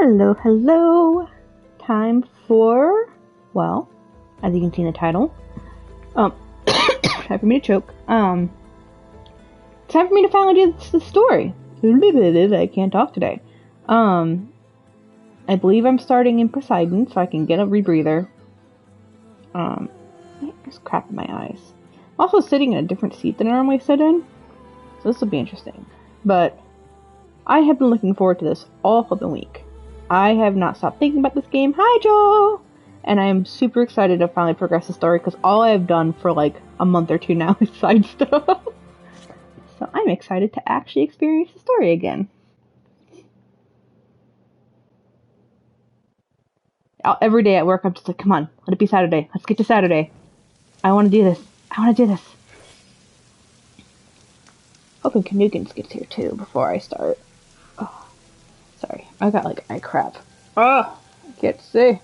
Hello, hello. Time for, well, as you can see in the title, time for me to choke. Time for me to finally do the story. I can't talk today. I believe I'm starting in Poseidon, so I can get a rebreather. There's crap in my eyes. I'm also sitting in a different seat than I normally sit in, so this will be interesting. But I have been looking forward to this all flipping week. I have not stopped thinking about this game. Hi, Joel! And I am super excited to finally progress the story, because all I have done for like a month or two now is side stuff. So I'm excited to actually experience the story again. Every day at work, I'm just like, come on, let it be Saturday. Let's get to Saturday. I want to do this. I want to do this. Hoping Canugans gets here too before I start. Oh, sorry. I got like eye crap. Oh, I can't see.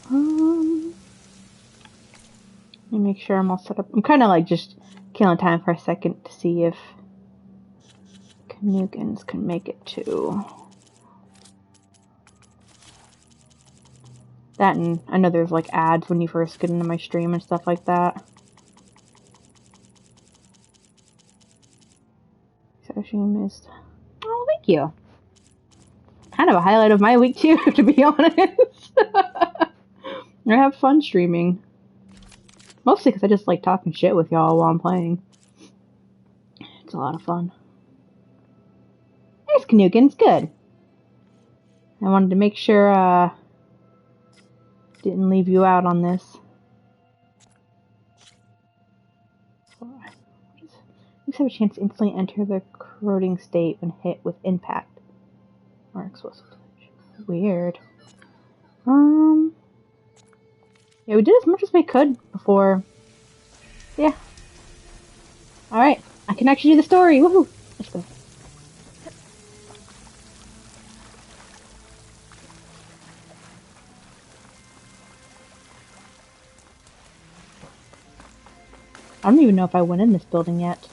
Let me make sure I'm all set up. I'm kind of like just killing time for a second to see if Canugans can make it too. That, and I know there's like ads when you first get into my stream and stuff like that. So she missed. Oh, thank you. Kind of a highlight of my week too, to be honest. I have fun streaming. Mostly because I just like talking shit with y'all while I'm playing. It's a lot of fun. Nice, Canugans. Good. I wanted to make sure, didn't leave you out on this. You have a chance to instantly enter the corroding state when hit with impact or explosive damage. Weird. Yeah, we did as much as we could before. Yeah. Alright, I can actually do the story. Woohoo! Let's go. I don't even know if I went in this building yet.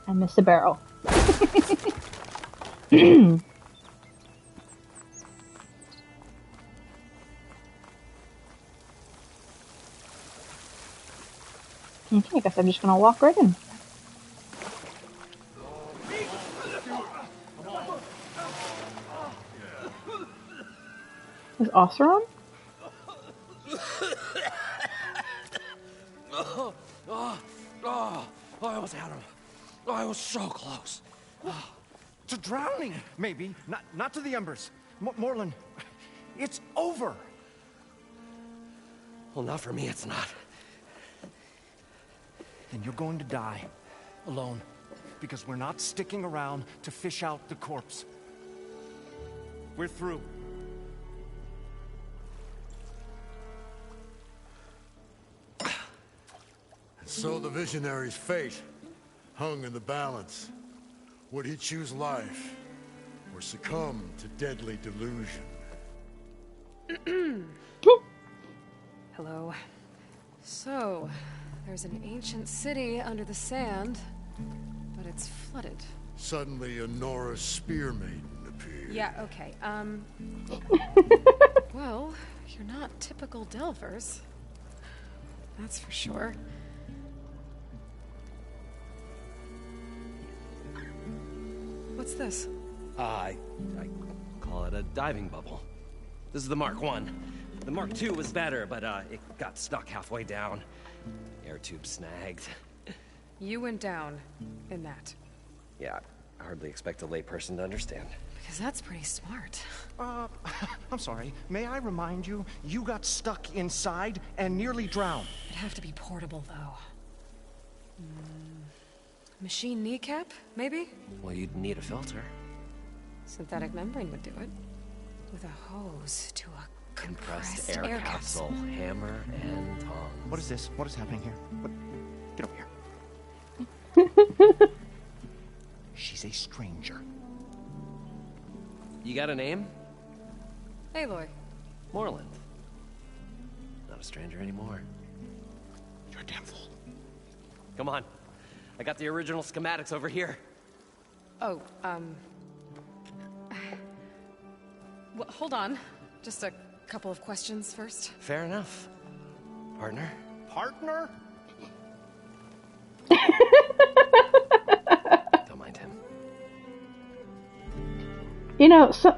I missed a barrel. Okay, I guess I'm just gonna walk right in. Is Oseram? I almost had him. I was so close. To drowning, maybe. Not to the embers. Morlund, it's over. Well, not for me, it's not. Then you're going to die. Alone. Because we're not sticking around to fish out the corpse. We're through. So the visionary's fate hung in the balance. Would he choose life, or succumb to deadly delusion? Hello. So, there's an ancient city under the sand, but it's flooded. Suddenly, a Nora spear maiden appeared. Yeah, okay, well, you're not typical Delvers. That's for sure. What's this? I call it a diving bubble. This is the Mark 1. The Mark 2 was better, but it got stuck halfway down. Air tube snagged. You went down in that. Yeah, I hardly expect a layperson to understand. Because that's pretty smart. I'm sorry. May I remind you, you got stuck inside and nearly drowned. It'd have to be portable, though. Machine kneecap, maybe? Well, you'd need a filter. Synthetic membrane would do it. With a hose to a compressed air capsule, hammer, and tongs. What is this? What is happening here? Get over here. She's a stranger. You got a name? Aloy. Morlund. a stranger anymore. You're a damn fool. Come on. I got the original schematics over here. Oh, well, hold on. Just a couple of questions first. Fair enough. Partner? Partner? Don't mind him. You know, so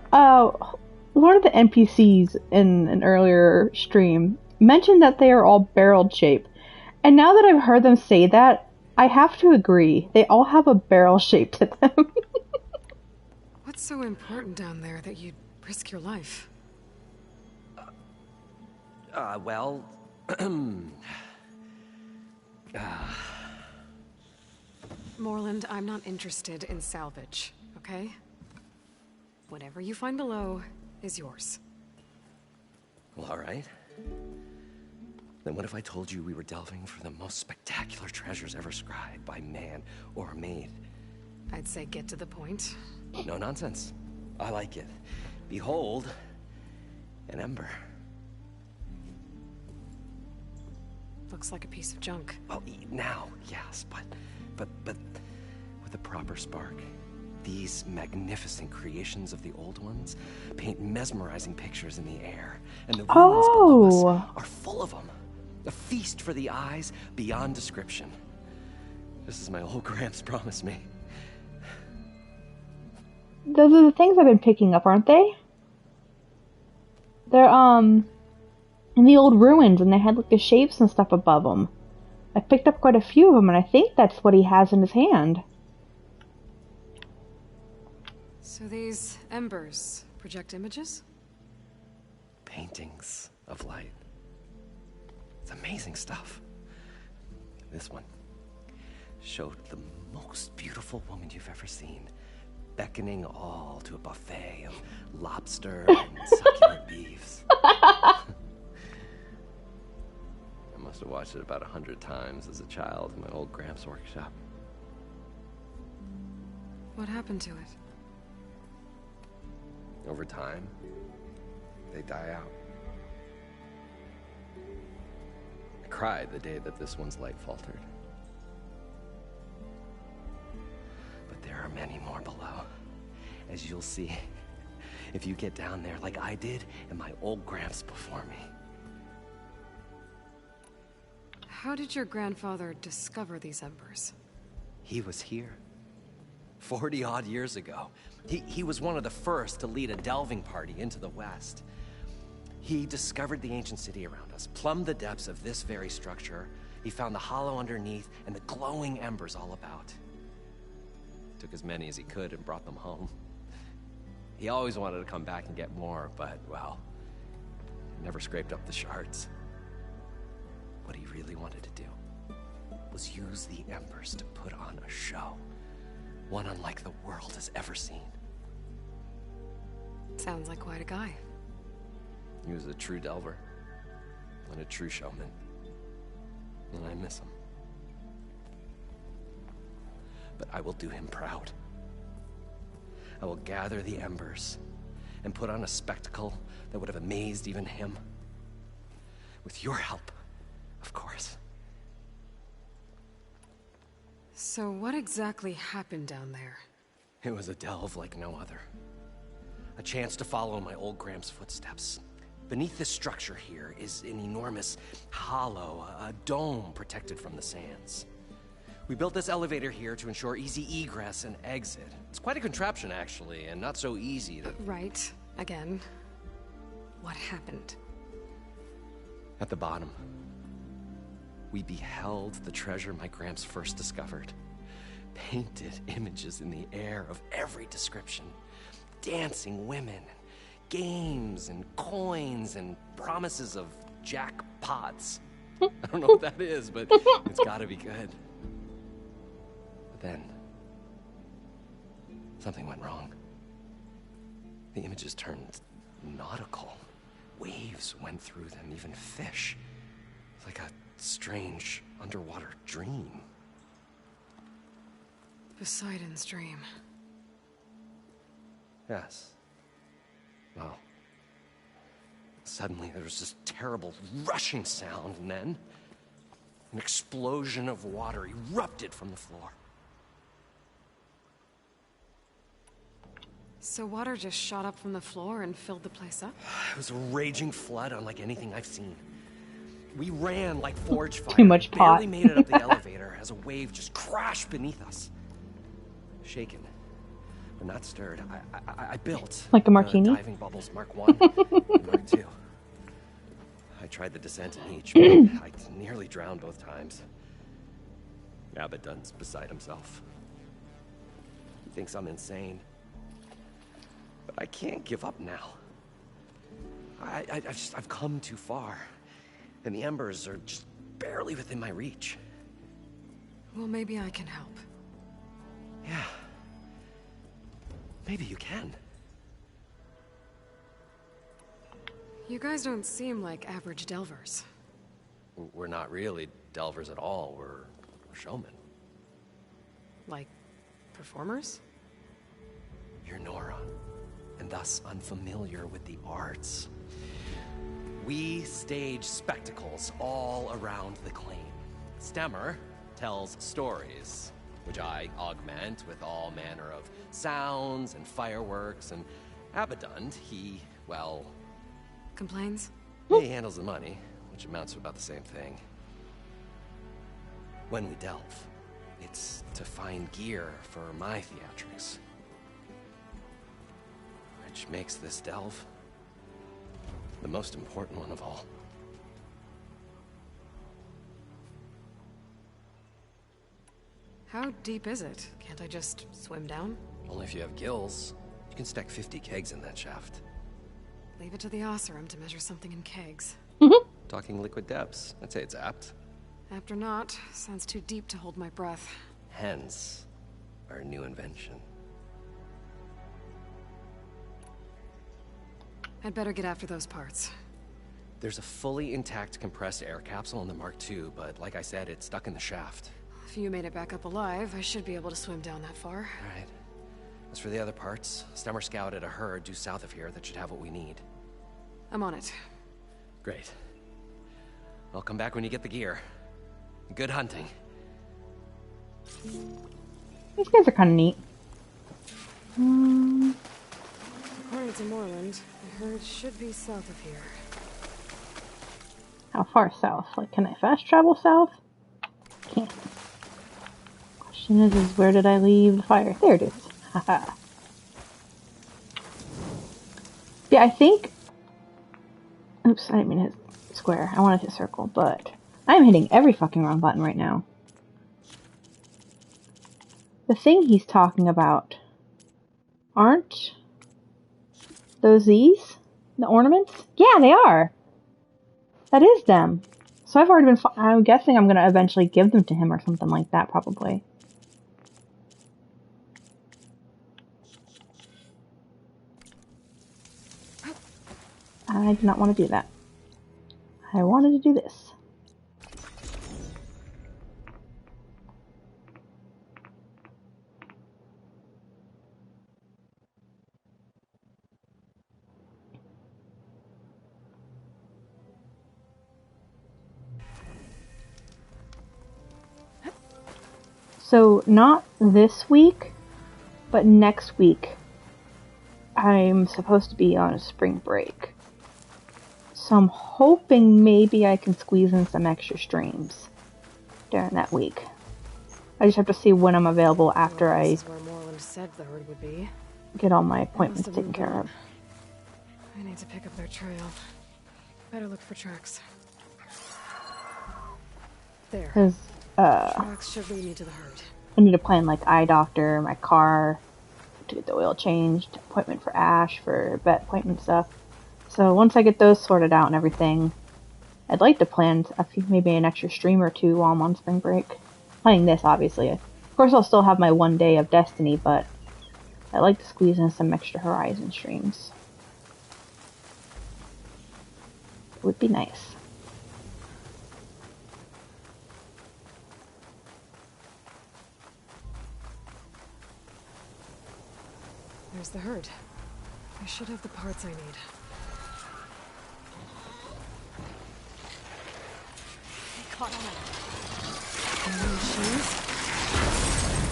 one of the NPCs in an earlier stream mentioned that they are all barrel shaped. And now that I've heard them say that, I have to agree. They all have a barrel shape to them. What's so important down there that you'd risk your life? Well... Morland, I'm not interested in salvage, okay? Whatever you find below is yours. Well, all right. Then what if I told you we were delving for the most spectacular treasures ever scribed by man or maid? I'd say get to the point. No nonsense. I like it. Behold, an ember. Looks like a piece of junk. Well, now, yes, but with a proper spark. These magnificent creations of the old ones paint mesmerizing pictures in the air, and the ruins below us are full of them. A feast for the eyes beyond description. Just as my old Gramps promised me. Those are the things I've been picking up, aren't they? They're, in the old ruins, and they had, like, the shapes and stuff above them. I picked up quite a few of them, and I think that's what he has in his hand. So these embers project images? Paintings of light. It's amazing stuff. This one showed the most beautiful woman you've ever seen, beckoning all to a buffet of lobster and succulent beeves. I must have watched it about 100 times as a child in my old Gramps workshop. What happened to it? Over time, they die out. I cried the day that this one's light faltered. But there are many more below, as you'll see if you get down there like I did and my old Gramps before me. How did your grandfather discover these embers? He was here 40-odd years ago. He was one of the first to lead a delving party into the West. He discovered the ancient city around us, plumbed the depths of this very structure. He found the hollow underneath and the glowing embers all about. Took as many as he could and brought them home. He always wanted to come back and get more, but, well, never scraped up the shards. What he really wanted to do was use the embers to put on a show. One unlike the world has ever seen. Sounds like quite a guy. He was a true delver and a true showman. And I miss him. But I will do him proud. I will gather the embers and put on a spectacle that would have amazed even him. With your help, of course. So what exactly happened down there? It was a delve like no other. A chance to follow in my old Gramps' footsteps. Beneath this structure here is an enormous hollow, a dome protected from the sands. We built this elevator here to ensure easy egress and exit. It's quite a contraption, actually, and not so easy to... Right. Again. What happened? At the bottom, we beheld the treasure my Gramps first discovered. Painted images in the air of every description. Dancing women, games and coins and promises of jackpots. I don't know what that is, but it's gotta be good. But then, something went wrong. The images turned nautical. Waves went through them, even fish. It's like a strange underwater dream. Poseidon's dream. Yes. Well, Suddenly, there was this terrible rushing sound, and then an explosion of water erupted from the floor. So water just shot up from the floor and filled the place up? It was a raging flood unlike anything I've seen. We ran like forge fire. Too much pot. Barely made it up the elevator as a wave just crashed beneath us. Shaken, but not stirred, I built Like a martini? diving bubbles Mark 1 and Mark 2. I tried the descent in each, but I nearly drowned both times. Abaddon's beside himself. He thinks I'm insane. But I can't give up now. I've come too far. And the embers are just barely within my reach. Well, maybe I can help. Yeah. Maybe you can. You guys don't seem like average delvers. We're not really delvers at all. We're showmen. Like, performers? You're Nora, and thus unfamiliar with the arts. We stage spectacles all around the claim. Stemmer tells stories, which I augment with all manner of sounds and fireworks, and Abaddon, he, well... Complains? He handles the money, which amounts to about the same thing. When we delve, it's to find gear for my theatrics. Which makes this delve the most important one of all. How deep is it? Can't I just swim down? Only if you have gills. You can stack 50 kegs in that shaft. Leave it to the Oseram to measure something in kegs. Talking liquid depths, I'd say it's apt. Apt or not, sounds too deep to hold my breath. Hence, our new invention. I'd better get after those parts. There's a fully intact compressed air capsule in the Mark II, but like I said, it's stuck in the shaft. If you made it back up alive, I should be able to swim down that far. All right. As for the other parts, Stemmer scouted a herd due south of here that should have what we need. I'm on it. Great. I'll come back when you get the gear. Good hunting. These guys are kind of neat. According to Moreland, the herd should be south of here. How far south? Like, can I fast travel south? Can't. Question is where did I leave the fire? There it is. Haha. Yeah, I think... Oops, I didn't mean to hit square. I wanted to hit circle, but... I'm hitting every fucking wrong button right now. The thing he's talking about... Aren't... those these? The ornaments? Yeah, they are! That is them. So I've already been... I'm guessing I'm gonna eventually give them to him or something like that, probably. I did not want to do that. I wanted to do this. So, not this week, but next week, I'm supposed to be on a spring break. So I'm hoping maybe I can squeeze in some extra streams during that week. I just have to see when I'm available after I This is where Moreland said the herd would be. get all my appointments Must have taken been care of. I need to pick up their trail. Better look for tracks. There. Because Tracks should lead me to the herd. I need to plan like eye doctor, my car, to get the oil changed, appointment for Ash, for vet appointment stuff. So once I get those sorted out and everything, I'd like to plan maybe an extra stream or two while I'm on spring break. Playing this, obviously. Of course, I'll still have my one day of Destiny, but I'd like to squeeze in some extra Horizon streams. It would be nice. There's the herd. I should have the parts I need. caught on. Any shoes?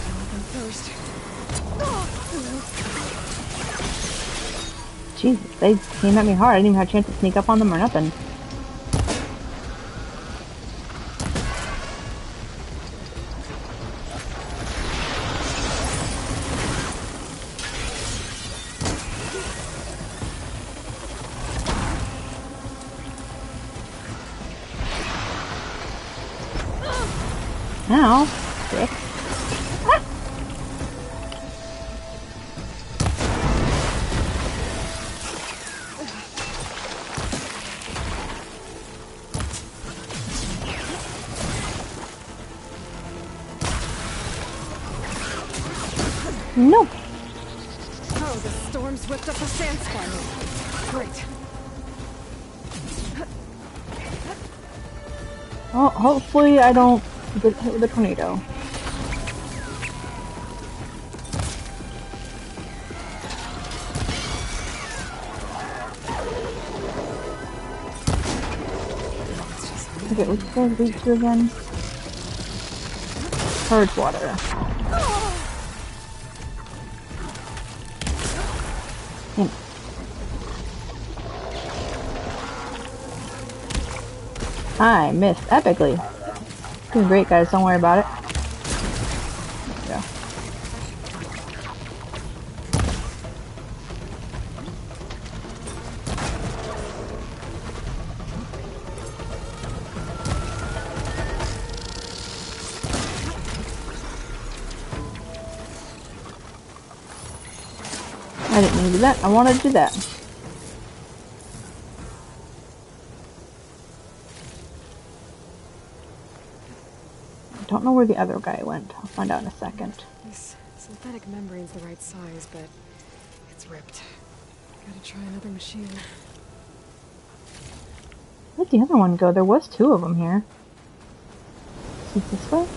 Fill them first. Jesus, they came at me hard. I didn't even have a chance to sneak up on them or nothing. Ow. Sick. Ah. No. Oh, the storm's whipped up a sand spiral. Great. Well, hopefully I don't get hit with a tornado. Okay, what does it lead to again? Purge water. Hmm. I missed epically. Doing great, guys. Don't worry about it. There we go. I didn't mean to do that. I wanted to do that. I don't know where the other guy went. I'll find out in a second. This synthetic membrane's the right size, but it's ripped. Gotta try another machine. Where'd the other one go? There was two of them here. Is it this way?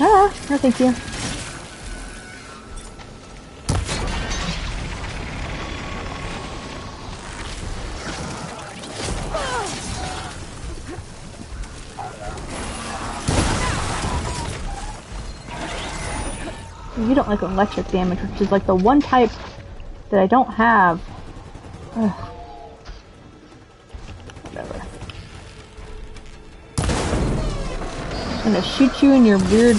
Ah, no thank you. You don't like electric damage, which is like the one type that I don't have. Ugh. Whatever. I'm gonna shoot you in your weird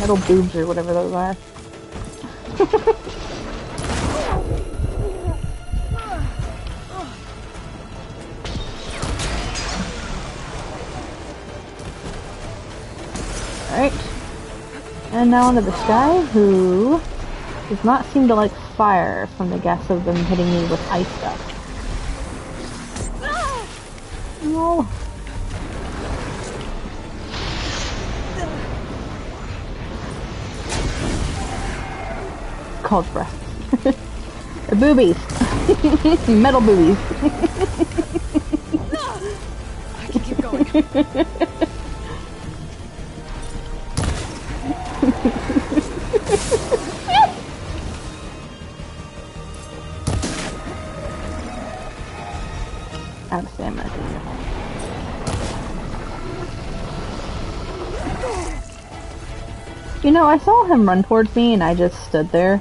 metal boobs or whatever those are. Alright. And now onto this guy who does not seem to like fire from the guess of them hitting me with ice stuff. No. Called breasts. They're boobies. Metal boobies. I can keep going. Out of stamina. You know, I saw him run towards me and I just stood there.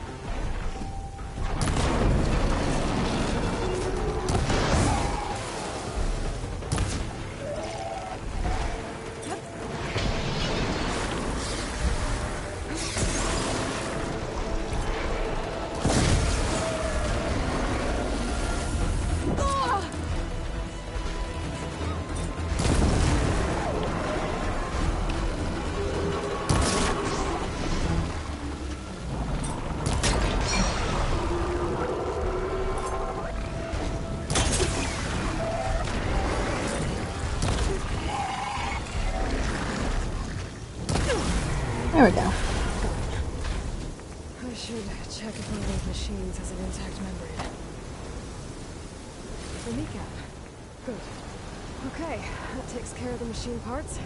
There we go. I should check if one of those machines has an intact membrane. the kneecap. Good. Okay, that takes care of the machine parts.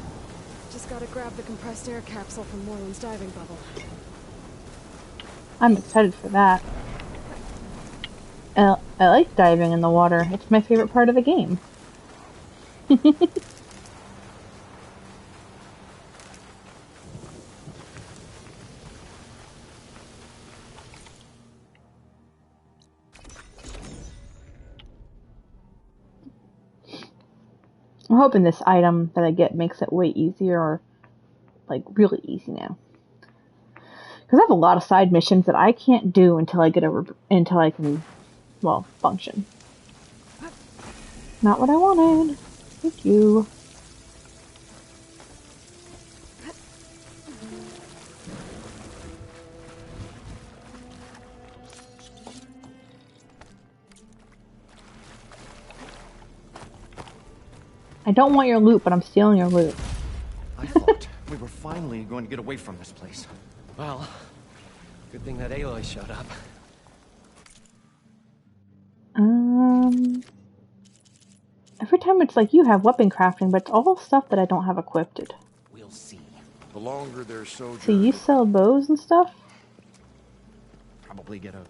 Just gotta grab the compressed air capsule from Moreland's diving bubble. I'm excited for that. I like diving in the water. It's my favorite part of the game. I'm hoping this item that I get makes it way easier, or like really easy now. Because I have a lot of side missions that I can't do until I can, well, function. Not what I wanted. Thank you. I don't want your loot, but I'm stealing your loot. I thought we were finally going to get away from this place. Well, good thing that Aloy showed up. Every time it's like you have weapon crafting, but it's all stuff that I don't have equipped. We'll see. The longer their sojourn... So you sell bows and stuff? Probably get a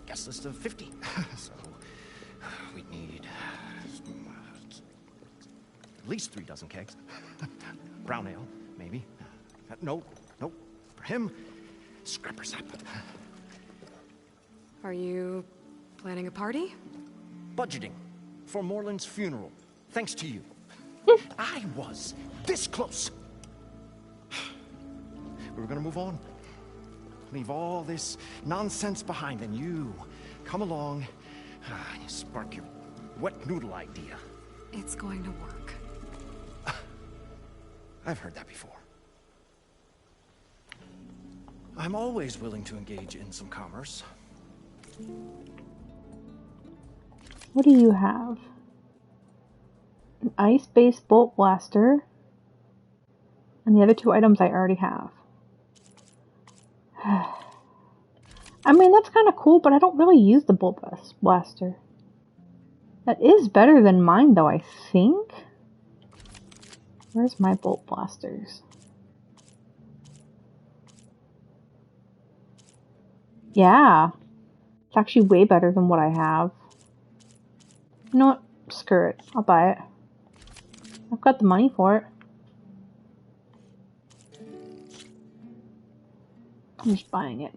guest list of 50. So we need at least 3 dozen kegs. Brown ale, maybe. No. For him, scrapper sap. Are you planning a party? Budgeting for Moreland's funeral, thanks to you. I was this close. We were gonna move on. Leave all this nonsense behind, and you come along, you spark your wet noodle idea. It's going to work. I've heard that before. I'm always willing to engage in some commerce. What do you have? An ice-based bolt blaster. And the other 2 items I already have. I mean, that's kind of cool, but I don't really use the bolt blaster. That is better than mine, though, I think. Where's my bolt blasters? Yeah. It's actually way better than what I have. You know what? Screw it. I'll buy it. I've got the money for it. I'm just buying it.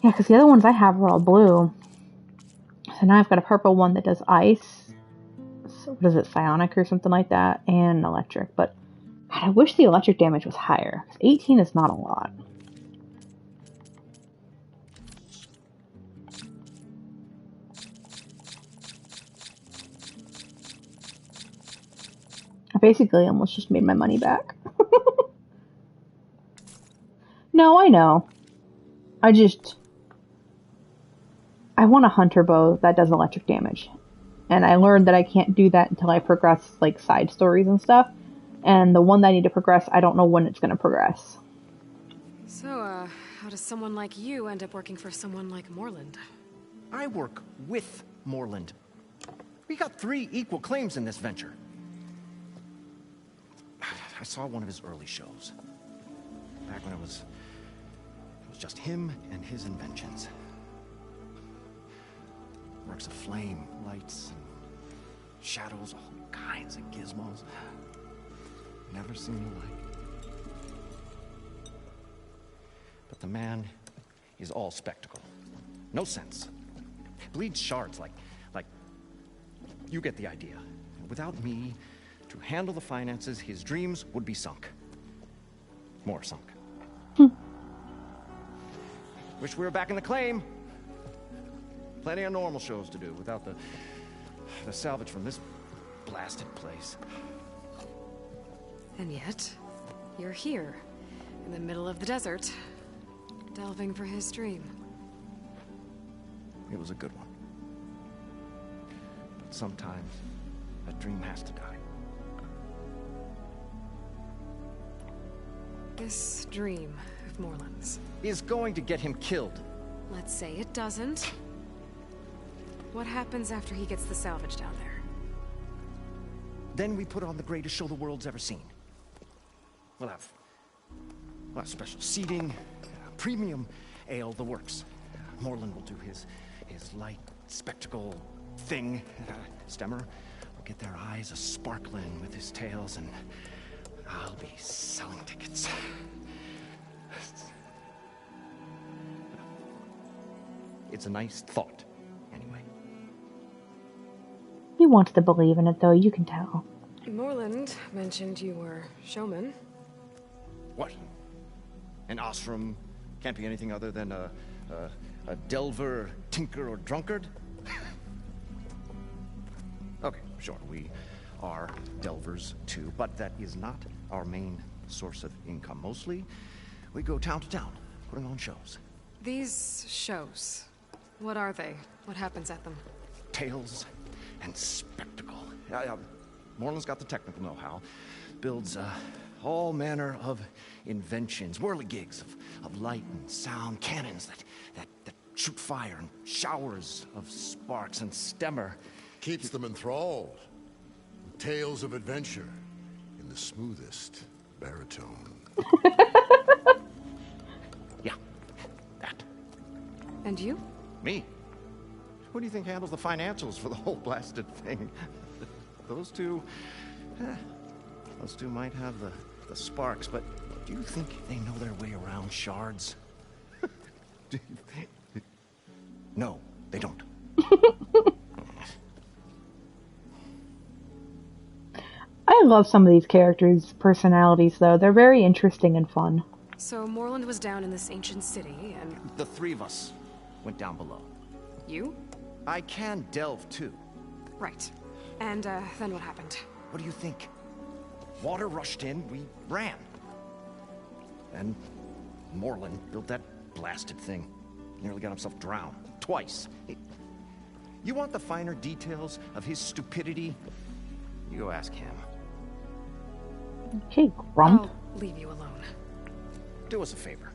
Yeah, because the other ones I have are all blue. So now I've got a purple one that does ice. So what is it? Psionic or something like that. And electric. But God, I wish the electric damage was higher. 18 is not a lot. I basically almost just made my money back. No, I know. I want a hunter bow that does electric damage. And I learned that I can't do that until I progress, like, side stories and stuff. And the one that I need to progress, I don't know when it's going to progress. So, how does someone like you end up working for someone like Moreland? I work with Moreland. We got 3 equal claims in this venture. I saw one of his early shows. Back when it was just him and his inventions. Works of flame, lights, and shadows, all kinds of gizmos. Never seen the like. But the man is all spectacle. No sense. Bleeds shards like you get the idea. Without me to handle the finances, his dreams would be sunk. More sunk. Wish we were back in the claim. Plenty of normal shows to do without the salvage from this blasted place. And yet, you're here, in the middle of the desert, delving for his dream. It was a good one. But sometimes, a dream has to die. This dream of Moreland's Is going to get him killed. Let's say it doesn't. What happens after he gets the salvage down there? Then we put on the greatest show the world's ever seen. We'll have special seating, premium ale, the works. Morlund will do his light spectacle thing. Stemmer will get their eyes a-sparkling with his tales, and I'll be selling tickets. It's a nice thought, anyway. He wants to believe in it, though, you can tell. Morlund mentioned you were showman. What? An Ostrom can't be anything other than a delver, tinker, or drunkard? Okay, sure, we are delvers too, but that is not our main source of income. Mostly, we go town to town, putting on shows. These shows, what are they? What happens at them? Tales and spectacle. Morland's got the technical know-how. Builds all manner of inventions, whirligigs of light and sound, cannons that shoot fire, and showers of sparks, and Stemmer Keeps them enthralled. Tales of adventure in the smoothest baritone. Yeah, that. And you? Me? Who do you think handles the financials for the whole blasted thing? Those two might have the sparks, but do you think they know their way around shards? No, they don't. I love some of these characters' personalities, though. They're very interesting and fun. So Morlund was down in this ancient city, and... The three of us went down below. You? I can delve, too. Right. And, then what happened? What do you think? Water rushed in, we ran. And Morlund built that blasted thing. Nearly got himself drowned. Twice. You want the finer details of his stupidity? You go ask him. Okay, Grump. I'll leave you alone. Do us a favor.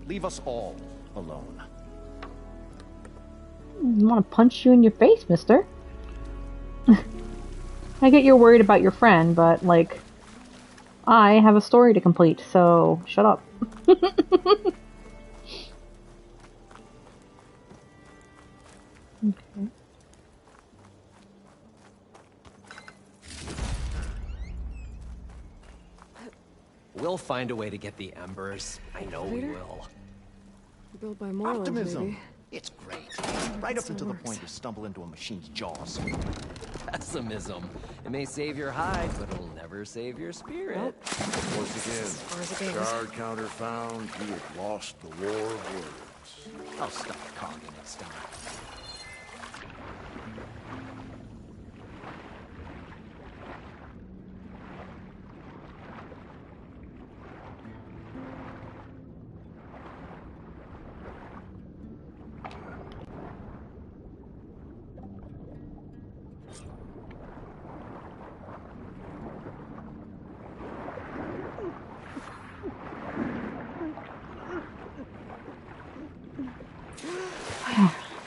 Leave us all alone. I want to punch you in your face, mister. I get you're worried about your friend, but, like, I have a story to complete, so shut up. Okay. We'll find a way to get the embers. I know we Vader? will. Built by Morlund, Optimism. maybe. It's great. Right up until the point you stumble into a machine's jaws. Pessimism. It may save your hide, but it'll never save your spirit. Once As far as it again, goes. shard counter found, you have lost the war of words. I'll stuff a cog in its stomach.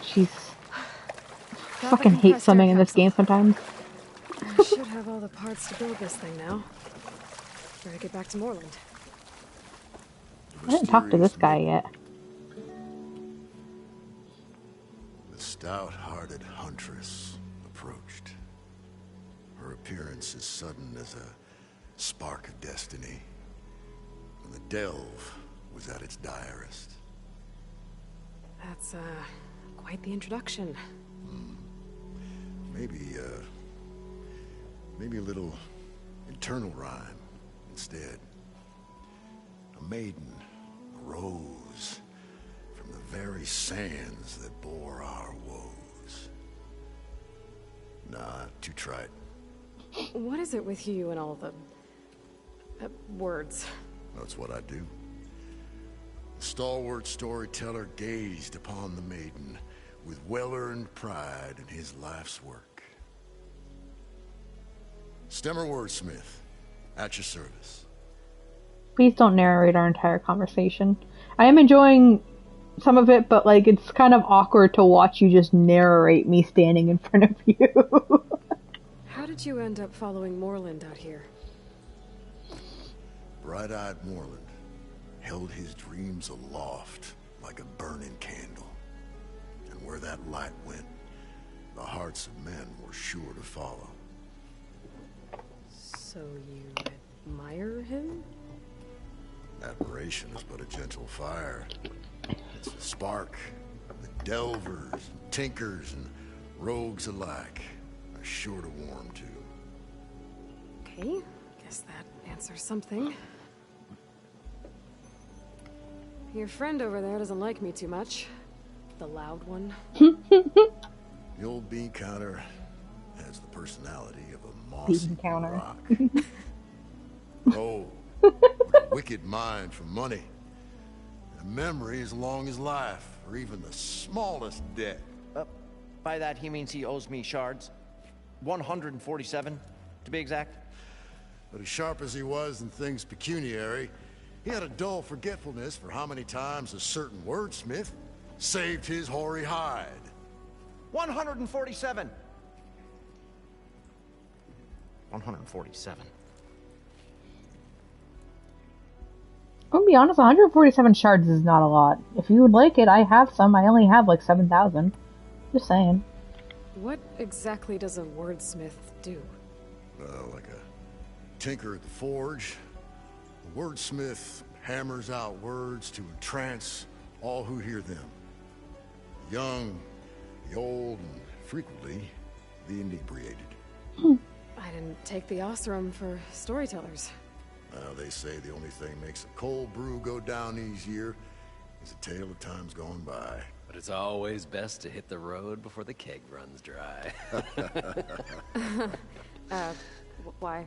Jeez. Got Fucking the hate compressed swimming air in this capsule. game sometimes. I should have all the parts to build this thing now. Better get back to Morlund. I didn't talk to this guy yet. The stout-hearted huntress approached. Her appearance as sudden as a spark of destiny. And the delve was at its direst. That's, quite the introduction. Maybe a little internal rhyme instead. A maiden arose from the very sands that bore our woes. Nah, too trite. What is it with you and all the... words? That's what I do. The stalwart storyteller gazed upon the maiden with well-earned pride in his life's work. Stemmer Wordsmith, at your service. Please don't narrate our entire conversation. I am enjoying some of it, but like it's kind of awkward to watch you just narrate me standing in front of you. How did you end up following Moreland out here? Bright-eyed Moreland held his dreams aloft like a burning candle. And where that light went, the hearts of men were sure to follow. So you admire him? Admiration is but a gentle fire. It's a spark that delvers, tinkers, and rogues alike are sure to warm to. Okay, guess that answers something. Your friend over there doesn't like me too much. The loud one. The old bean counter has the personality of a mossy Bean counter. rock. Oh, with a wicked mind for money. A memory as long as life, or even the smallest debt. By that, he means he owes me shards. 147, to be exact. But as sharp as he was in things pecuniary, he had a dull forgetfulness for how many times a certain wordsmith saved his hoary hide. 147. 147. I'm gonna be honest, 147 shards is not a lot. If you would like it, I have some. I only have like 7,000. Just saying. What exactly does a wordsmith do? Like a tinker at the forge. The wordsmith hammers out words to entrance all who hear them. The young, the old, and frequently the inebriated. I didn't take the Osram for storytellers. They say the only thing makes a cold brew go down easier is a tale of times gone by. But it's always best to hit the road before the keg runs dry.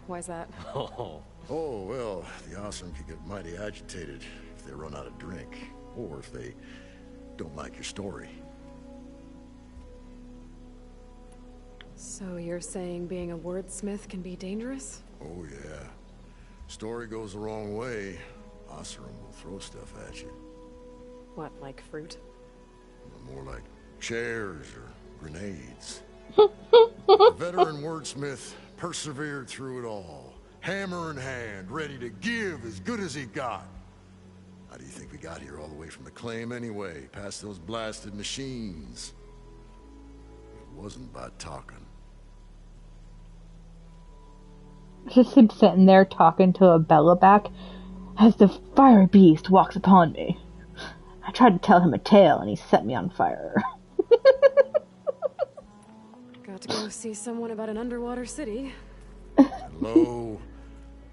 Why's that? Oh, Oh, well, the Osram can get mighty agitated if they run out of drink, or if they don't like your story. So you're saying being a wordsmith can be dangerous? Oh, yeah. Story goes the wrong way, Osram will throw stuff at you. What, like fruit? More like chairs or grenades. The veteran wordsmith persevered through it all, hammer in hand, ready to give as good as he got. How do you think we got here all the way from the claim anyway, past those blasted machines? It wasn't by talking. Just him sitting there talking to a Bellaback as the fiery beast walks upon me. I tried to tell him a tale and he set me on fire. Got to go see someone about an underwater city. And lo,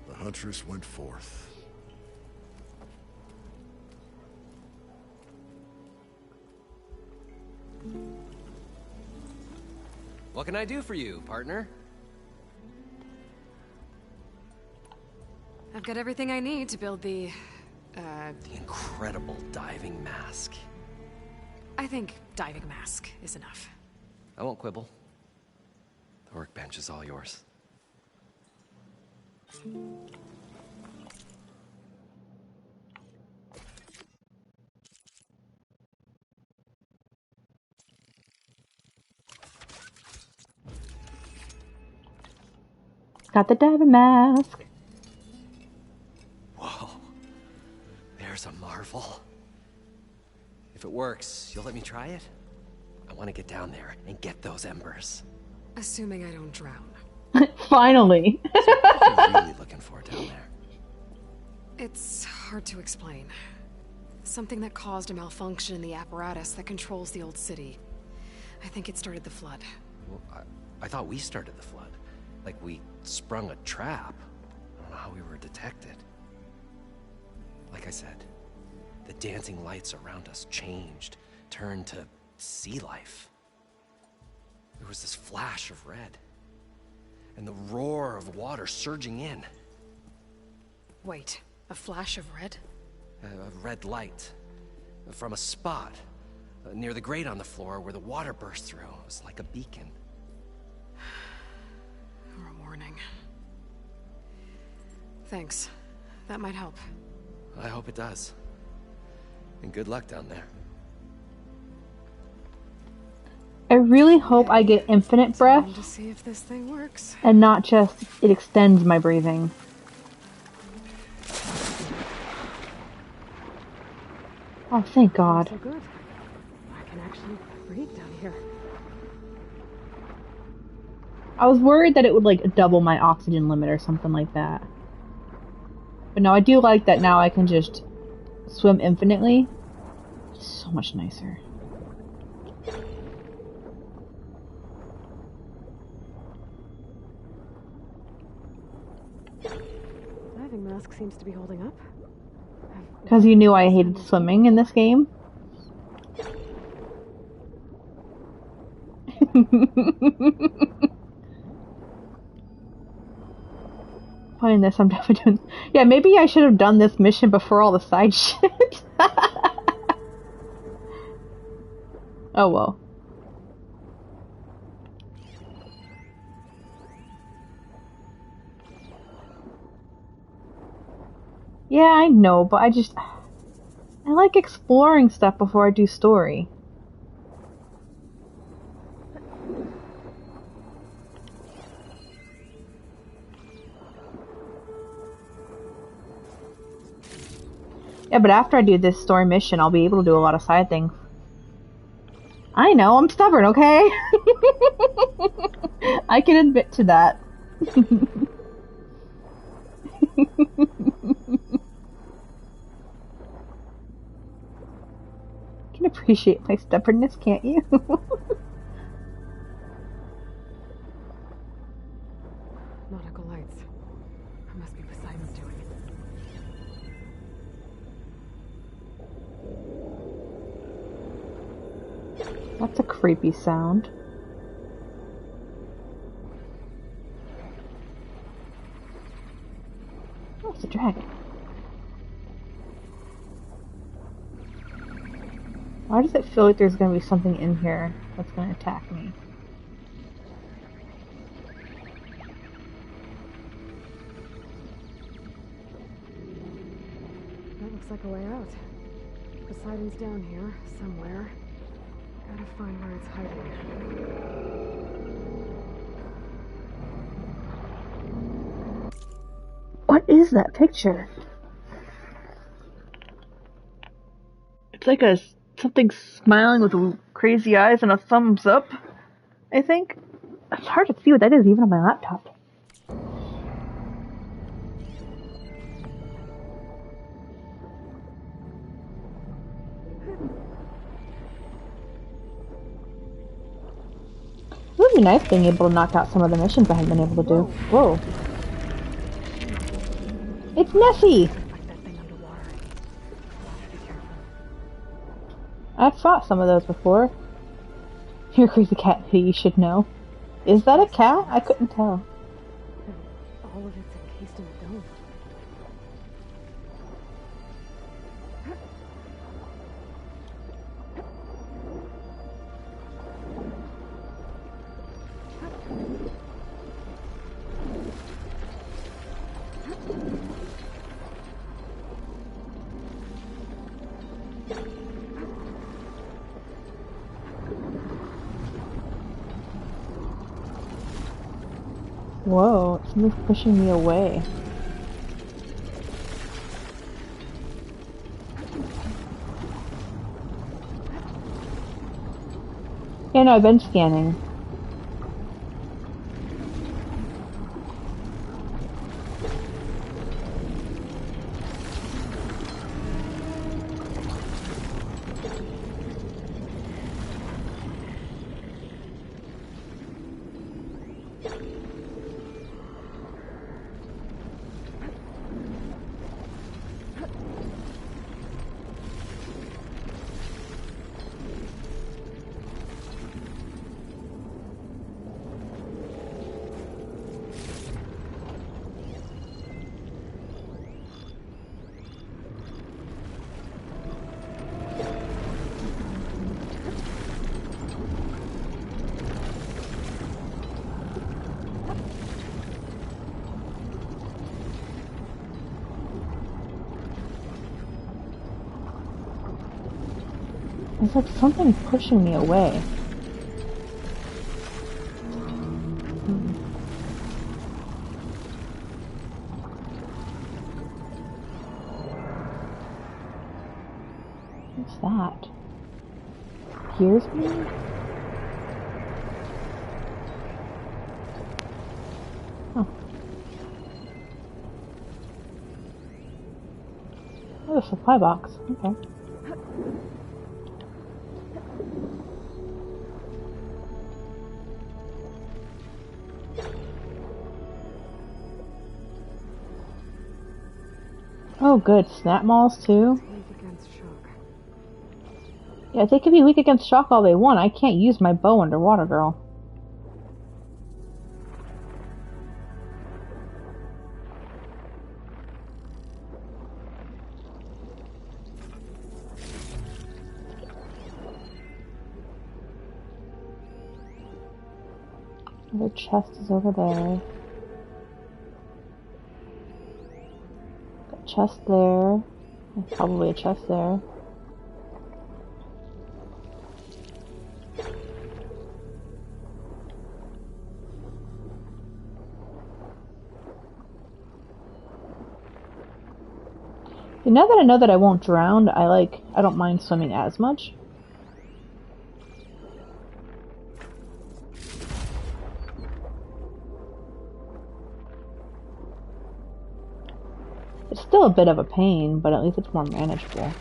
the huntress went forth. what can I do for you, partner? I've got everything I need to build the Incredible diving mask. I think diving mask is enough. I won't quibble. The workbench is all yours. Got the diving mask. Whoa. There's a marvel. If it works, you'll let me try it? I want to get down there and get those embers. Assuming I don't drown. Finally. What are you really looking for down there? It's hard to explain. Something that caused a malfunction in the apparatus that controls the old city. I think it started the flood. Well, I thought we started the flood. Like we sprung a trap. I don't know how we were detected. Like I said, the dancing lights around us changed, turned to sea life. There was this flash of red, and the roar of water surging in. Wait, a flash of red? A red light from a spot near the grate on the floor where the water burst through. It was like a beacon. Or a warning. Thanks. That might help. I hope it does. And good luck down there. really hope I get infinite breath. Time to see if this thing works. And not just it extends my breathing. Oh, thank God. So good. I can actually breathe down here. I was worried that it would like double my oxygen limit or something like that. But no, I do like that now I can just swim infinitely. It's so much nicer. Diving mask seems to be holding up. Because you knew I hated swimming in this game. Finding this, I'm definitely doing. Yeah, maybe I should have done this mission before all the side shit. Oh well. Yeah, I know, but I like exploring stuff before I do story. Yeah, but after I do this story mission, I'll be able to do a lot of side things. I know, I'm stubborn, okay? I can admit to that. You can appreciate my stubbornness, can't you? Nautical lights. It must be Poseidon's doing. That's a creepy sound. Oh, it's a dragon. Why does it feel like there's going to be something in here that's going to attack me? That looks like a way out. Poseidon's down here, somewhere. Gotta find where it's hiding. What is that picture? It's like something smiling with crazy eyes and a thumbs up, I think. It's hard to see what that is even on my laptop. It would be nice being able to knock out some of the missions I haven't been able to do. Whoa. It's Nessie! Like that thing underwater. Be careful. I've fought some of those before. You're a crazy cat who you should know. Is that a cat? I couldn't tell. And all of it's encased in a dome. Whoa, something's pushing me away. Yeah, no, I've been scanning. It's like something pushing me away. What's that? Here's me? Oh. Oh, a supply box. Okay. Oh, good. Snap malls, too? Yeah, they can be weak against shock all they want. I can't use my bow underwater, girl. Another chest is over there. Got a chest there. There's probably a chest there. Now that I know that I won't drown, I don't mind swimming as much. It's still a bit of a pain, but at least it's more manageable.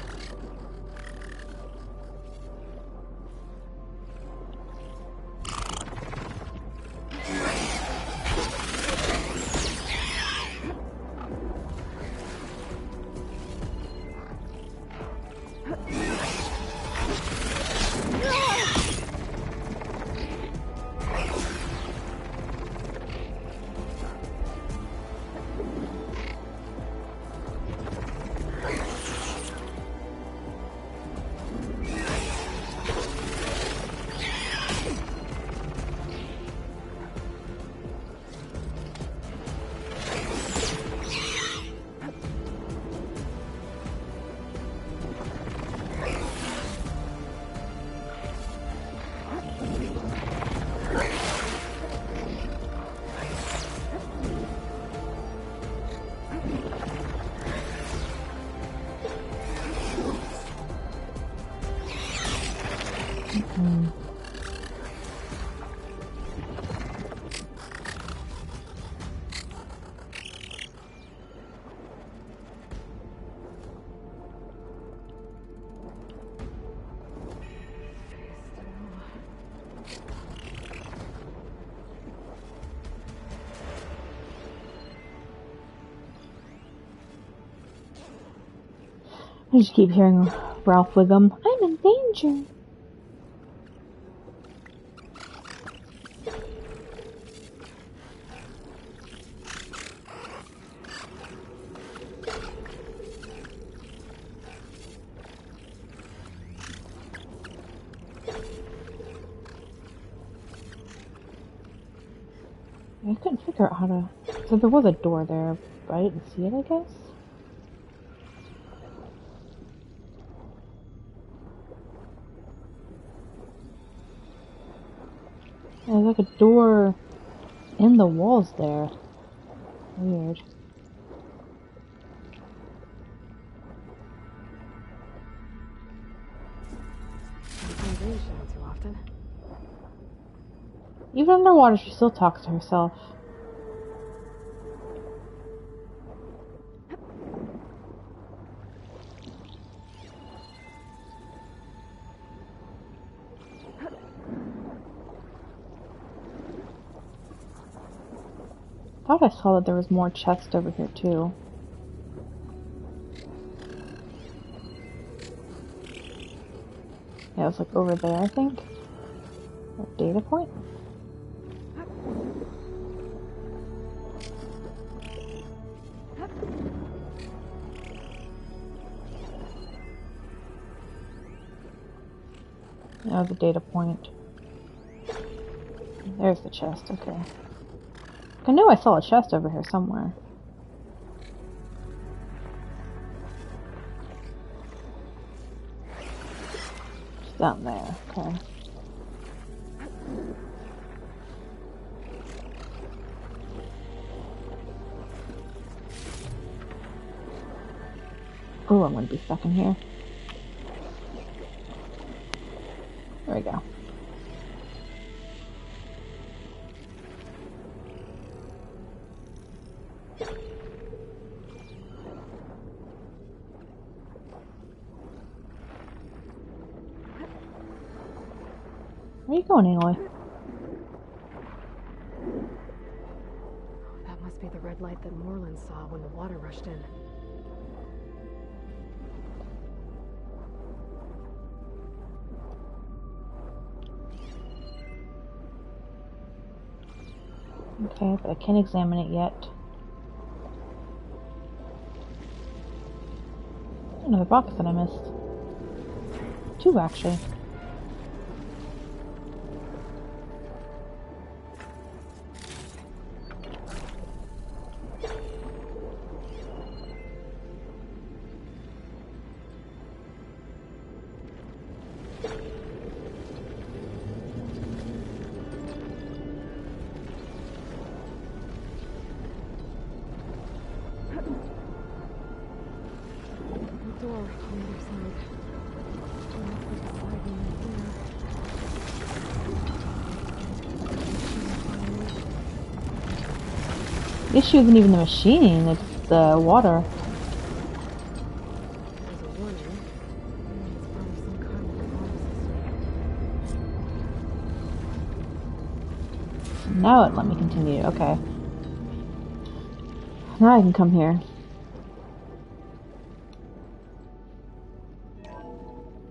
I just keep hearing Ralph Wiggum. I'm in danger. I couldn't figure out how to... So there was a door there, but I didn't see it, I guess? There's like a door in the walls there. Weird. Too often. Even underwater, she still talks to herself. I thought I saw that there was more chest over here too. Yeah, it was like over there, I think. That data point? That was a data point. There's the chest, okay. I know I saw a chest over here somewhere. It's down there, okay. Oh, I'm gonna be stuck in here. There we go. Where are you going, Aloy? That must be the red light that Moreland saw when the water rushed in. Okay, but I can't examine it yet. Another box that I missed. 2, actually. Door on the other side. The issue isn't even the machine, it's the water. There's a warning. It's from some kind of alarm system. Now it let me continue, okay. Now I can come here.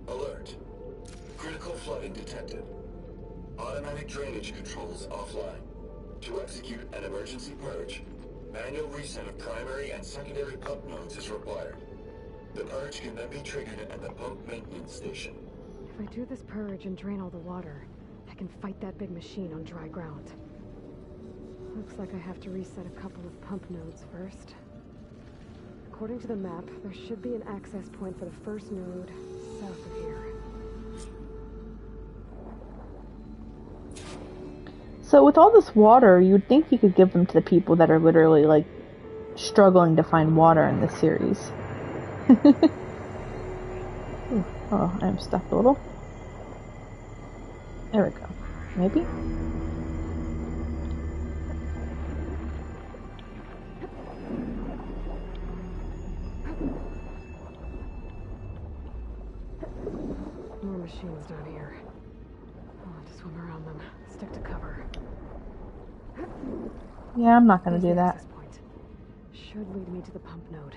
Alert. Critical flooding detected. Automatic drainage controls offline. To execute an emergency purge, manual reset of primary and secondary pump nodes is required. The purge can then be triggered at the pump maintenance station. If I do this purge and drain all the water, I can fight that big machine on dry ground. Looks like I have to reset a couple of pump nodes first. According to the map, there should be an access point for the first node south of here. So with all this water, you'd think you could give them to the people that are literally, like, struggling to find water in this series. Ooh, oh, I'm stuck a little. There we go. Maybe? More machines down here. I'll have to swim around them. Stick to cover. Yeah, I'm not gonna Here's do the that. access point. Should lead me to the pump node.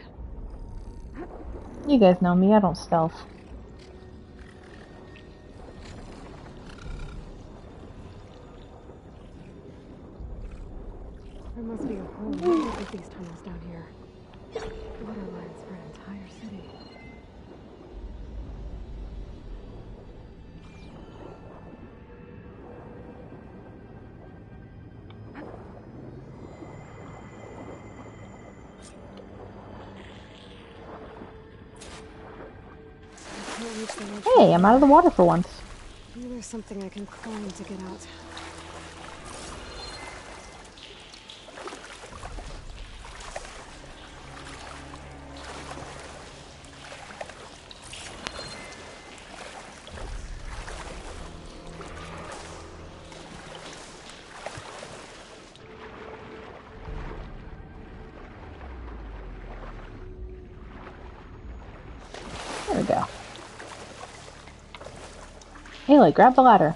You guys know me, I don't stealth. There must be a whole lot of these tunnels down here. Water lines for an entire city. I can't reach the ledge. Hey, I'm out of the water for once. Maybe there's something I can climb to get out. There we go. Haley, grab the ladder.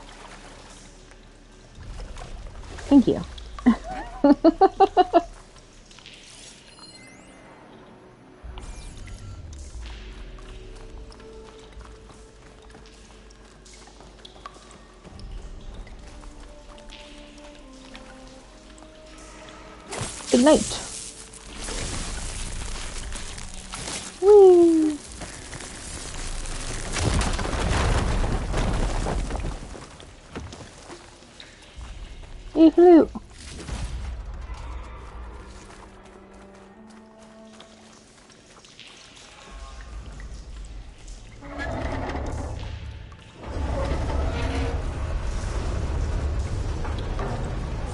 Thank you. Ignite. Whee! Hey, flute.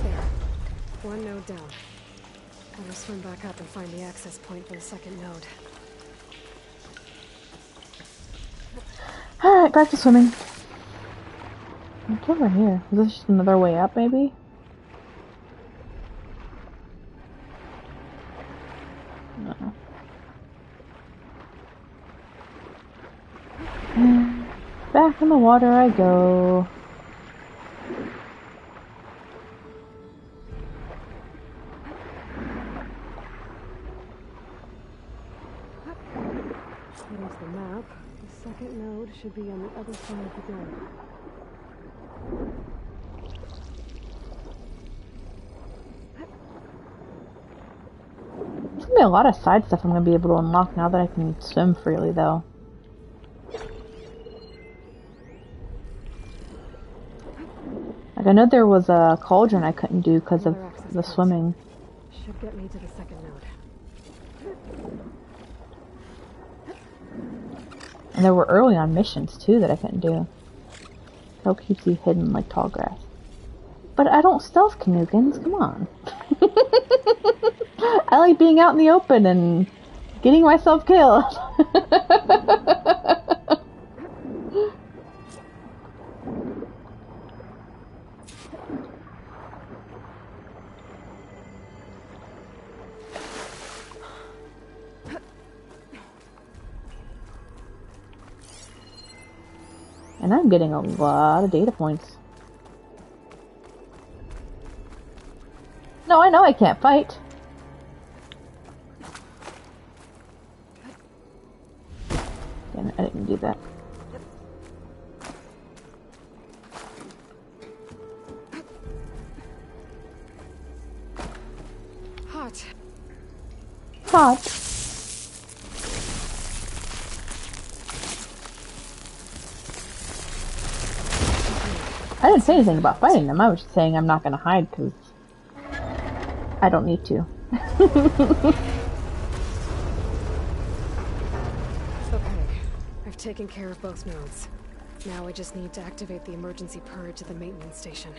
There. One node down. Better swim back up and find the access point for the second node. Alright, back to swimming. What's over here? Is this just another way up, maybe? No. Back in the water I go. There's the map. The second node should be on the other side of the door. There's gonna be a lot of side stuff I'm gonna be able to unlock now that I can swim freely, though. Like, I know there was a cauldron I couldn't do because of the swimming. Should get me to the second node. And there were early on missions, too, that I couldn't do. Hell keeps you hidden like tall grass. But I don't stealth Canugans, come on. I like being out in the open and getting myself killed. And I'm getting a lot of data points. No, I know I can't fight. Damn it, I didn't do that. Hot. Hot. I didn't say anything about fighting them. I was just saying I'm not going to hide because I don't need to. Okay, I've taken care of both nodes. Now I just need to activate the emergency purge at the maintenance station.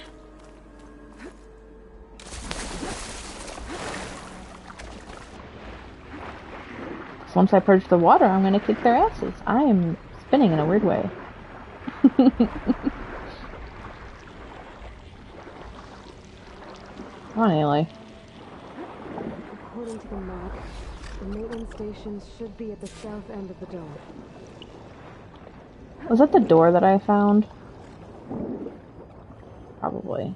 So once I purge the water, I'm going to kick their asses. I am spinning in a weird way. Come on, Ailey. According to the map, the maintenance station should be at the south end of the dome. Was that the door that I found? Probably.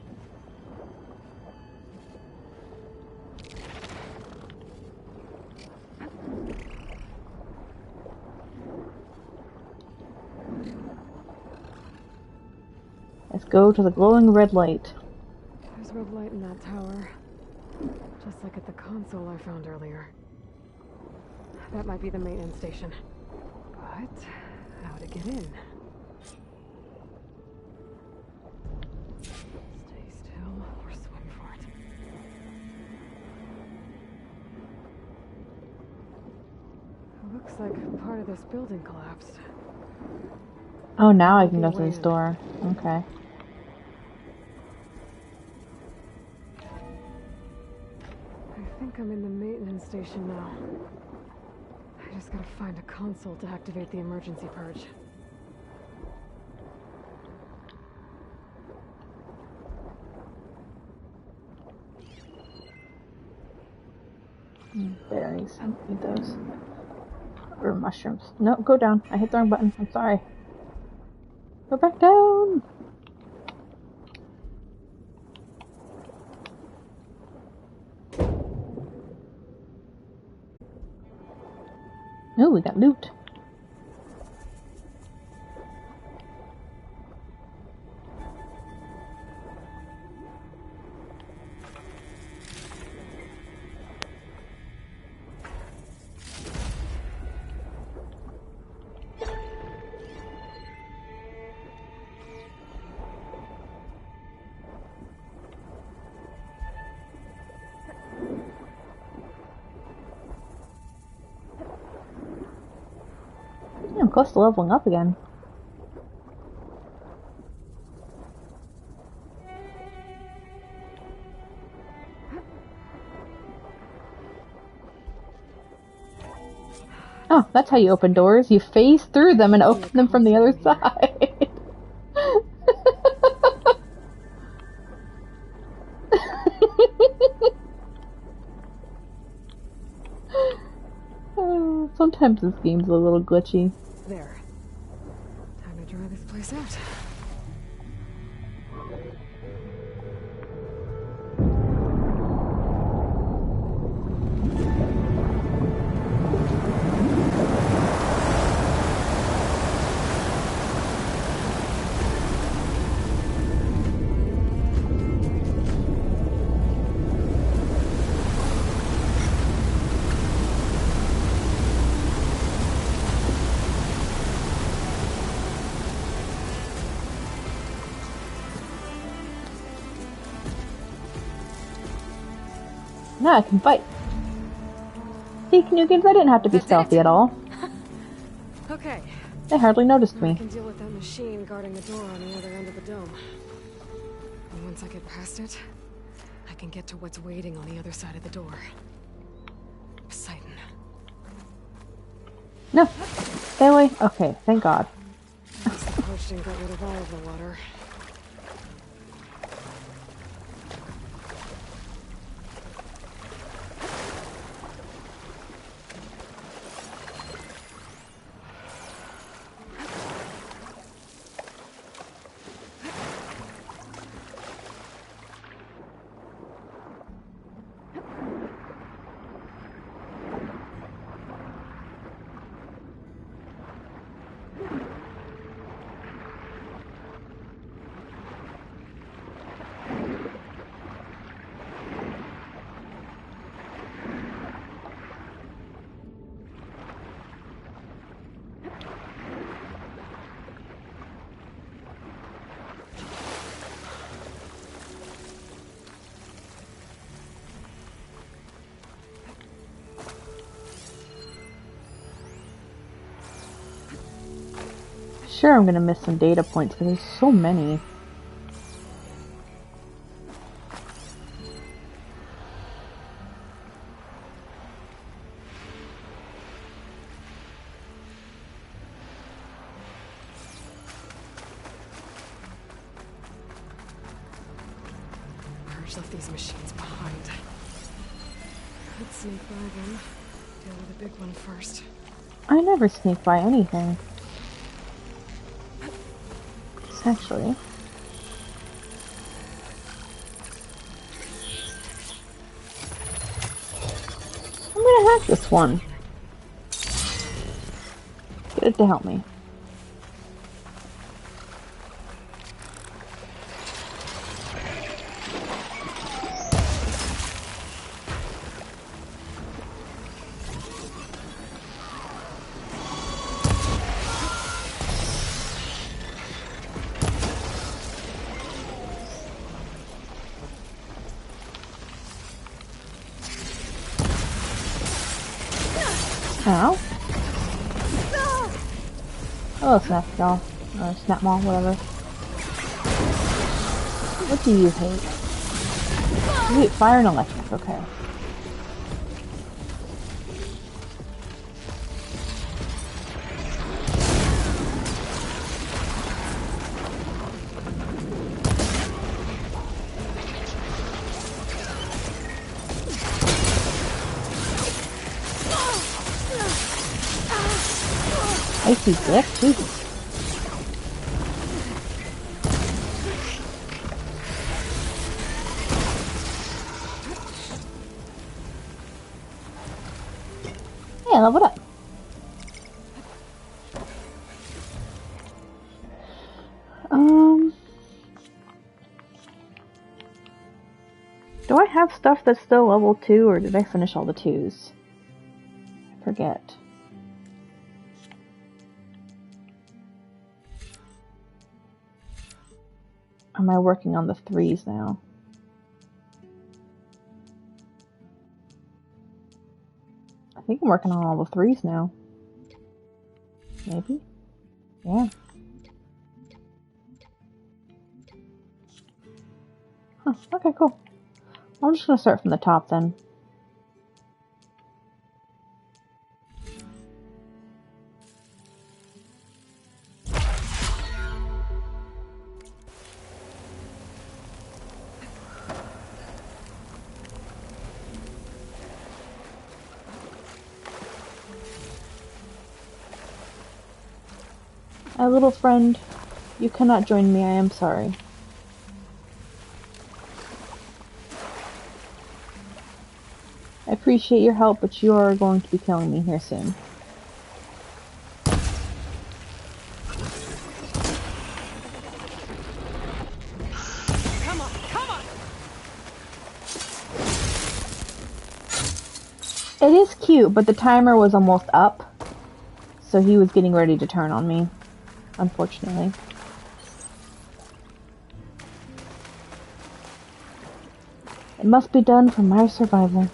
Let's go to the glowing red light. There's red light in that tower. Just like at the console I found earlier. That might be the maintenance station. But how to get in? Stay still or swim for it. It looks like part of this building collapsed. Oh, now I can go through this door. Okay. I think I'm in the maintenance station now. I just gotta find a console to activate the emergency purge. Berries. I don't need those. Or mushrooms. No, go down. I hit the wrong button. I'm sorry. Go back down! Oh, we got loot. Yeah, I'm close to leveling up again. Oh, that's how you open doors. You phase through them and open them from the other side. Sometimes this game's a little glitchy. There. Time to dry this place out. Now I can fight. See, Knugans, I didn't have to be stealthy at all. Okay. They hardly noticed I me. can deal with that machine guarding the door on the other end of the dome. And once I get past it, I can get to what's waiting on the other side of the door. Poseidon. No. Stay away. Okay, thank God. At least the purge didn't get rid of all of the water. Sure, I'm gonna miss some data points because there's so many. Purge left these machines behind. Let's sneak by them. Deal with the big one first. I never sneak by anything. Actually. I'm gonna hack this one. Get it to help me. Ow. Hello, Snapjaw. Or Snapmaw, whatever. What do you hate? You hate fire and electric, okay. Icy dick? Jesus. Hey, I leveled up. Do I have stuff that's still level 2, or did I finish all the 2s? I forget. Am I working on the 3s now? I think I'm working on all the 3s now. Maybe? Yeah. Huh, okay, cool. I'm just gonna start from the top then. My little friend, you cannot join me, I am sorry. I appreciate your help, but you are going to be killing me here soon. Come on, come on! It is cute, but the timer was almost up, so he was getting ready to turn on me, unfortunately. It must be done for my survival.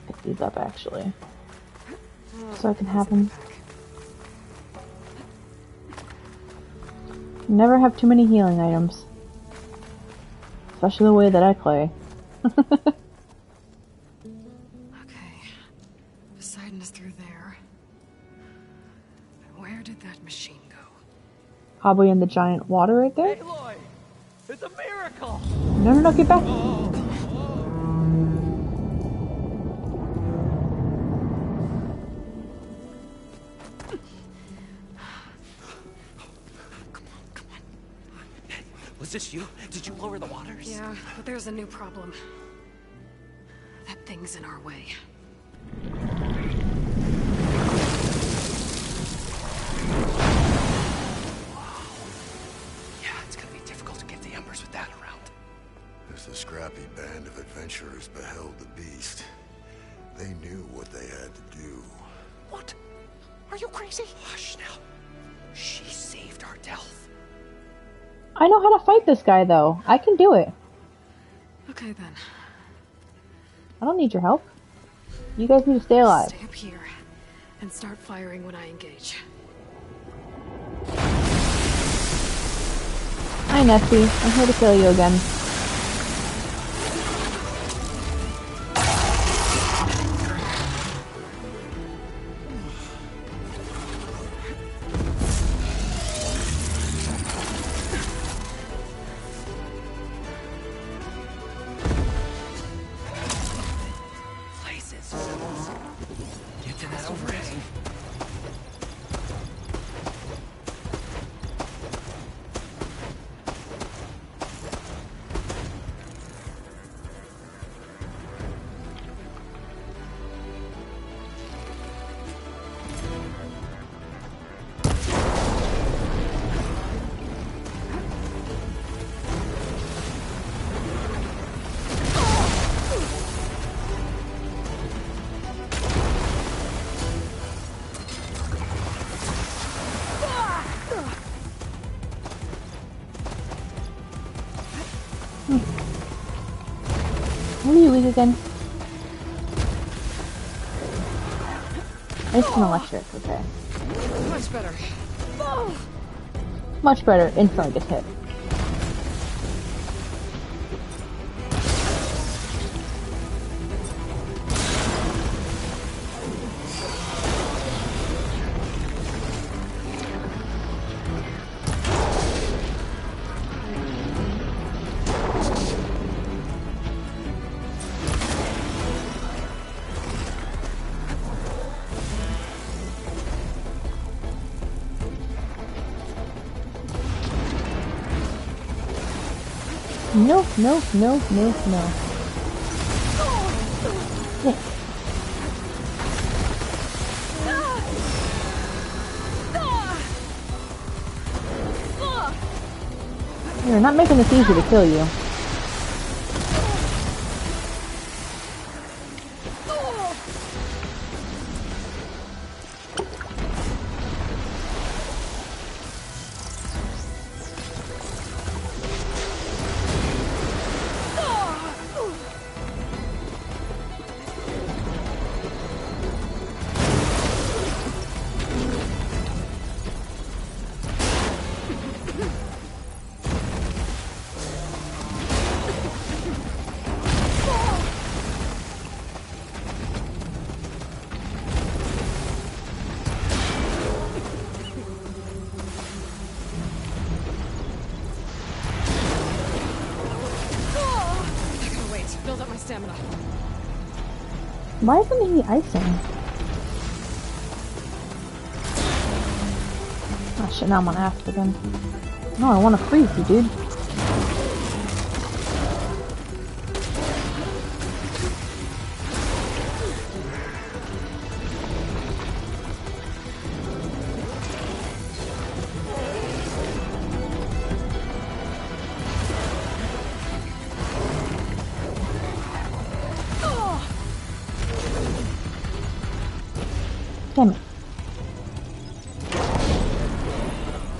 Pick these up actually, so I can have them. Never have too many healing items, especially the way that I play. Okay. Poseidon is through there. And where did that machine go? Probably in the giant water right there. Aloy! It's a miracle! No, get back. Was this you? Did you lower the waters? Yeah, but there's a new problem. That thing's in our way. Yeah, it's gonna be difficult to get the Embers with that around. As the scrappy band of adventurers beheld the beast, they knew what they had to do. What? Are you crazy? Hush now. She saved our Delph. I know how to fight this guy though. I can do it. Okay then. I don't need your help. You guys need to stay alive. Stay up here and start firing when I engage. Hi Nessie, I'm here to kill you again. Get to that overhang. What are you weak again? It's an electric, okay. Much better. Much better, instantly gets hit. No. Yeah. You're not making this easy to kill you. Why isn't he icing? Oh shit, now I'm on acid again. No, I want to freeze you, dude. Damn it.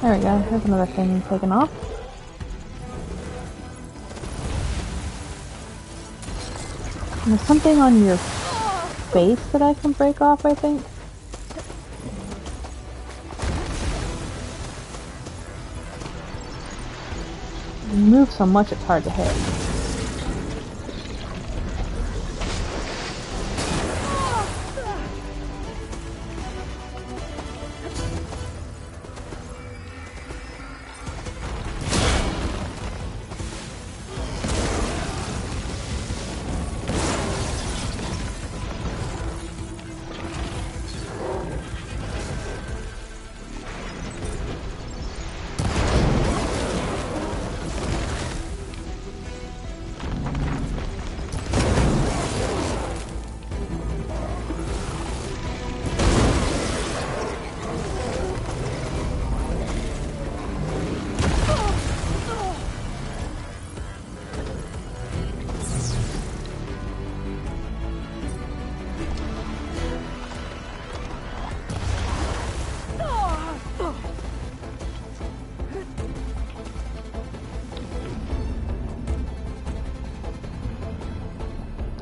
There we go. There's another thing taken off. And there's something on your face that I can break off, I think. You move so much it's hard to hit.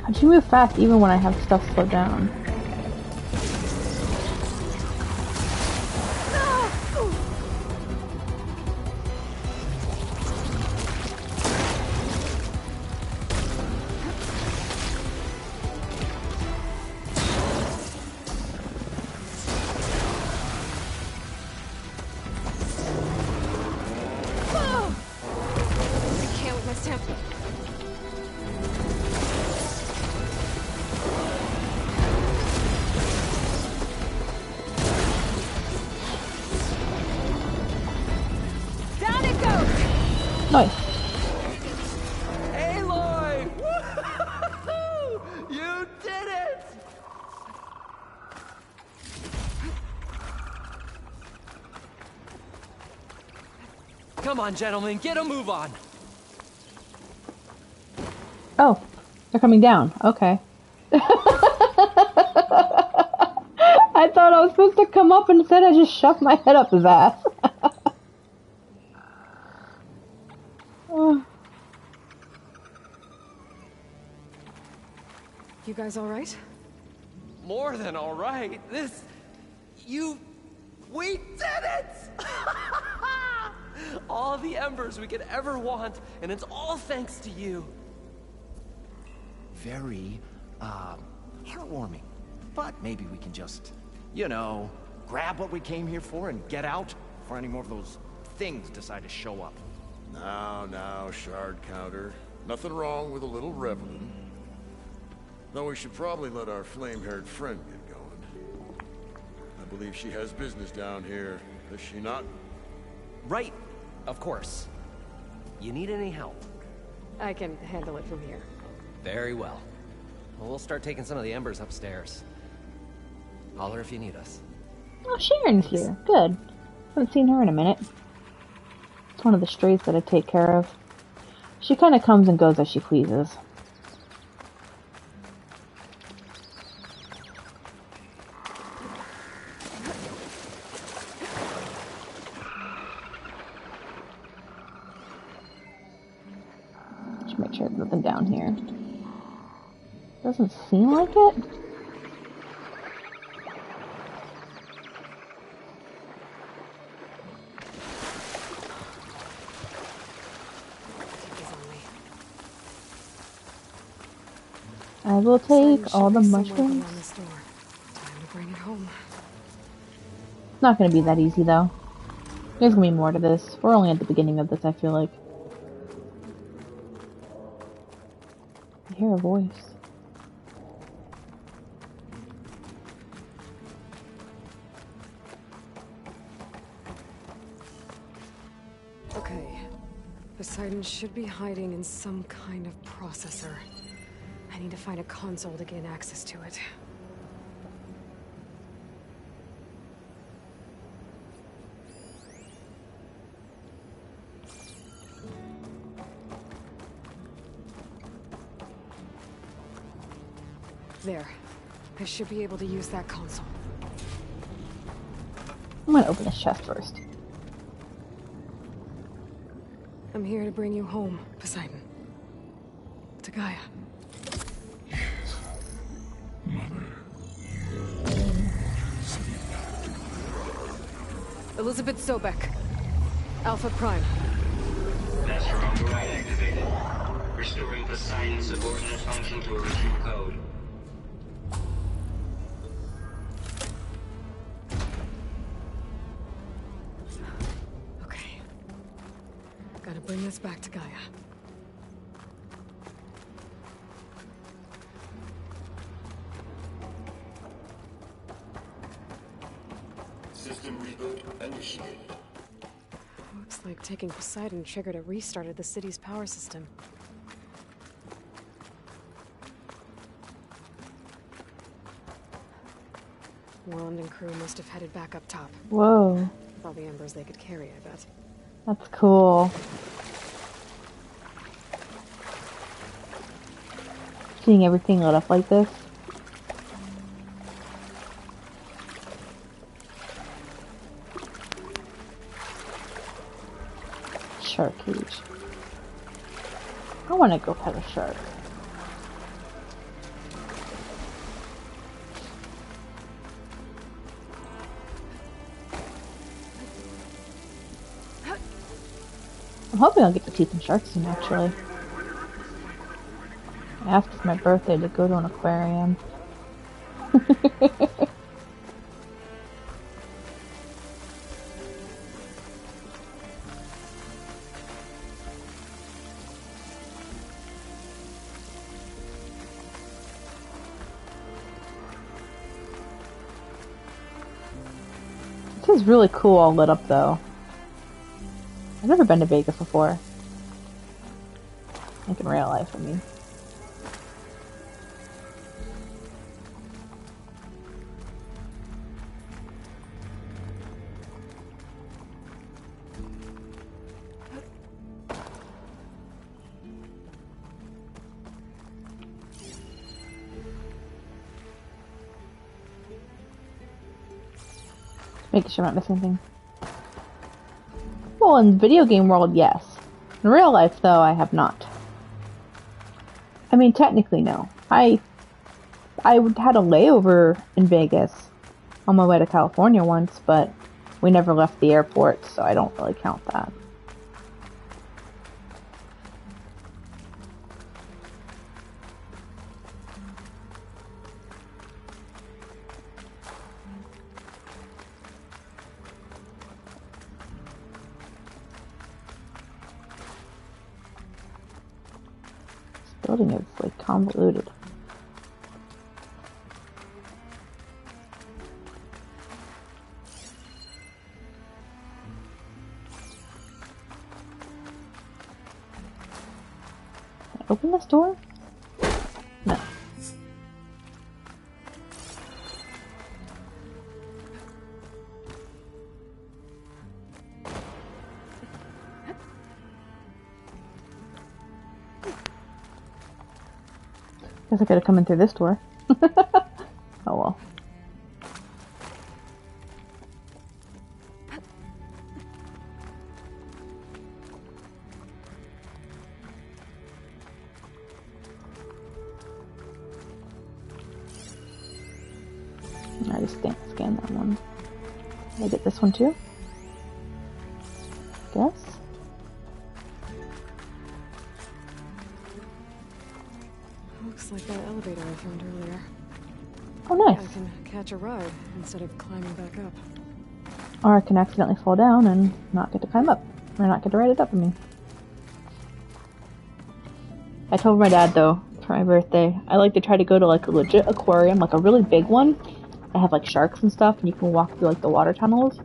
How'd you move fast even when I have stuff slowed down? I can't with my stamp. Nice. Aloy! Woo-hoo-hoo-hoo! You did it! Come on, gentlemen, get a move on. Oh, they're coming down. Okay. I thought I was supposed to come up, and instead I just shoved my head up his ass. You guys all right? More than all right. We did it! All the embers we could ever want, and it's all thanks to you. Very, heartwarming. But maybe we can just, you know, grab what we came here for and get out before any more of those things decide to show up. Now, Shard Counter. Nothing wrong with a little reveling. Though we should probably let our flame-haired friend get going. I believe she has business down here, does she not? Right, of course. You need any help? I can handle it from here. Very well. We'll start taking some of the embers upstairs. Holler if you need us. Oh, Sharon's here. Good. Haven't seen her in a minute. It's one of the strays that I take care of. She kind of comes and goes as she pleases. Just make sure there's nothing down here. Doesn't seem like it. I will take all the mushrooms. Time to bring it home. It's not going to be that easy, though. There's going to be more to this. We're only at the beginning of this, I feel like. I hear a voice. Okay. Poseidon should be hiding in some kind of processor. I need to find a console to gain access to it. There. I should be able to use that console. I'm gonna open this chest first. I'm here to bring you home, Poseidon. To Gaia. Elizabeth Sobek. Alpha Prime. Master override activated. Restoring Poseidon's subordinate function to original code. Okay. Gotta bring this back to Gaia. System reboot initiated. Looks like taking Poseidon triggered a restart of the city's power system. Warland and crew must have headed back up top. Whoa, With all the embers they could carry, I bet. that's cool. Seeing everything lit up like this. Shark cage. I want to go pet a shark. I'm hoping I'll get to see some sharks soon, actually. I asked for my birthday to go to an aquarium. This is really cool all lit up though. I've never been to Vegas before. Like in real life, I mean. Making sure I'm not missing anything. Well, in video game world, yes. In real life, though, I have not. I mean, technically, no. I had a layover in Vegas on my way to California once, but we never left the airport, so I don't really count that. Building is like convoluted. Can I open this door? No. Guess I could have come in through this door. Oh well. I just scan that one. Did I get this one too? Guess. Looks like that elevator I found earlier. Oh, nice. I can catch a ride instead of climbing back up. Or I can accidentally fall down and not get to climb up. Or not get to ride it up with me. I told my dad, though, for my birthday, I like to try to go to, like, a legit aquarium, like a really big one. That have, like, sharks and stuff, and you can walk through, like, the water tunnels.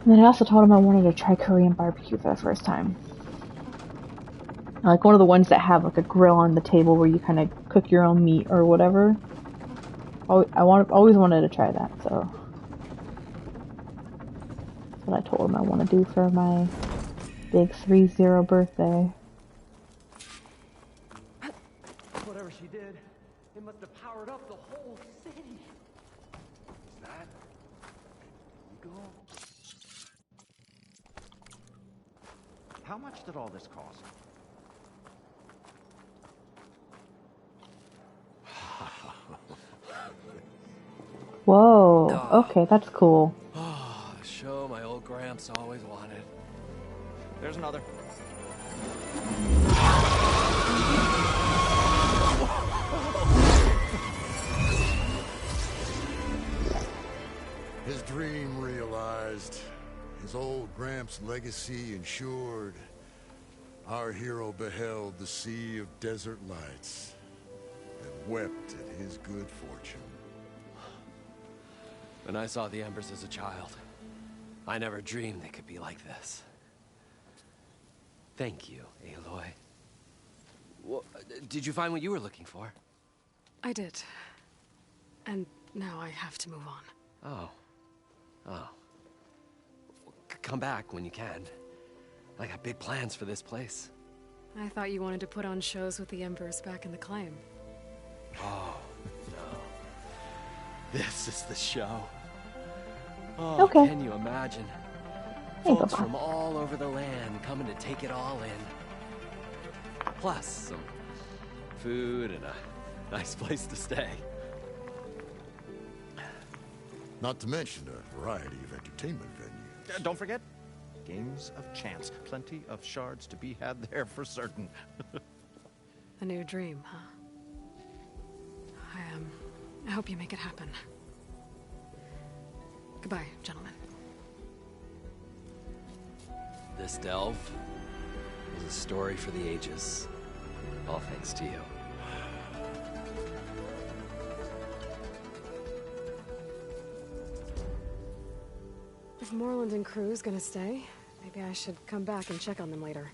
And then I also told him I wanted to try Korean barbecue for the first time. Like one of the ones that have like a grill on the table where you kind of cook your own meat or whatever. Always wanted to try that, so that's what I told him I want to do for my big 3-0 birthday. Whatever she did, it must have powered up the whole city. Is that legal? How much did all this cost? Whoa, okay, that's cool. Oh, the show my old Gramps always wanted. There's another. His dream realized. His old Gramps' legacy ensured. Our hero beheld the sea of desert lights and wept at his good fortune. When I saw the Embers as a child, I never dreamed they could be like this. Thank you, Aloy. Well, did you find what you were looking for? I did. And now I have to move on. Oh. Oh. Come back when you can. I got big plans for this place. I thought you wanted to put on shows with the Embers back in the Claim. Oh, no. This is the show. Oh, Okay. Can you imagine? Hey, Folks Papa. from all over the land coming to take it all in. Plus some food and a nice place to stay. Not to mention a variety of entertainment venues. Don't forget, games of chance. Plenty of shards to be had there for certain. A new dream, huh? I hope you make it happen. Goodbye, gentlemen. This delve is a story for the ages. All thanks to you. If Moreland and crew's gonna stay, maybe I should come back and check on them later.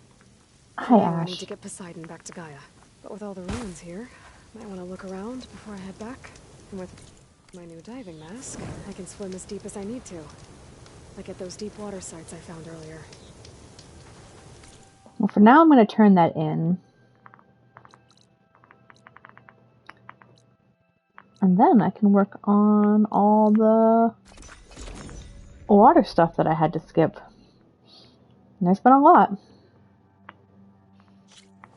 Hi, Now I need Ash. to get Poseidon back to Gaia. But with all the ruins here, might want to look around before I head back. And with my new diving mask, I can swim as deep as I need to. Like at those deep water sites I found earlier. Well, for now I'm going to turn that in. And then I can work on all the water stuff that I had to skip. And there's been a lot.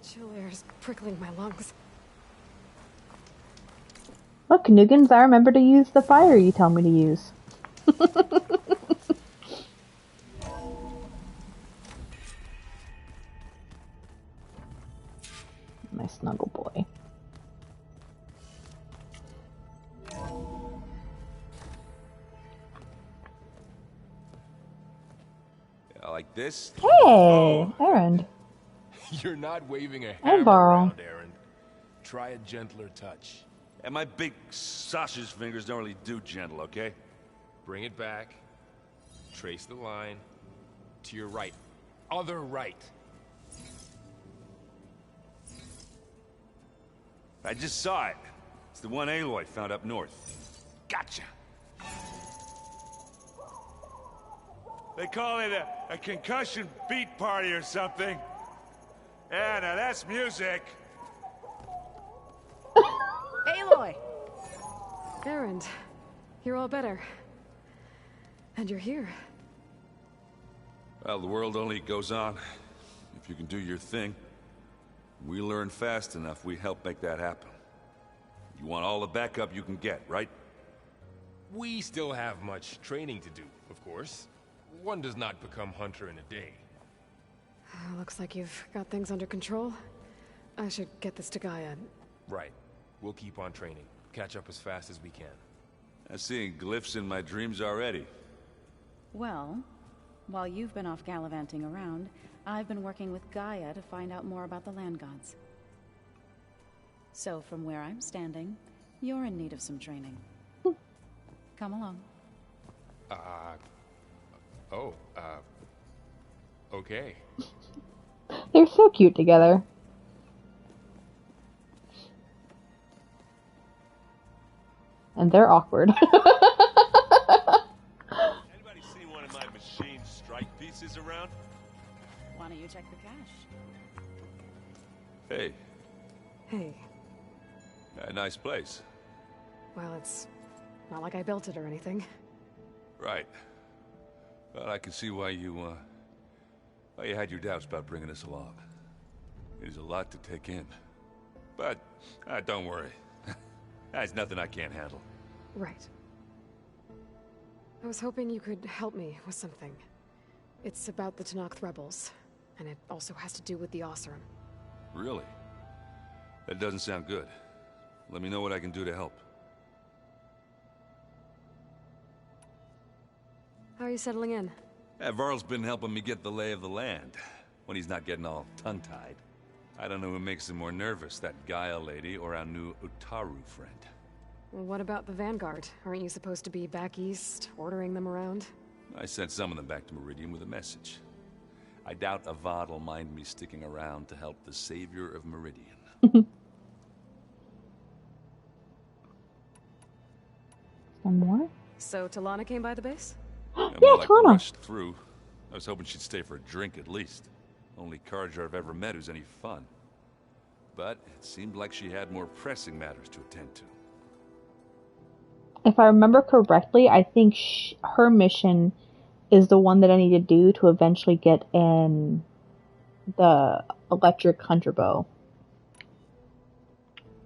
Chill air's prickling my lungs. Look, Nuggins, I remember to use the fire you tell me to use. My snuggle boy. Like this? Hey, Erend. You're not waving a Hey, hammer Barl. around, Aaron. Try a gentler touch. And my big sausage fingers don't really do gentle, okay? Bring it back. Trace the line. To your right. Other right. I just saw it. It's the one Aloy found up north. Gotcha. They call it a concussion beat party or something. Yeah, now that's music. Aloy! Erend, you're all better. And you're here. Well, the world only goes on if you can do your thing. We learn fast enough, we help make that happen. You want all the backup you can get, right? We still have much training to do, of course. One does not become hunter in a day. Looks like you've got things under control. I should get this to Gaia. Right. We'll keep on training. Catch up as fast as we can. I'm seeing glyphs in my dreams already. Well, while you've been off gallivanting around, I've been working with Gaia to find out more about the land gods. So from where I'm standing, you're in need of some training. Come along. Oh, okay. They're so cute together. And they're awkward. Anybody seen one of my machine strike pieces around? Why don't you check the cache? Hey, Hey. nice place. Well, it's not like I built it or anything. Right. Well, I can see why you had your doubts about bringing us along. It is a lot to take in. But, don't worry. That's nothing I can't handle. Right. I was hoping you could help me with something. It's about the Tenakth rebels, and it also has to do with the Oseram. Really? That doesn't sound good. Let me know what I can do to help. How are you settling in? Varl's been helping me get the lay of the land, when he's not getting all tongue-tied. I don't know who makes him more nervous, that Gaia lady or our new Utaru friend. Well, what about the Vanguard? Aren't you supposed to be back east, ordering them around? I sent some of them back to Meridian with a message. I doubt Avad will mind me sticking around to help the savior of Meridian. One more? So Talana came by the base? Yeah, Yeah, Talana. Rushed through. I was hoping she'd stay for a drink at least. Only Carja I've ever met who's any fun. But it seemed like she had more pressing matters to attend to. If I remember correctly, I think her mission is the one that I need to do to eventually get in the electric hunter bow.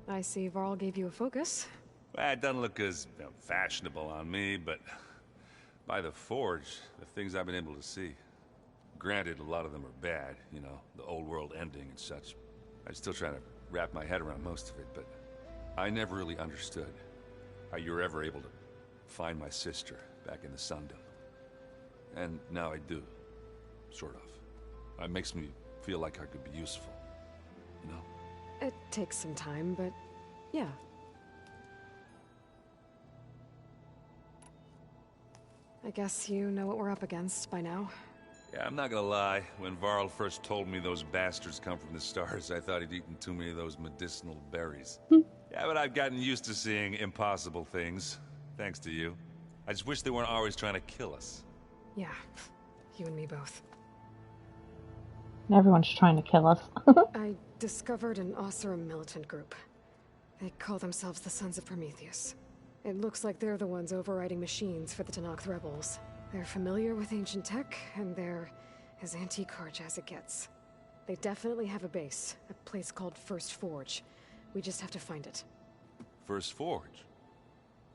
I see Varl gave you a focus. Well, it doesn't look as fashionable on me, but by the Forge, the things I've been able to see. Granted, a lot of them are bad, you know, the old world ending and such. I'm still trying to wrap my head around most of it, but I never really understood how you were ever able to find my sister back in the Sundom. And now I do. Sort of. It makes me feel like I could be useful. You know? It takes some time, but yeah. I guess you know what we're up against by now. Yeah, I'm not gonna lie. When Varl first told me those bastards come from the stars, I thought he'd eaten too many of those medicinal berries. Yeah, but I've gotten used to seeing impossible things. Thanks to you. I just wish they weren't always trying to kill us. Yeah, you and me both. Everyone's trying to kill us. I discovered an Oseram militant group. They call themselves the Sons of Prometheus. It looks like they're the ones overriding machines for the Tenakth rebels. They're familiar with ancient tech, and they're as anti-Carja as it gets. They definitely have a base, a place called First Forge. We just have to find it. First Forge?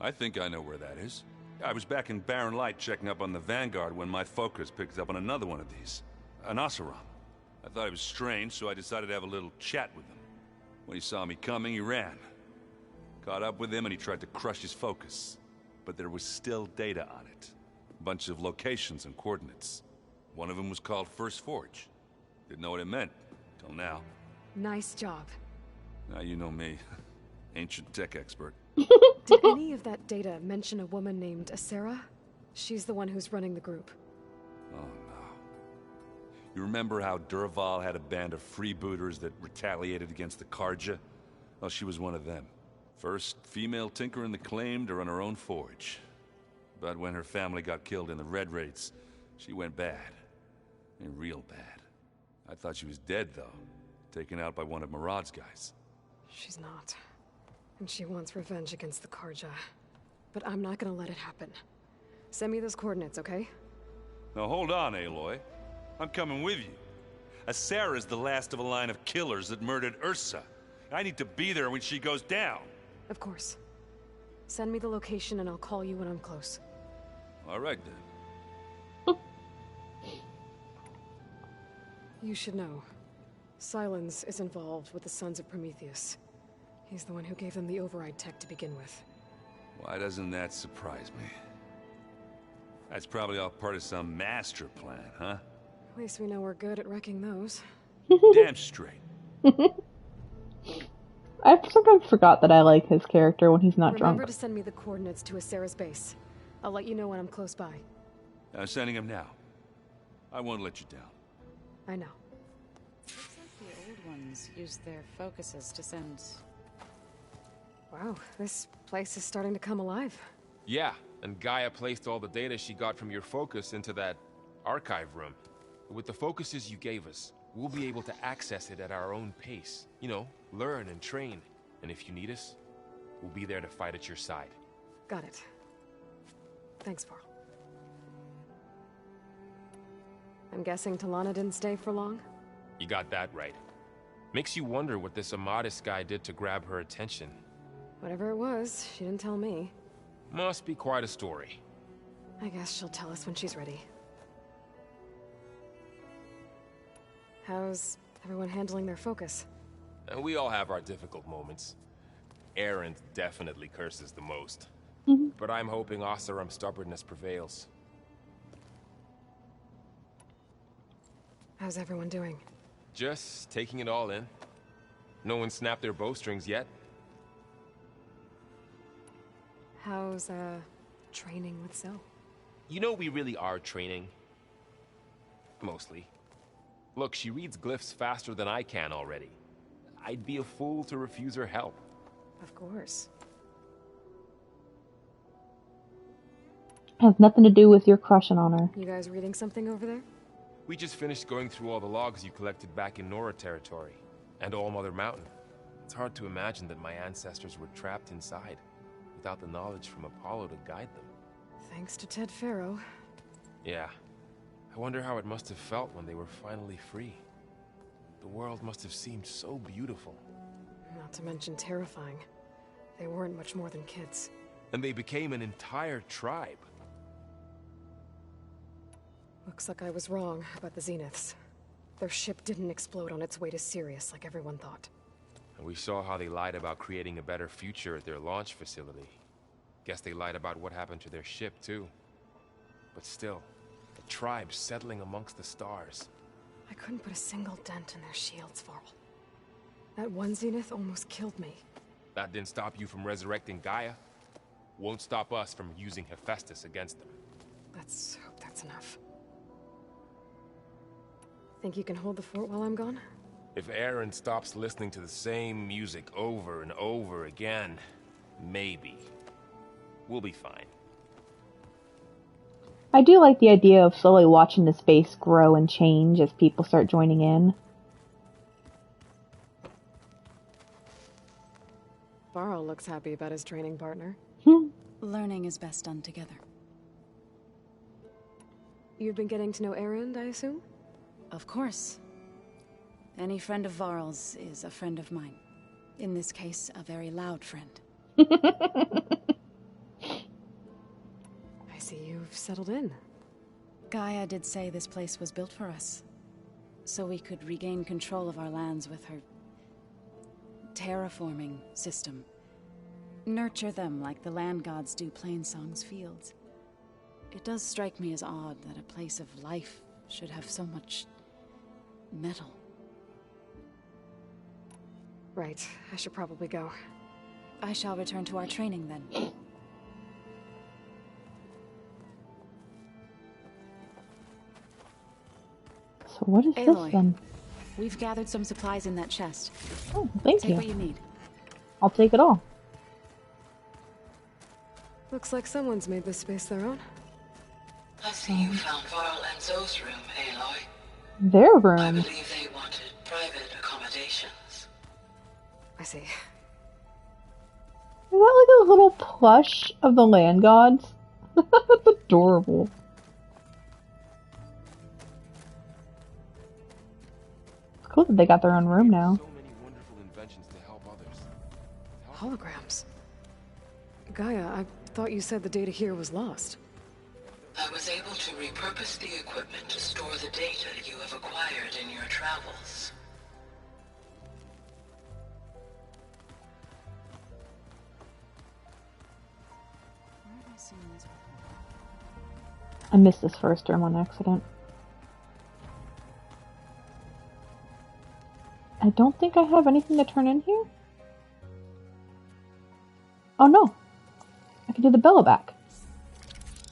I think I know where that is. I was back in Barren Light checking up on the Vanguard when my focus picked up on another one of these. An Oseram. I thought it was strange, so I decided to have a little chat with him. When he saw me coming, he ran. Caught up with him and he tried to crush his focus. But there was still data on it. A bunch of locations and coordinates. One of them was called First Forge. Didn't know what it meant, till now. Nice job. Now you know me. Ancient tech expert. Did any of that data mention a woman named Asera? She's the one who's running the group. Oh no. You remember how Durval had a band of freebooters that retaliated against the Carja? Well, she was one of them. First female tinker in the claim to run her own forge. But when her family got killed in the Red Raids, she went bad. And real bad. I thought she was dead, though. Taken out by one of Murad's guys. She's not. And she wants revenge against the Carja. But I'm not gonna let it happen. Send me those coordinates, okay? Now hold on, Aloy. I'm coming with you. Asera's the last of a line of killers that murdered Ursa. I need to be there when she goes down. Of course. Send me the location and I'll call you when I'm close. All right, then. You should know. Sylens is involved with the Sons of Prometheus. He's the one who gave them the override tech to begin with. Why doesn't that surprise me? That's probably all part of some master plan, huh? At least we know we're good at wrecking those. Damn straight. I sometimes forgot that I like his character when he's not Remember drunk. to send me the coordinates to Asera's base. I'll let you know when I'm close by. Sending him now. I won't let you down. I know. Looks like the old ones used their focuses to send... Wow, this place is starting to come alive. Yeah, and Gaia placed all the data she got from your focus into that archive room. With the focuses you gave us, we'll be able to access it at our own pace. You know, learn and train. And if you need us, we'll be there to fight at your side. Got it. Thanks, Varl. I'm guessing Talana didn't stay for long? You got that right. Makes you wonder what this Amadis guy did to grab her attention. Whatever it was, she didn't tell me. Must be quite a story. I guess she'll tell us when she's ready. How's everyone handling their focus? And we all have our difficult moments. Erend definitely curses the most. But I'm hoping Oseram's stubbornness prevails. How's everyone doing? Just taking it all in. No one snapped their bowstrings yet. How's, training with Zoe? You know we really are training. Mostly. Look, she reads glyphs faster than I can already. I'd be a fool to refuse her help. Of course. Has nothing to do with your crushing on her. You guys reading something over there? We just finished going through all the logs you collected back in Nora territory, and All Mother Mountain. It's hard to imagine that my ancestors were trapped inside, without the knowledge from Apollo to guide them. Thanks to Ted Faro. Yeah. I wonder how it must have felt when they were finally free. The world must have seemed so beautiful. Not to mention terrifying. They weren't much more than kids. And they became an entire tribe. Looks like I was wrong about the Zeniths. Their ship didn't explode on its way to Sirius like everyone thought. And we saw how they lied about creating a better future at their launch facility. Guess they lied about what happened to their ship, too. But still, the tribe settling amongst the stars. I couldn't put a single dent in their shields, Varl. That one Zenith almost killed me. That didn't stop you from resurrecting Gaia. Won't stop us from using Hephaestus against them. Let's hope that's enough. Think you can hold the fort while I'm gone? If Erend stops listening to the same music over and over again, maybe. We'll be fine. I do like the idea of slowly watching the space grow and change as people start joining in. Varl looks happy about his training partner. Learning is best done together. You've been getting to know Erend, I assume? Of course. Any friend of Varl's is a friend of mine. In this case, a very loud friend. I see you've settled in. Gaia did say this place was built for us, so we could regain control of our lands with her terraforming system. Nurture them like the land gods do Plainsong's fields. It does strike me as odd that a place of life should have so much metal. Right, I should probably go. I shall return to our training then. So what is Aloy, this then? We've gathered some supplies in that chest. Oh, thank Take you. what you need. I'll take it all. Looks like someone's made this space their own. I see you found Varl and Zoe's room, Aloy. Their I room. believe they wanted private accommodations. I see. Is that like a little plush of the land gods? That's adorable. It's cool that they got their own room now. So many wonderful inventions to help others. Holograms. Gaia, I thought you said the data here was lost. I was able to repurpose the equipment to store the data you have acquired in your travels. Where have I seen this before? I missed this first room on accident. I don't think I have anything to turn in here. Oh no! I can do the bellow back.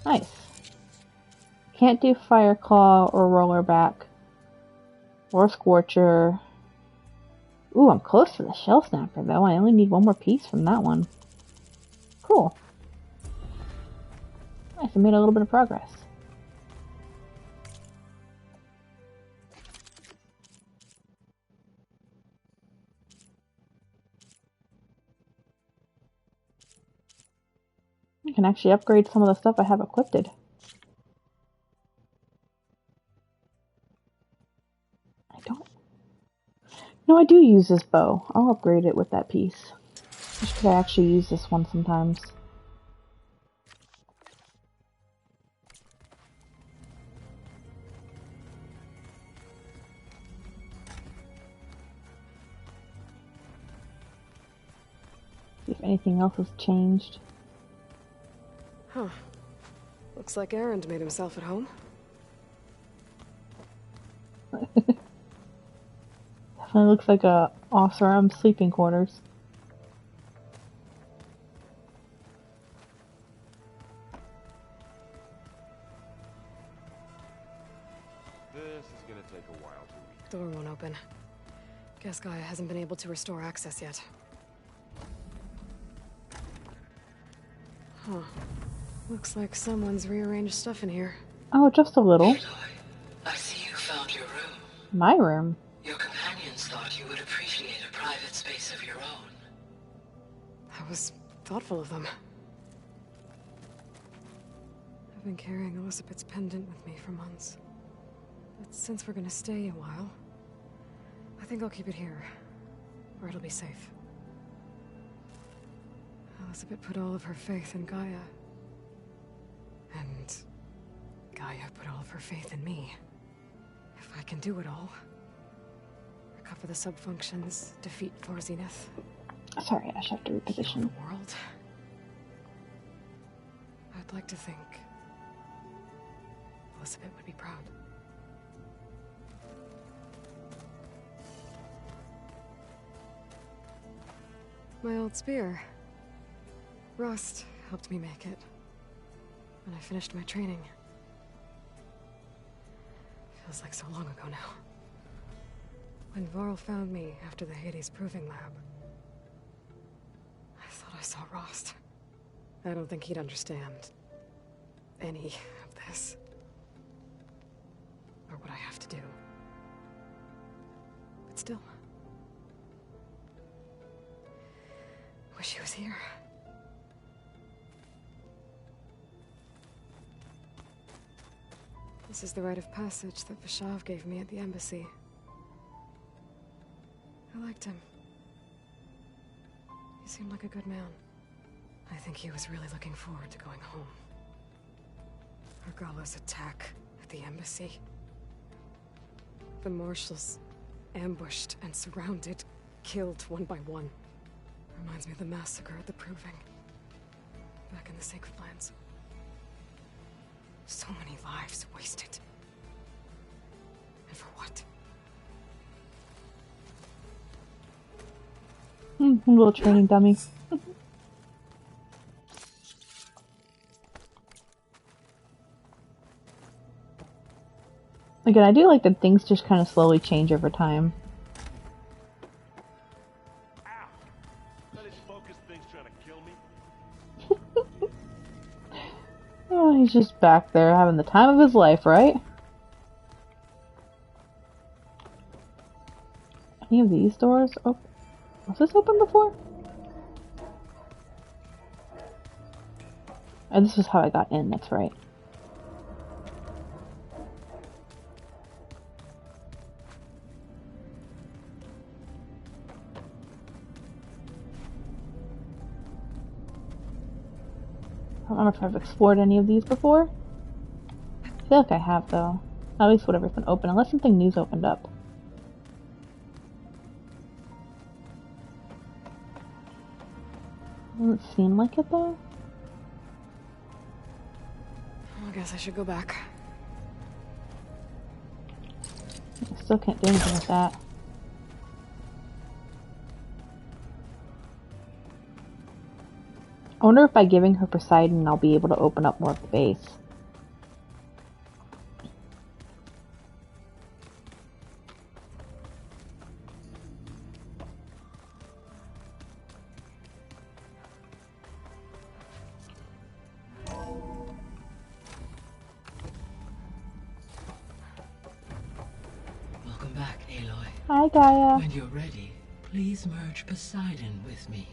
Nice. can't do Fire Claw or Rollerback. Or Scorcher. Ooh, I'm close to the Shell Snapper though. I only need one more piece from that one. Cool. Nice, I made a little bit of progress. I can actually upgrade some of the stuff I have equipped. I don't... No, I do use this bow. I'll upgrade it with that piece. Just because I actually use this one sometimes. See if anything else has changed. Huh. Looks like Erend made himself at home. Definitely looks like a Oseram sleeping quarters. This is gonna take a while to read. Door won't open. Guess Gaia hasn't been able to restore access yet. Huh. Looks like someone's rearranged stuff in here. Oh, just a little. I see you found your room. My room? Your companions thought you would appreciate a private space of your own. That was thoughtful of them. I've been carrying Elizabeth's pendant with me for months. But since we're gonna stay a while, I think I'll keep it here, where it'll be safe. Elizabeth put all of her faith in Gaia. And Gaia put all of her faith in me. If I can do it all, recover the sub-functions, defeat Thor Zenith. Sorry, Ash, I have to reposition. The world. I'd like to think Elizabeth would be proud. My old spear. Rust helped me make it. When I finished my training. Feels like so long ago now. When Varl found me after the Hades Proving Lab, I thought I saw Rost. I don't think he'd understand any of this. Or what I have to do. But still. Wish he was here. This is the rite of passage that Vashav gave me at the embassy. I liked him. He seemed like a good man. I think he was really looking forward to going home. Argala's attack at the embassy. The marshals ambushed and surrounded, killed one by one. Reminds me of the massacre at the Proving. Back in the Sacred Lands. So many lives wasted. And for what? A little training dummy. Again, I do like that things just kind of slowly change over time. Oh, he's just back there having the time of his life, right? Any of these doors open? Was this open before? Oh, this is how I got in, that's right. I don't know if I've explored any of these before. I feel like I have, though. At least whatever's been open, unless something new's opened up. Doesn't seem like it, though. I guess I should go back. I still can't do anything with that. I wonder if by giving her Poseidon, I'll be able to open up more of the base. Hi, Gaia. When you're ready, please merge Poseidon with me.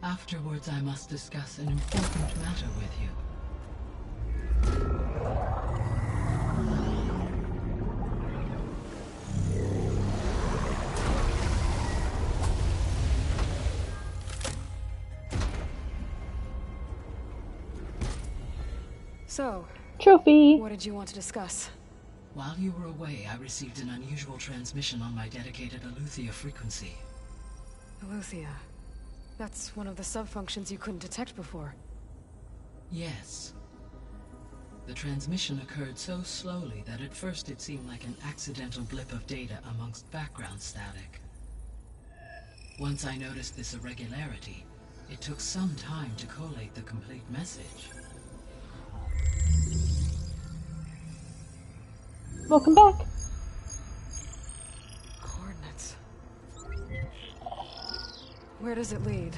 Afterwards, I must discuss an important matter with you. So, Trophy. what did you want to discuss? While you were away, I received an unusual transmission on my dedicated Eleuthia frequency. Eleuthia. That's one of the sub-functions you couldn't detect before. Yes. The transmission occurred so slowly that at first it seemed like an accidental blip of data amongst background static. Once I noticed this irregularity, it took some time to collate the complete message. Welcome back. Coordinates. Where does it lead?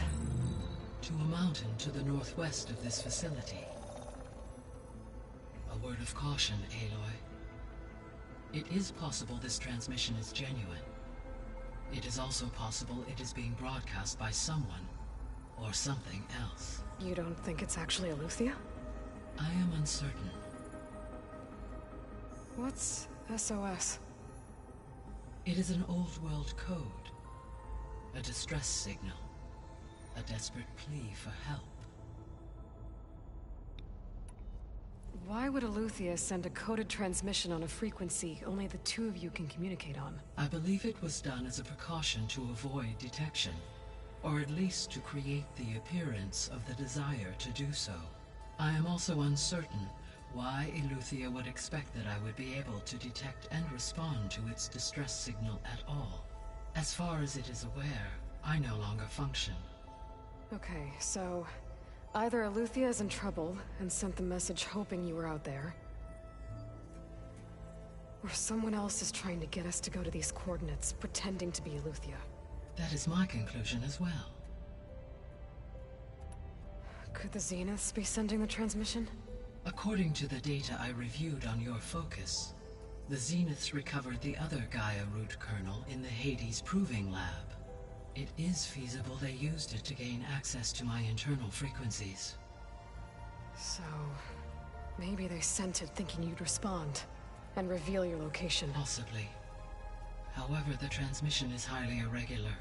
To a mountain to the northwest of this facility. A word of caution, Aloy. It is possible this transmission is genuine. It is also possible it is being broadcast by someone or something else. You don't think it's actually Eleuthia? I am uncertain. What's SOS? It is an old world code. A distress signal. A desperate plea for help. Why would Eleuthia send a coded transmission on a frequency only the two of you can communicate on? I believe it was done as a precaution to avoid detection, or at least to create the appearance of the desire to do so. I am also uncertain why Eleuthia would expect that I would be able to detect and respond to its distress signal at all. As far as it is aware, I no longer function. Okay, so either Eleuthia is in trouble and sent the message hoping you were out there, or someone else is trying to get us to go to these coordinates, pretending to be Eleuthia. That is my conclusion as well. Could the Zeniths be sending the transmission? According to the data I reviewed on your focus, the Zeniths recovered the other Gaia root kernel in the Hades Proving Lab. It is feasible they used it to gain access to my internal frequencies. So, maybe they sent it thinking you'd respond and reveal your location. Possibly. However, the transmission is highly irregular.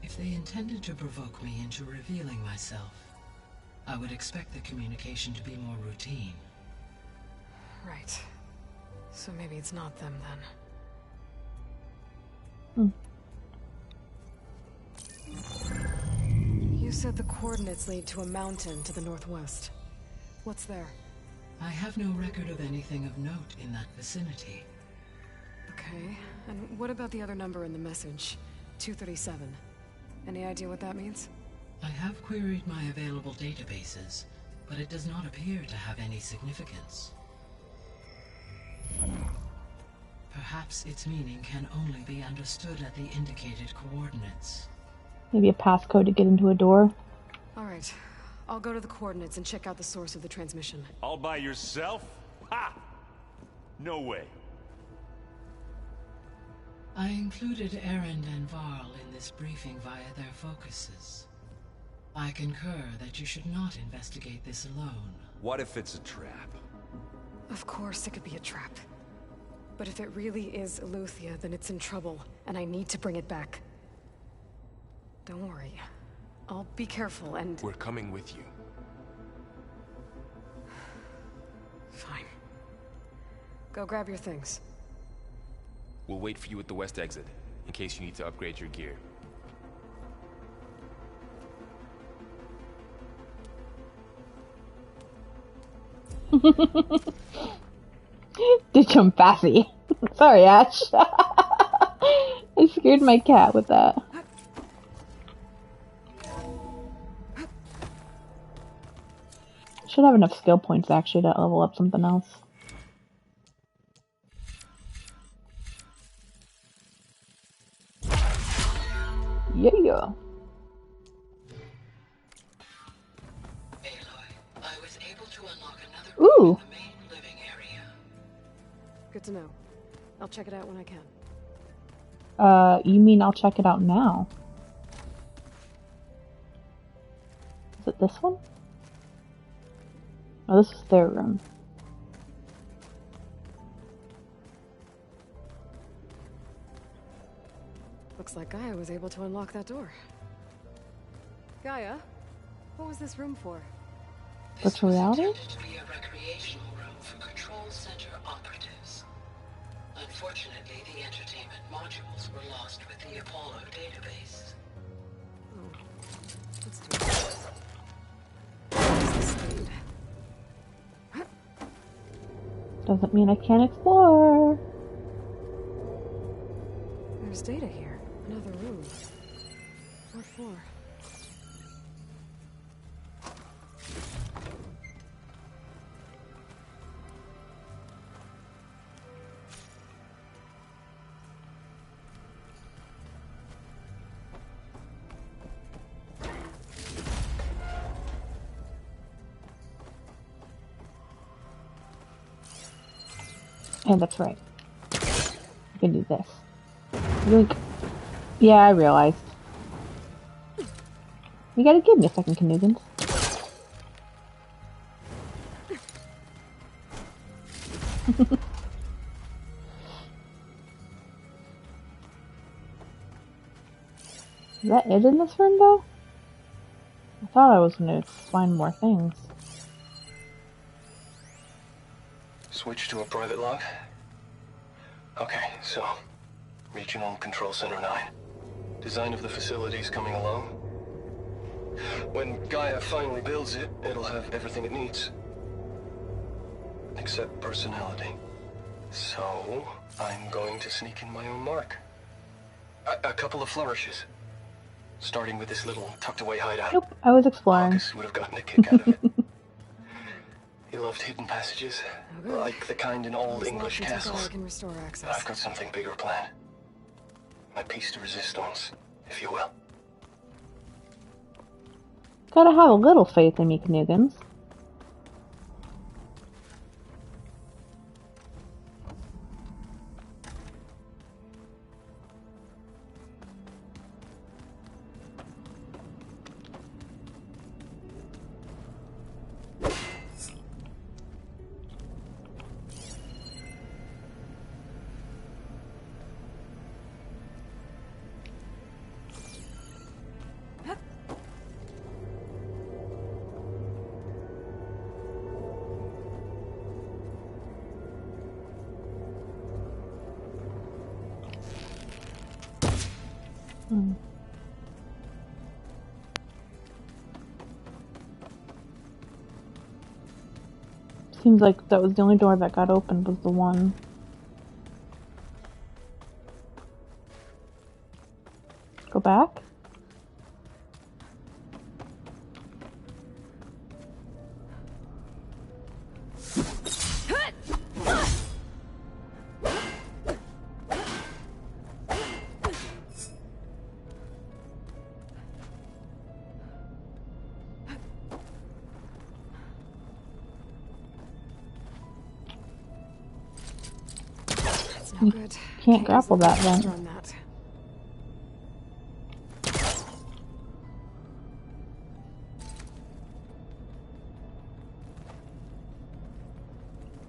If they intended to provoke me into revealing myself, I would expect the communication to be more routine. Right. So maybe it's not them then. You said the coordinates lead to a mountain to the northwest. What's there? I have no record of anything of note in that vicinity. Okay, and what about the other number in the message? 237. Any idea what that means? I have queried my available databases, but it does not appear to have any significance. Perhaps its meaning can only be understood at the indicated coordinates. Maybe a passcode to get into a door. Alright, I'll go to the coordinates and check out the source of the transmission. All by yourself? Ha! No way. I included Erend and Varl in this briefing via their focuses. I concur that you should not investigate this alone. What if it's a trap? Of course it could be a trap. But if it really is Eleuthia, then it's in trouble, and I need to bring it back. Don't worry. I'll be careful and... We're coming with you. Fine. Go grab your things. We'll wait for you at the west exit, in case you need to upgrade your gear. Did jump fassy. Sorry, Ash. I scared my cat with that. Should have enough skill points actually to level up something else. Yeah. Aloy, I was able to unlock another room in the main living area. Good to know. I'll check it out when I can. You mean I'll check it out now? Is it this one? Oh, this is their room. Looks like Gaia was able to unlock that door. Gaia, what was this room for? Virtual reality? Intended to be a recreational room for Control Center operatives. Unfortunately, the entertainment modules were lost with the Apollo database. Oh, let's do this. Where's the slate? Doesn't mean I can't explore. There's data here. Another room. What for? And that's right. You can do this. Yoink. Yeah, I realized. You gotta give me a second, Knugans. Is that it in this room, though? I thought I was gonna find more things. Switch to a private log? Okay, so... Regional Control Center 9. Design of the facility's coming along. When Gaia finally builds it, it'll have everything it needs. Except personality. So, I'm going to sneak in my own mark. A couple of flourishes. Starting with this little tucked-away hideout. Nope, I was exploring. Marcus would have gotten a kick out of it. He loved hidden passages, like the kind in old English castles. Can restore access. I've got something bigger planned. My piece de resistance, if you will. Gotta have a little faith in me, Knugans. Seems like that was the only door that got opened, was the one. Go back? No good. Can't grapple that then. Run that.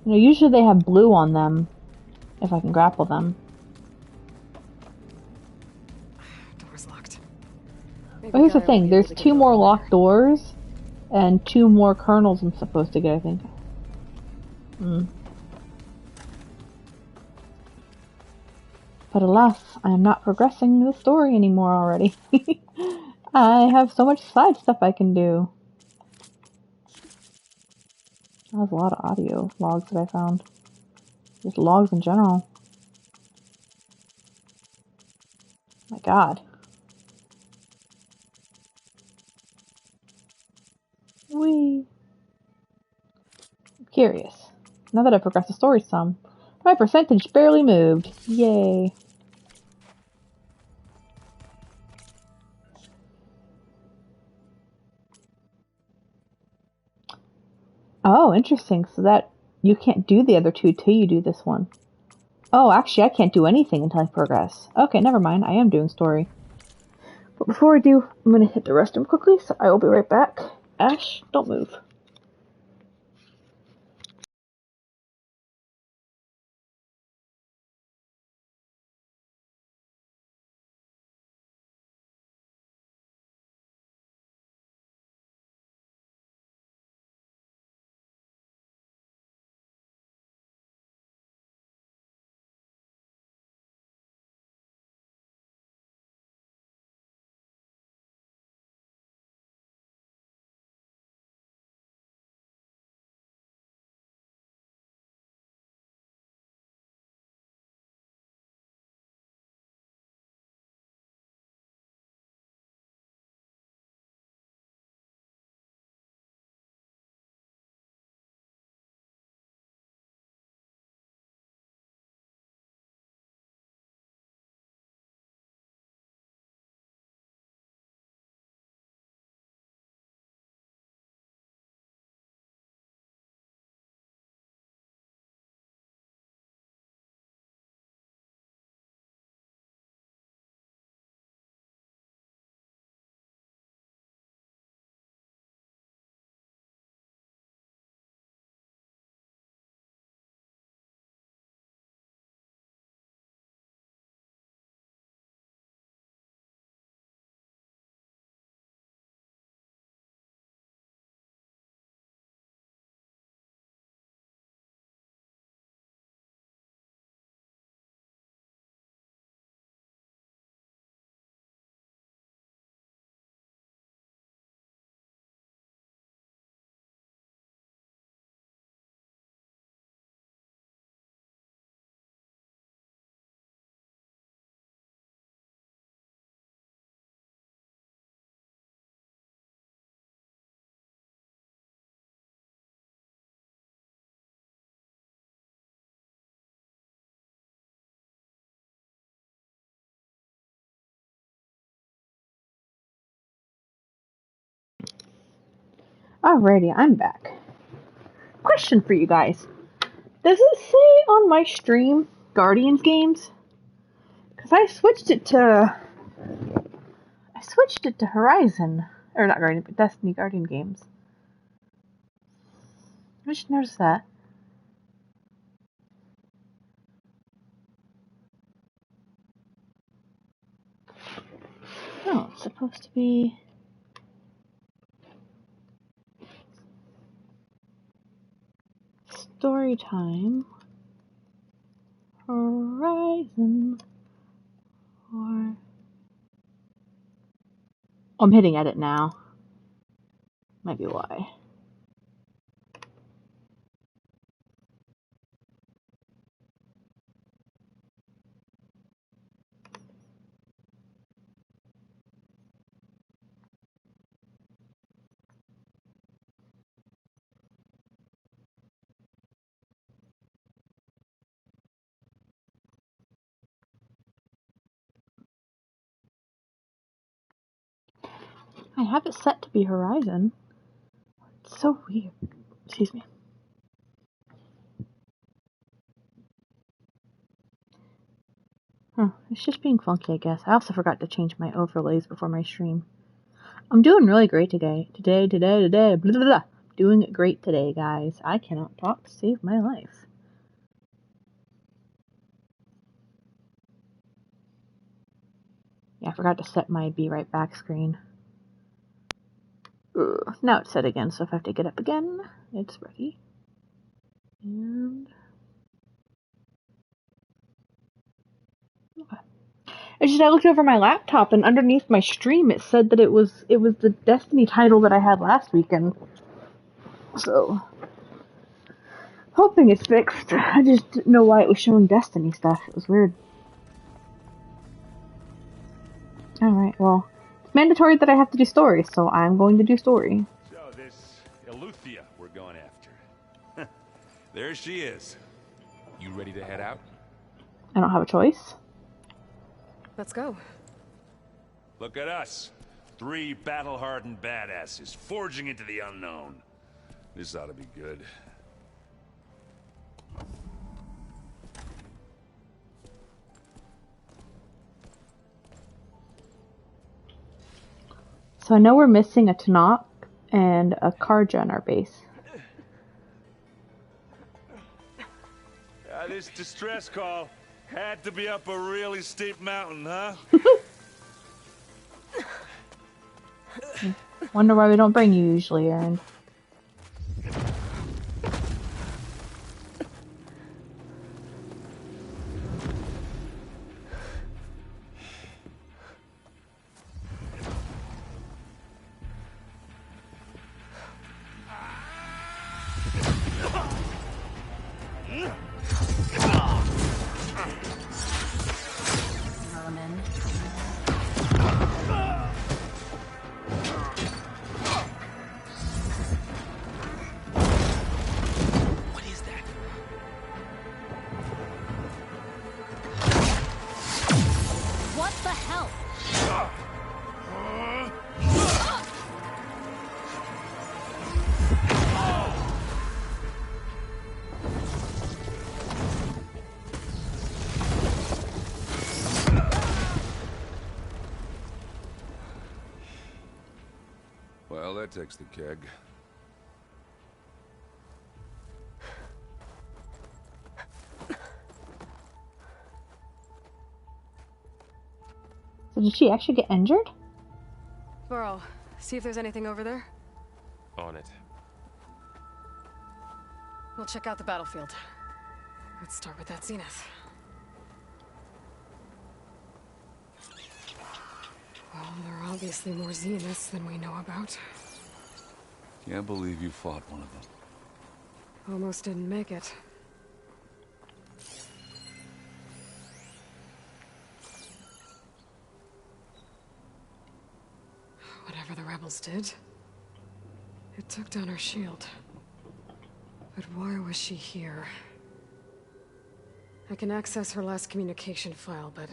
You know, usually they have blue on them, if I can grapple them. Door's locked. But here's the thing, there's 2 more locked doors, and 2 more kernels I'm supposed to get, I think. But alas, I am not progressing the story anymore already. I have so much side stuff I can do. That was a lot of audio logs that I found. Just logs in general. My god. Whee! I'm curious. Now that I've progressed the story some, my percentage barely moved. Yay. Oh, interesting. So that you can't do the other 2 till you do this one. Oh, actually, I can't do anything until I progress. Okay, never mind. I am doing story. But before I do, I'm gonna hit the restroom quickly, so I will be right back. Ash, don't move. Alrighty, I'm back. Question for you guys. Does it say on my stream Guardians games? Because I switched it to Horizon. Or not Guardian, but Destiny Guardian games. I just noticed that. Oh, it's supposed to be... Story time. Horizon. Or... Oh, I'm hitting edit now. Might be why. I have it set to be Horizon. It's so weird. Excuse me. Huh, it's just being funky, I guess. I also forgot to change my overlays before my stream. I'm doing really great today. Today. Blah, blah, blah. Doing great today, guys. I cannot talk to save my life. Yeah, I forgot to set my be right back screen. Ugh. Now it's set again, so if I have to get up again, it's ready. And... okay. It's just I looked over my laptop and underneath my stream it said that it was the Destiny title that I had last weekend. So... hoping it's fixed. I just didn't know why it was showing Destiny stuff. It was weird. Alright, well, it's mandatory that I have to do story, so I'm going to do story. So this Eleuthia we're going after. There she is. You ready to head out? I don't have a choice. Let's go. Look at us. 3 battle-hardened badasses forging into the unknown. This ought to be good. So I know we're missing a Tanakh and a Karja in our base. This distress call had to be up a really steep mountain, huh? Wonder why we don't bring you usually, Aaron. Well, that takes the keg. So did she actually get injured? Burrow, see if there's anything over there. On it. We'll check out the battlefield. Let's start with that Zenith. Well, there are obviously more Zeniths than we know about. Can't believe you fought one of them. Almost didn't make it. Whatever the rebels did, it took down her shield. But why was she here? I can access her last communication file, but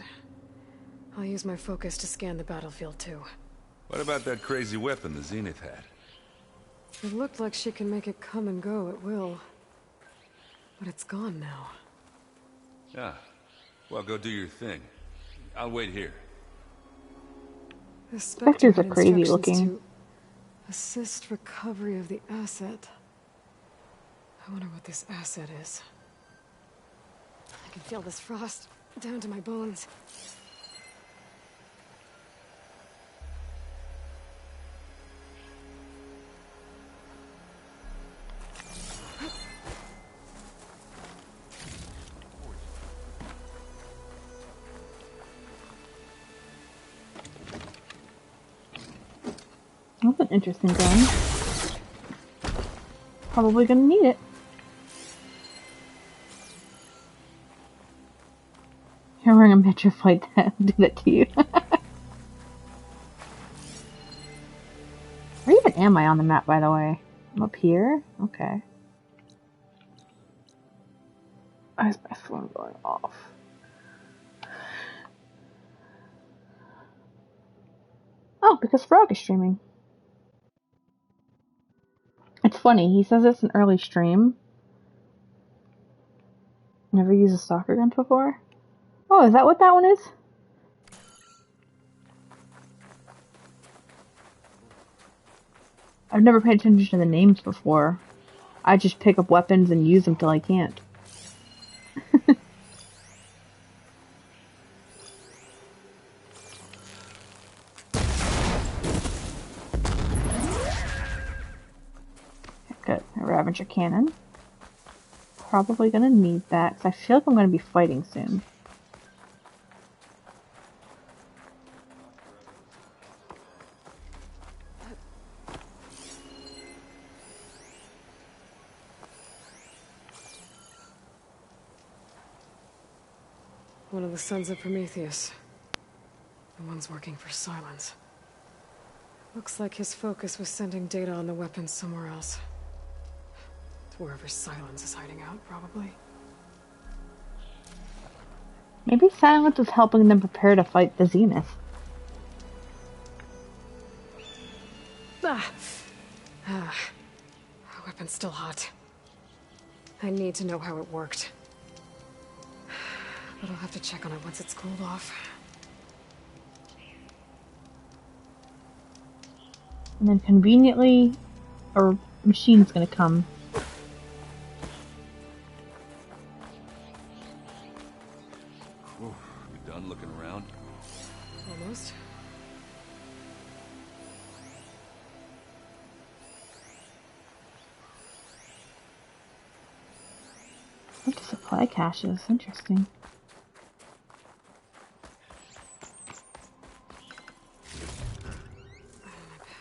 I'll use my focus to scan the battlefield too. What about that crazy weapon the Zenith had? It looked like she can make it come and go at will. But it's gone now. Yeah. Well, go do your thing. I'll wait here. The Spectres Spectre are crazy looking. to assist recovery of the asset. I wonder what this asset is. I can feel this frost down to my bones. That's an interesting gun. Probably gonna need it. You're wearing a Metro Flight that do that to you. Where even am I on the map, by the way? I'm up here? Okay. Why is my phone going off? Oh, because Frog is streaming. It's funny, he says it's an early stream. Never used a soccer gun before? Oh, is that what that one is? I've never paid attention to the names before. I just pick up weapons and use them till I can't. Got a Ravager cannon. Probably gonna need that, because I feel like I'm gonna be fighting soon. One of the sons of Prometheus. The one's working for Silence. Looks like his focus was sending data on the weapons somewhere else. To wherever Silence is hiding out, probably. Maybe Silence was helping them prepare to fight the Zenith. The weapon's still hot. I need to know how it worked. But I'll have to check on it once it's cooled off. And then conveniently, a machine's gonna come. Whew, you done looking around? Almost. Empty supply caches, interesting. My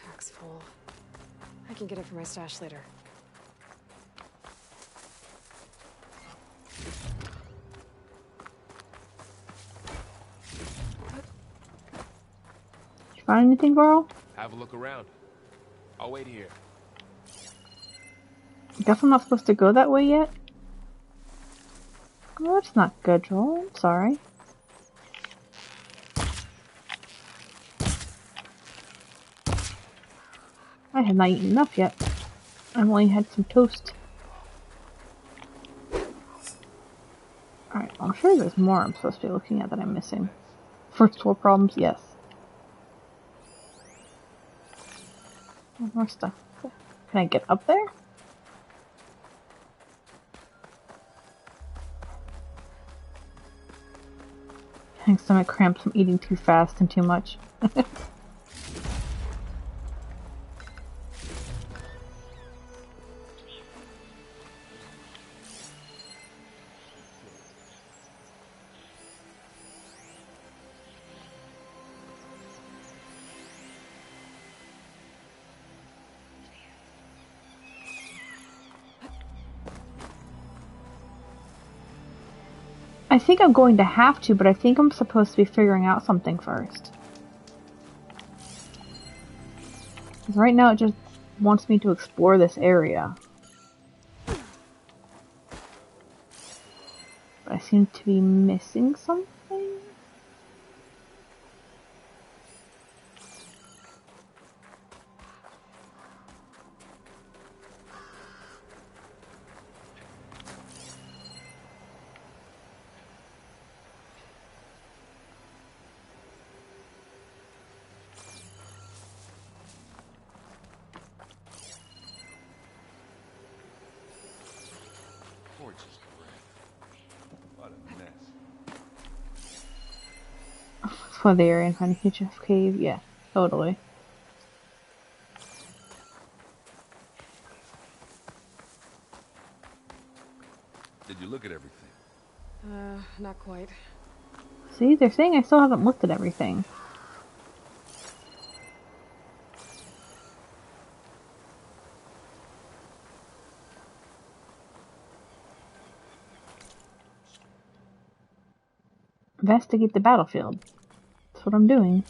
pack's full. I can get it for my stash later. Did you find anything, Varl? Have a look around. I'll wait here. I guess I'm not supposed to go that way yet? Oh, that's not good, Joel. I'm sorry. I have not eaten enough yet. I've only had some toast. Alright, I'm sure there's more I'm supposed to be looking at that I'm missing. First world problems, yes. More stuff. Can I get up there? I think stomach cramps from eating too fast and too much. I think I'm going to have to, but I think I'm supposed to be figuring out something first. 'Cause right now it just wants me to explore this area. But I seem to be missing something? For the area in front of HF Cave, yeah, totally. Did you look at everything? Not quite. See, they're saying I still haven't looked at everything. Investigate the battlefield. That's what I'm doing.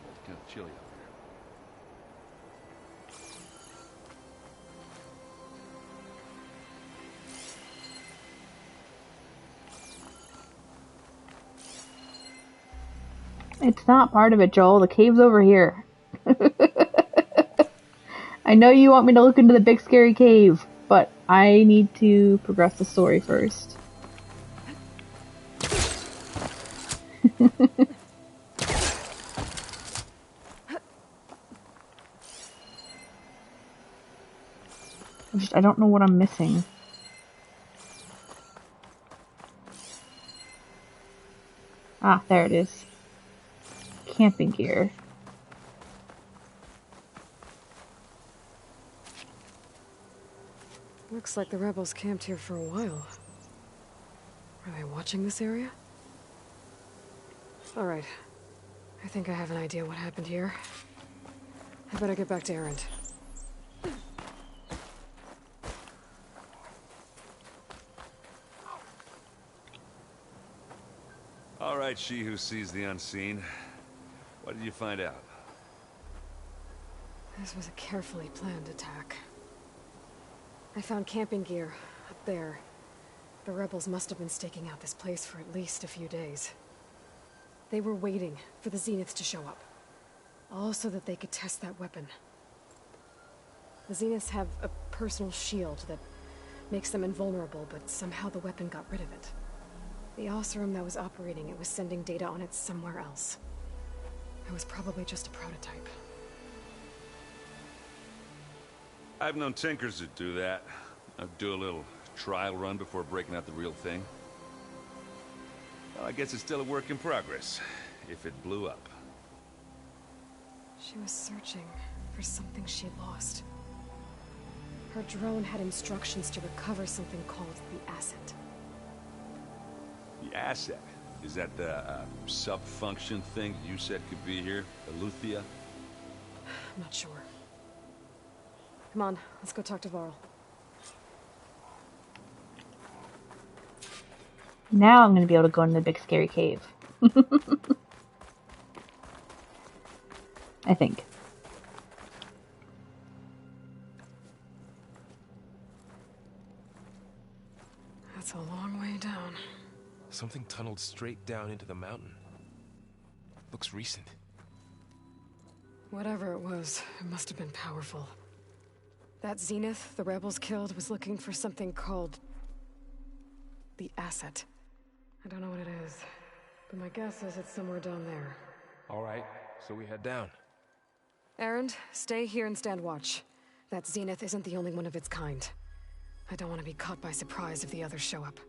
It's kind of chilly out It's not part of it, Joel. The cave's over here. I know you want me to look into the big scary cave, but I need to progress the story first. I don't know what I'm missing. Ah, there it is. Camping gear. Looks like the rebels camped here for a while. Are they watching this area? Alright. I think I have an idea what happened here. I better get back to Erend. All right, she who sees the unseen. What did you find out? This was a carefully planned attack. I found camping gear up there. The rebels must have been staking out this place for at least a few days. They were waiting for the Zeniths to show up. All so that they could test that weapon. The Zeniths have a personal shield that makes them invulnerable, but somehow the weapon got rid of it. The Oseram that was operating it was sending data on it somewhere else. It was probably just a prototype. I've known tinkers that do that. I'd do a little trial run before breaking out the real thing. Well, I guess it's still a work in progress, if it blew up. She was searching for something she lost. Her drone had instructions to recover something called the Asset. The Asset? Is that the sub-function thing you said could be here? Eleuthia? I'm not sure. Come on, let's go talk to Varl. Now I'm going to be able to go in the big scary cave. I think. That's a long way down. Something tunneled straight down into the mountain. Looks recent. Whatever it was, it must have been powerful. That Zenith the rebels killed was looking for something called the Asset. I don't know what it is, but my guess is it's somewhere down there. All right, so we head down. Erend, stay here and stand watch. That Zenith isn't the only one of its kind. I don't want to be caught by surprise if the others show up.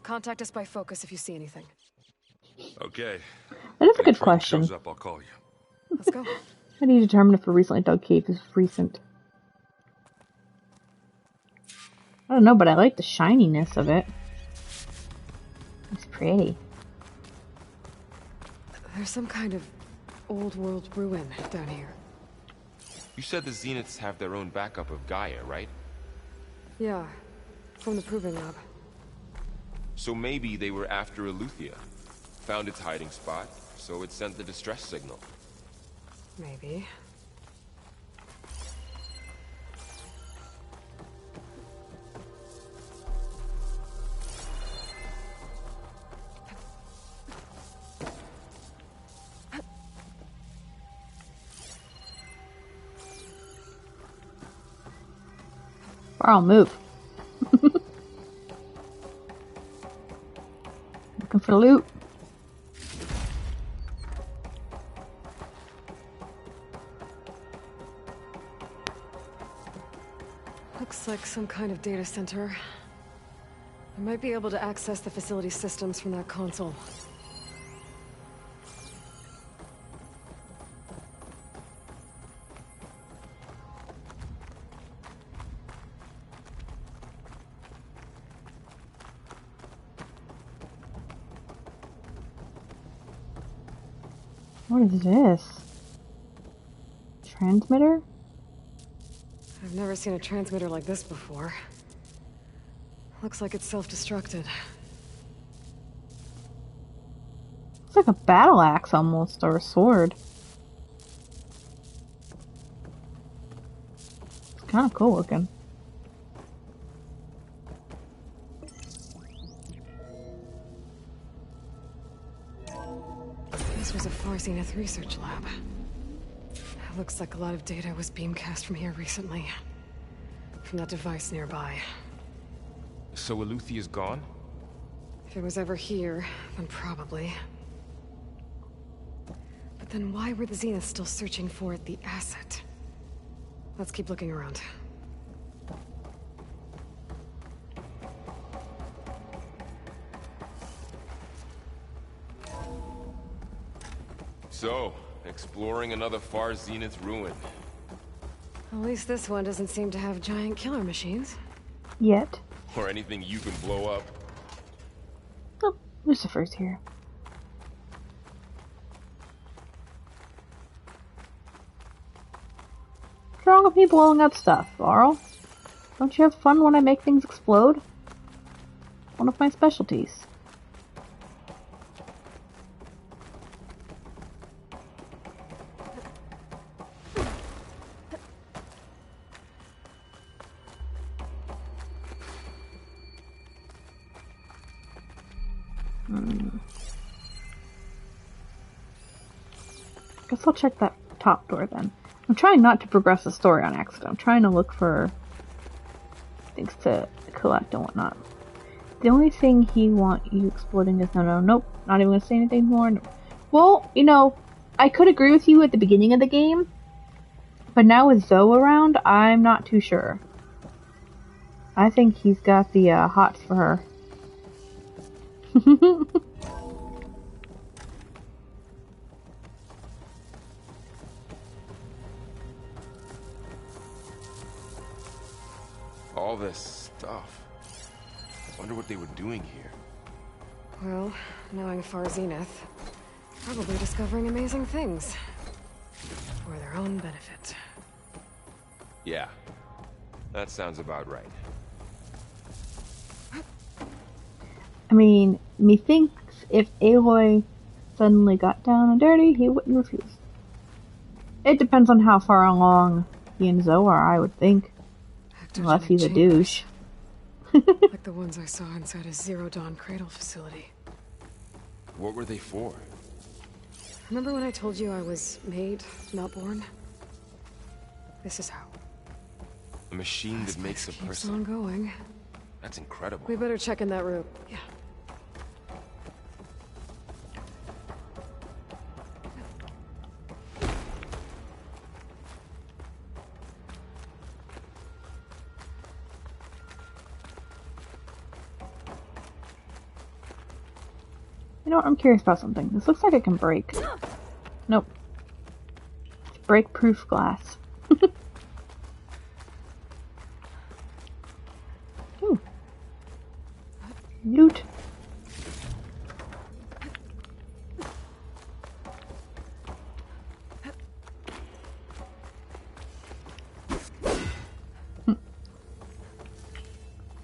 Contact us by focus if you see anything. Okay. That is a good question. Shows up, I'll call you. Let's go. How do you determine if a recently dug cave is recent? I don't know, but I like the shininess of it. It's pretty. There's some kind of old world ruin down here. You said the Zeniths have their own backup of Gaia, right? Yeah, from the Proving Lab. So maybe they were after Eleuthia. Found its hiding spot, so it sent the distress signal. Maybe. I'll move. Looking for loot. Looks like some kind of data center. I might be able to access the facility systems from that console. What is this? Transmitter? I've never seen a transmitter like this before. Looks like it's self-destructed. It's like a battle axe almost, or a sword. It's kind of cool looking. This was a Far Zenith research lab. It looks like a lot of data was beamcast from here recently. From that device nearby. So Eleuthia is gone? If it was ever here, then probably. But then why were the Zeniths still searching for the Asset? Let's keep looking around. So, exploring another Far Zenith ruin. At least this one doesn't seem to have giant killer machines. Yet. Or anything you can blow up. Oh, Lucifer's here. What's wrong with me blowing up stuff, Varl? Don't you have fun when I make things explode? One of my specialties. Guess I'll check that top door then. I'm trying not to progress the story on accident. I'm trying to look for things to collect and whatnot. The only thing he want you exploiting is nope, not even gonna say anything more. No. Well, you know, I could agree with you at the beginning of the game, but now with Zoe around, I'm not too sure. I think he's got the hots for her. All this stuff. Wonder what they were doing here. Well, knowing Far Zenith, probably discovering amazing things. For their own benefit. Yeah. That sounds about right. I mean, methinks if Aloy suddenly got down and dirty, he wouldn't refuse. It depends on how far along he and Zoe are, I would think. Unless he's a douche. Like the ones I saw inside a Zero Dawn cradle facility. What were they for? Remember when I told you I was made, not born? This is how. A machine that makes a Keeps person. on going. That's incredible. We better check in that room. Yeah. You know what? I'm curious about something. This looks like it can break. Nope. It's break-proof glass. Ooh. Loot.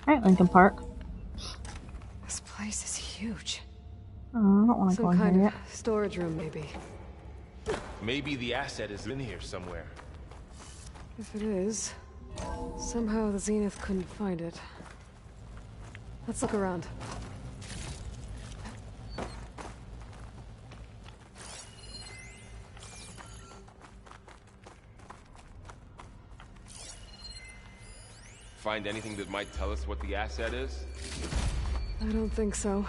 Alright, Lincoln Park. This place is huge. Oh, I don't want to go in Some kind here of yet. storage room, maybe. Maybe the asset is in here somewhere. If it is, somehow the Zenith couldn't find it. Let's look around. Find anything that might tell us what the asset is? I don't think so.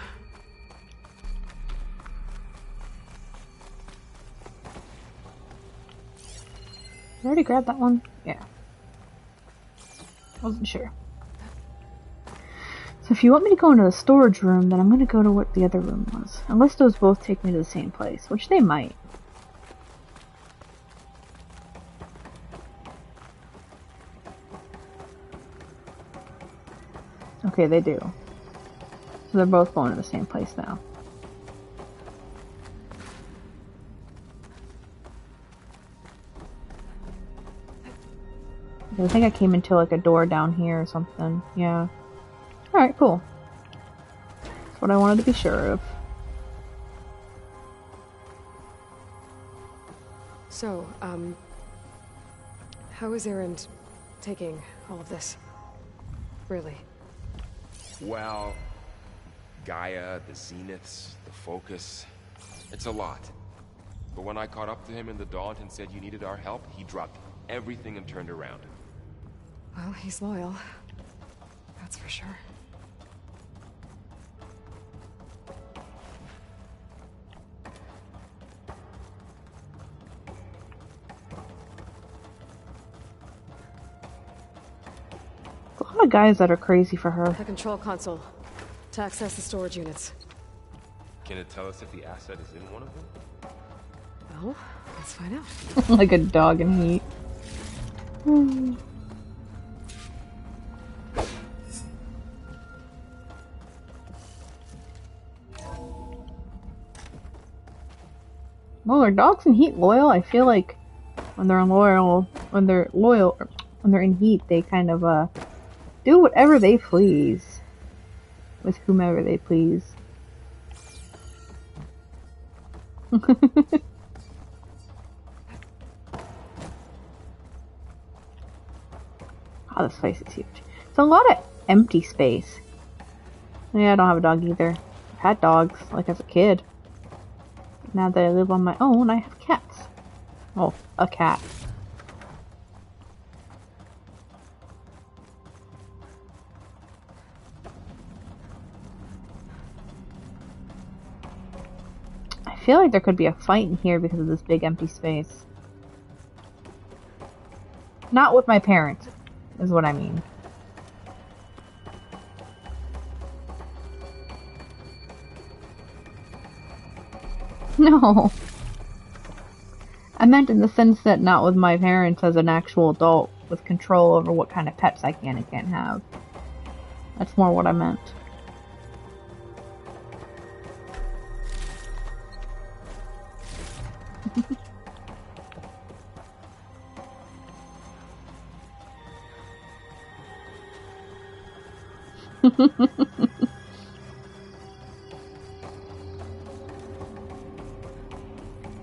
I already grabbed that one? Yeah. Wasn't sure. So if you want me to go into the storage room, then I'm going to go to what the other room was. Unless those both take me to the same place, which they might. Okay, they do. So they're both going to the same place now. I think I came into like a door down here or something. Yeah. Alright, cool. That's what I wanted to be sure of. So, how is Erend taking all of this? Really? Well, Gaia, the Zeniths, the Focus. It's a lot. But when I caught up to him in the Daunt and said you needed our help, he dropped everything and turned around. Well, he's loyal. That's for sure. A lot of guys that are crazy for her. The control console. To access the storage units. Can it tell us if the asset is in one of them? Well, let's find out. Like a dog in heat. Well, are dogs in heat loyal? I feel like when they're in heat, they kind of do whatever they please with whomever they please. Oh, this place is huge. It's a lot of empty space. Yeah, I don't have a dog either. I've had dogs, like as a kid. Now that I live on my own, I have cats. Oh, a cat. feel like there could be a fight in here because of this big empty space. Not with my parents, is what I mean. No. I meant in the sense that not with my parents as an actual adult with control over what kind of pets I can and can't have. That's more what I meant.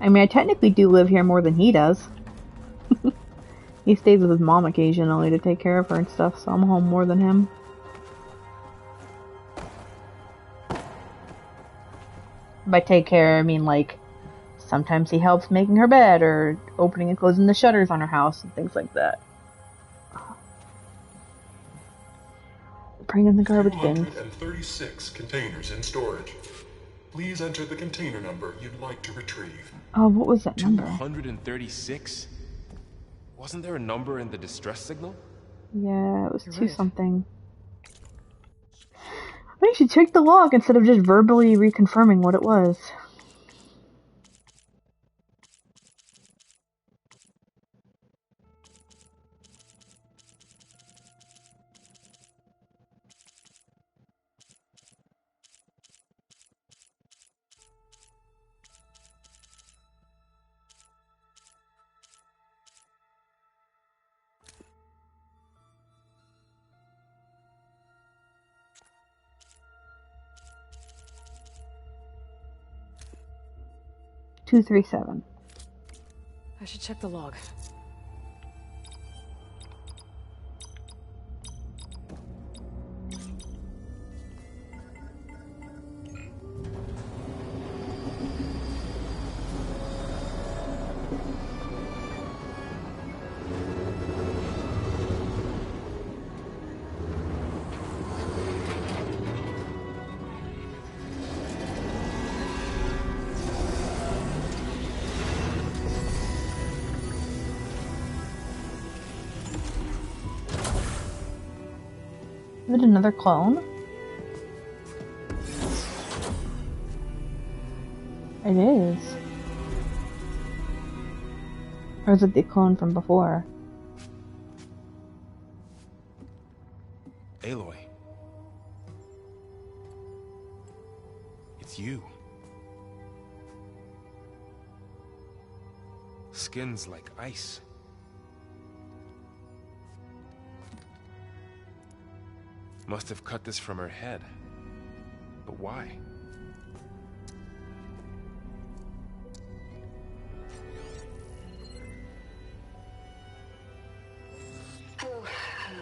I mean, I technically do live here more than he does. He stays with his mom occasionally to take care of her and stuff, so I'm home more than him. By take care, I mean, like, sometimes he helps making her bed, or opening and closing the shutters on her house, and things like that. Bring in the garbage bins. 236 containers in storage. Please enter the container number you'd like to retrieve. Oh, what was that number? 236? Wasn't there a number in the distress signal? Yeah, it was two something. I should check the log instead of just verbally reconfirming what it was. Two 3-7. I should check the log. Is it another clone? It is. Or is it the clone from before? Aloy. It's you. Skin's like ice. Must have cut this from her head. But why? Hello,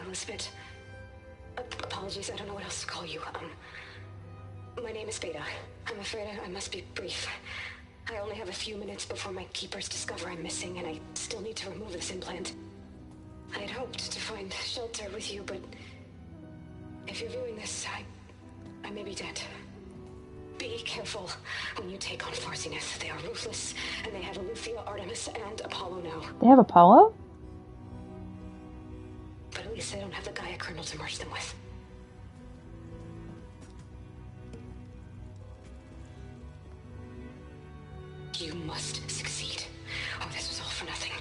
Elizabeth. Apologies, I don't know what else to call you. My name is Beta. I'm afraid I must be brief. I only have a few minutes before my keepers discover I'm missing, and I still need to remove this implant. I had hoped to find shelter with you, but if you're viewing this, I may be dead. Be careful when you take on Far Zenith. They are ruthless, and they have Eleuthia, Artemis, and Apollo now. They have Apollo? But at least they don't have the Gaia kernel to merge them with. You must succeed, or this was all for nothing.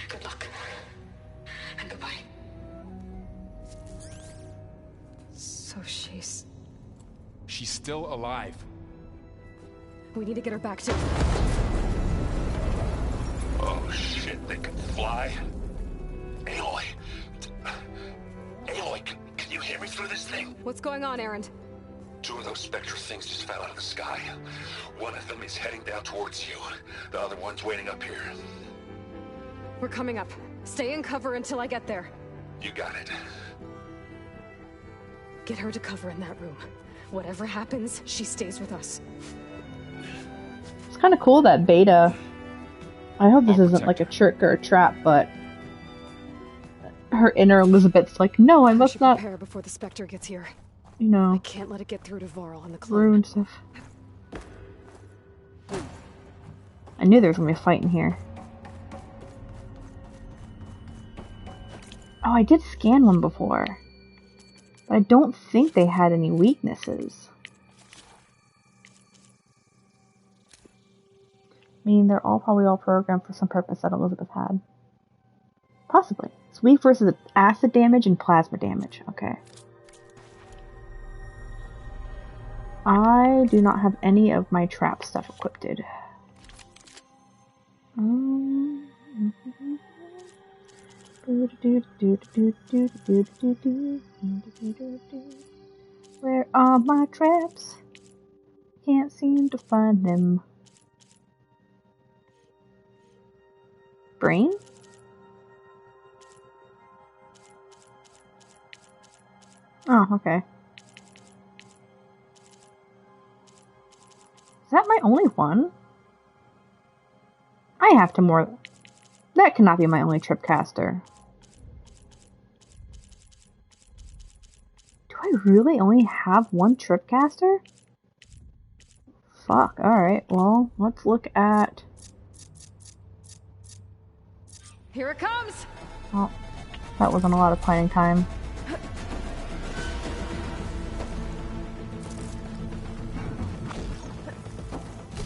Good luck. And goodbye. So she's still alive. We need to get her back to... Oh shit, they can fly? Aloy! Aloy, can you hear me through this thing? What's going on, Erend? Two of those Spectre things just fell out of the sky. One of them is heading down towards you. The other one's waiting up here. We're coming up. Stay in cover until I get there. You got it. Get her to cover in that room. Whatever happens, she stays with us. It's kind of cool that Beta... I hope this isn't like a trick or a trap, but... her inner Elizabeth's like, no, I must not... prepare before the Spectre gets here. You know... I can't let it get through to Varl and the clone. Ruin stuff. I knew there was gonna be a fight in here. Oh, I did scan one before. But I don't think they had any weaknesses. I mean, they're probably all programmed for some purpose that Elizabeth had. Possibly. It's weak versus acid damage and plasma damage. Okay. I do not have any of my trap stuff equipped. Where are my traps? Can't seem to find them. Brain? Oh, okay. Is that my only one? I have to more... That cannot be my only tripcaster. Do I really only have one tripcaster? Fuck, alright, well, let's look at... Here it comes! Well, that wasn't a lot of planning time.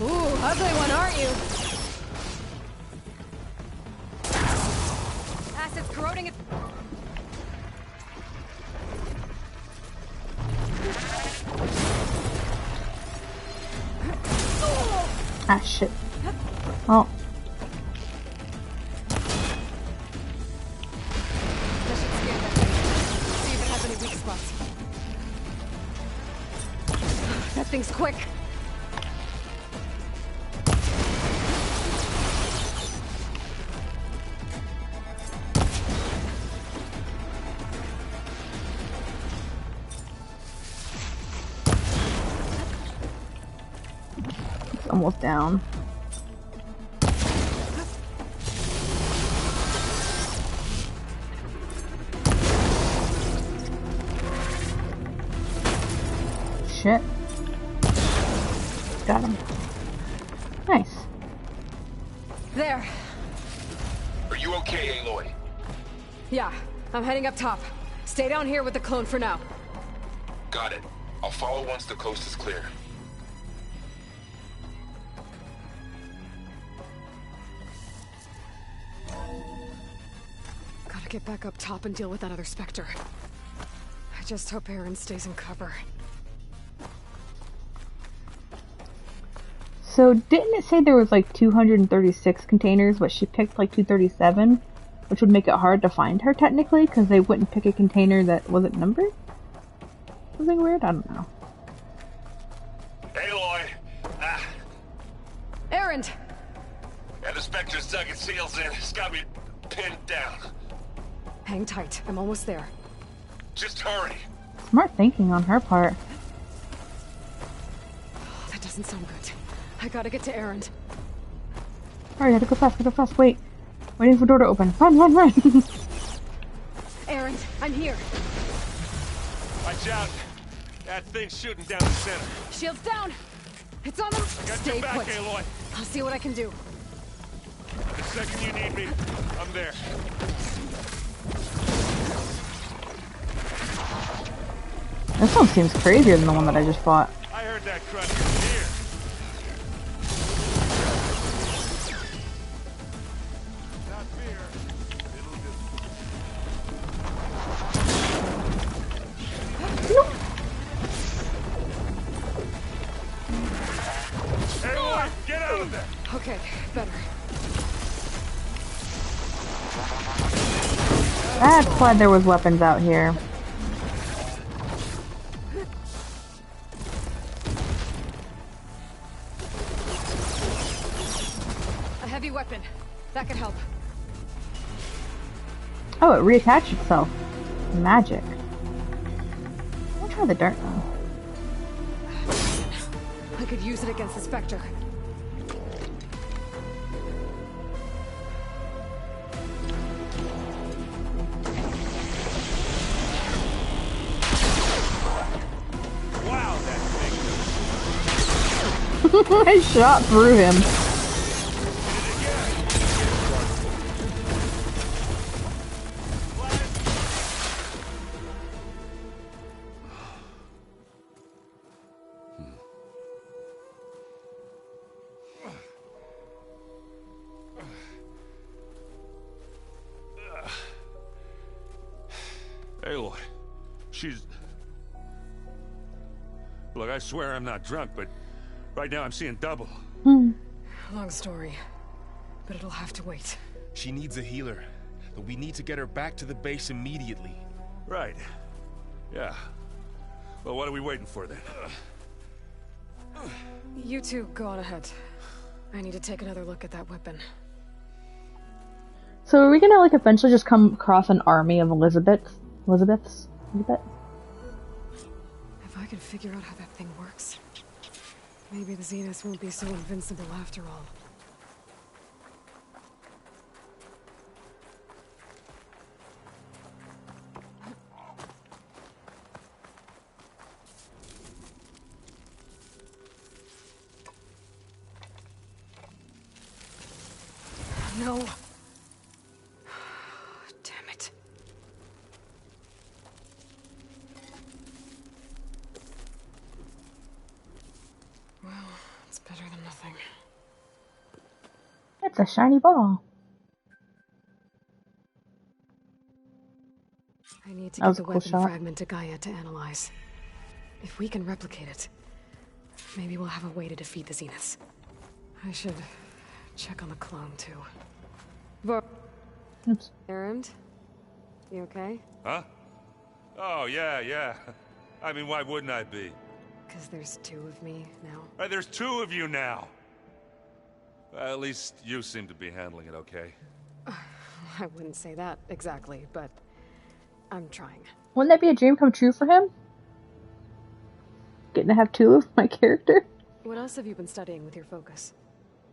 Ooh, ugly one, aren't you? Acid's corroding it. Ah, shit. Oh. That should scare that thing. See if it has any weak spots. That thing's quick. Almost down. Shit. Got him. Nice. There. Are you okay, Aloy? Yeah, I'm heading up top. Stay down here with the clone for now. Got it. I'll follow once the coast is clear. Gotta get back up top and deal with that other Spectre. I just hope Aaron stays in cover. So didn't it say there was like 236 containers, but she picked like 237, which would make it hard to find her technically, because they wouldn't pick a container that wasn't numbered? Something weird? I don't know. Aloy! Ah. Aaron! Yeah, the Spectre's dug its heels in. It's got me pinned down. Hang tight, I'm almost there. Just hurry. Smart thinking on her part. That doesn't sound good. I gotta get to Aaron. Alright, gotta go fast, wait. Waiting for door to open. Run, run, run! Aaron, I'm here. Watch out. That thing's shooting down the center. Shields down! It's on them! Stay back, put. Aloy. I'll see what I can do. The second you need me, I'm there. This one seems crazier than the one that I just fought. I heard that crunch from here. Not fear. Hey, Aloy, get out of there! Okay, better. That's why there was weapons out here. A heavy weapon. That could help. Oh, it reattached itself. Magic. I'll try the dart though. I could use it against the Spectre. Wow, that thing. I shot through him. She's... Look, I swear I'm not drunk, but right now I'm seeing double. Long story, but it'll have to wait. She needs a healer, but we need to get her back to the base immediately. Right. Yeah. Well, what are we waiting for then? You two go on ahead. I need to take another look at that weapon. So are we gonna, like, eventually just come across an army of Elizabeths? Elizabeth? If I can figure out how that thing works, maybe the Zeniths won't be so invincible after all. No. Damn it. Well, it's better than nothing. It's a shiny ball. I need to That get was the a cool weapon shot. fragment to Gaia to analyze. If we can replicate it, maybe we'll have a way to defeat the Zeniths. I should check on the clone, too. Oops. Erend? You okay? Huh? Oh, yeah. I mean, why wouldn't I be? Because there's two of me now. Right, there's two of you now. Well, at least you seem to be handling it okay. I wouldn't say that exactly, but I'm trying. Wouldn't that be a dream come true for him? Getting to have two of my character? What else have you been studying with your focus?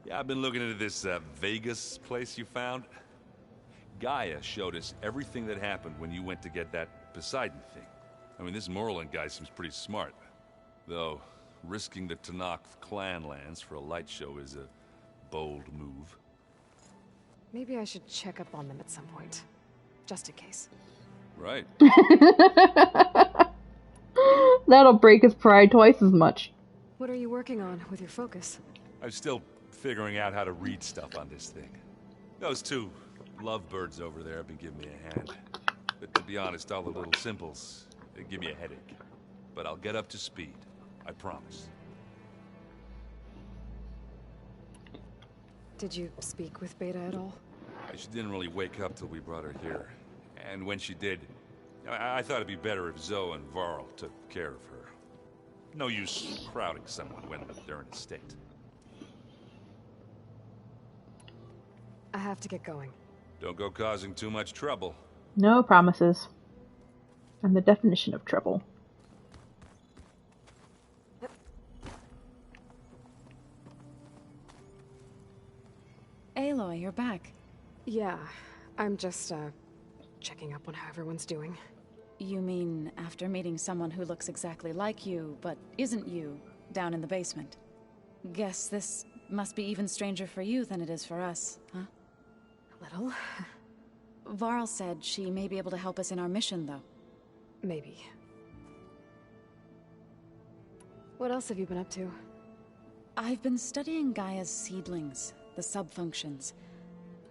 Yeah, I've been looking into this Vegas place you found. Gaia showed us everything that happened when you went to get that Poseidon thing. I mean, this Morlund guy seems pretty smart. Though, risking the Tenakth clan lands for a light show is a bold move. Maybe I should check up on them at some point. Just in case. Right. That'll break his pride twice as much. What are you working on with your focus? I'm still figuring out how to read stuff on this thing. Those two lovebirds over there have been giving me a hand. But to be honest, all the little symbols, they give me a headache. But I'll get up to speed. I promise. Did you speak with Beta at all? She didn't really wake up till we brought her here. And when she did, I thought it'd be better if Zoe and Varl took care of her. No use crowding someone when they're in a state. I have to get going. Don't go causing too much trouble. No promises. I'm the definition of trouble. Aloy, you're back. Yeah, I'm just, checking up on how everyone's doing. You mean after meeting someone who looks exactly like you, but isn't you, down in the basement? Guess this must be even stranger for you than it is for us, huh? A little. Varl said she may be able to help us in our mission, though. Maybe. What else have you been up to? I've been studying Gaia's seedlings, the subfunctions.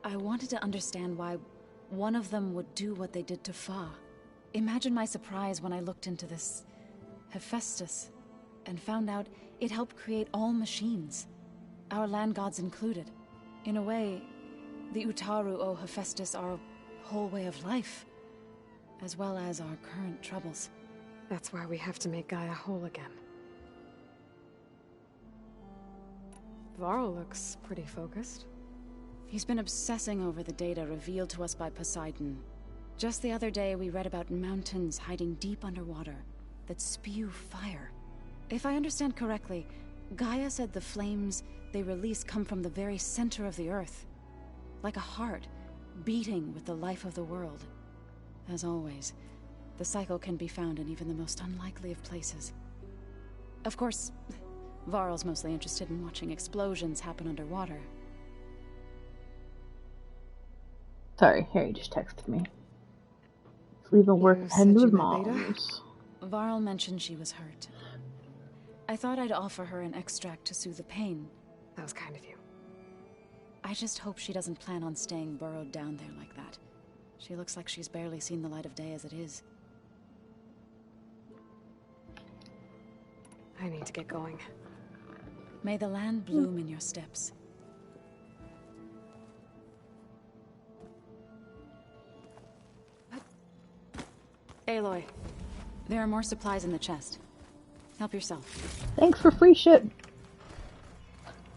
I wanted to understand why one of them would do what they did to Fa. Imagine my surprise when I looked into this Hephaestus and found out it helped create all machines, our land gods included. In a way, the Utaru owe Hephaestus our whole way of life, as well as our current troubles. That's why we have to make Gaia whole again. Varl looks pretty focused. He's been obsessing over the data revealed to us by Poseidon. Just the other day, we read about mountains hiding deep underwater that spew fire. If I understand correctly, Gaia said the flames they release come from the very center of the earth, like a heart beating with the life of the world. As always, the cycle can be found in even the most unlikely of places. Of course, Varl's mostly interested in watching explosions happen underwater. Sorry, Harry just texted me. He's leaving work heading with moms. Varl mentioned she was hurt. I thought I'd offer her an extract to soothe the pain. That was kind of you. I just hope she doesn't plan on staying burrowed down there like that. She looks like she's barely seen the light of day as it is. I need to get going. May the land bloom in your steps. Aloy, there are more supplies in the chest. Help yourself. Thanks for free shit.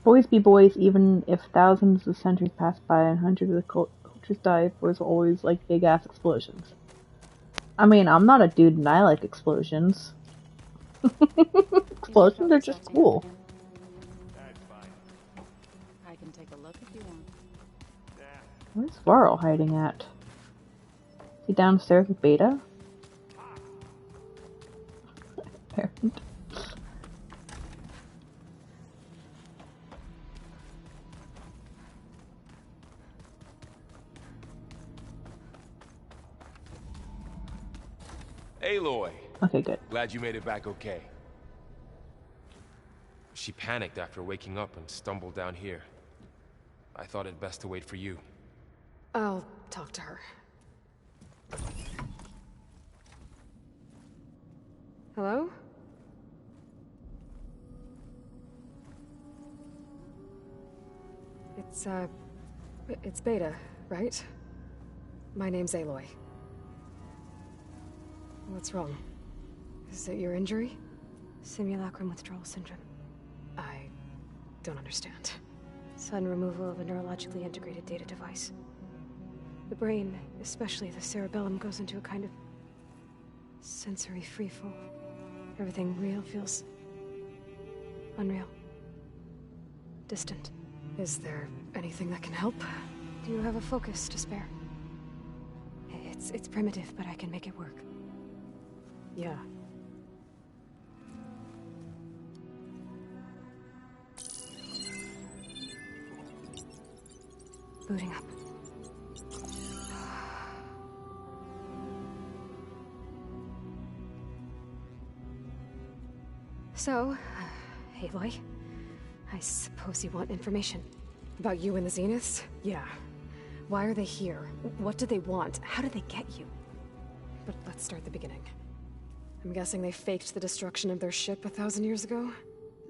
Boys be boys, even if thousands of centuries pass by and hundreds of cultures die, boys will always like big-ass explosions. I mean, I'm not a dude and I like explosions. Explosions are just cool. I can take a look if you want. Where's Varl hiding at? Is he downstairs with Beta? Parent. Aloy. Okay, good. Glad you made it back okay. She panicked after waking up and stumbled down here. I thought it best to wait for you. I'll talk to her. Hello? It's Beta, right? My name's Aloy. What's wrong? Is it your injury? Simulacrum withdrawal syndrome. I don't understand. Sudden removal of a neurologically integrated data device. The brain, especially the cerebellum, goes into a kind of sensory freefall. Everything real feels unreal. Distant. Is there anything that can help? Do you have a focus to spare? It's primitive, but I can make it work. Yeah. Booting up. So, Aloy, I suppose you want information. About you and the Zeniths? Yeah. Why are they here? What do they want? How did they get you? But let's start at the beginning. I'm guessing they faked the destruction of their ship 1,000 years ago?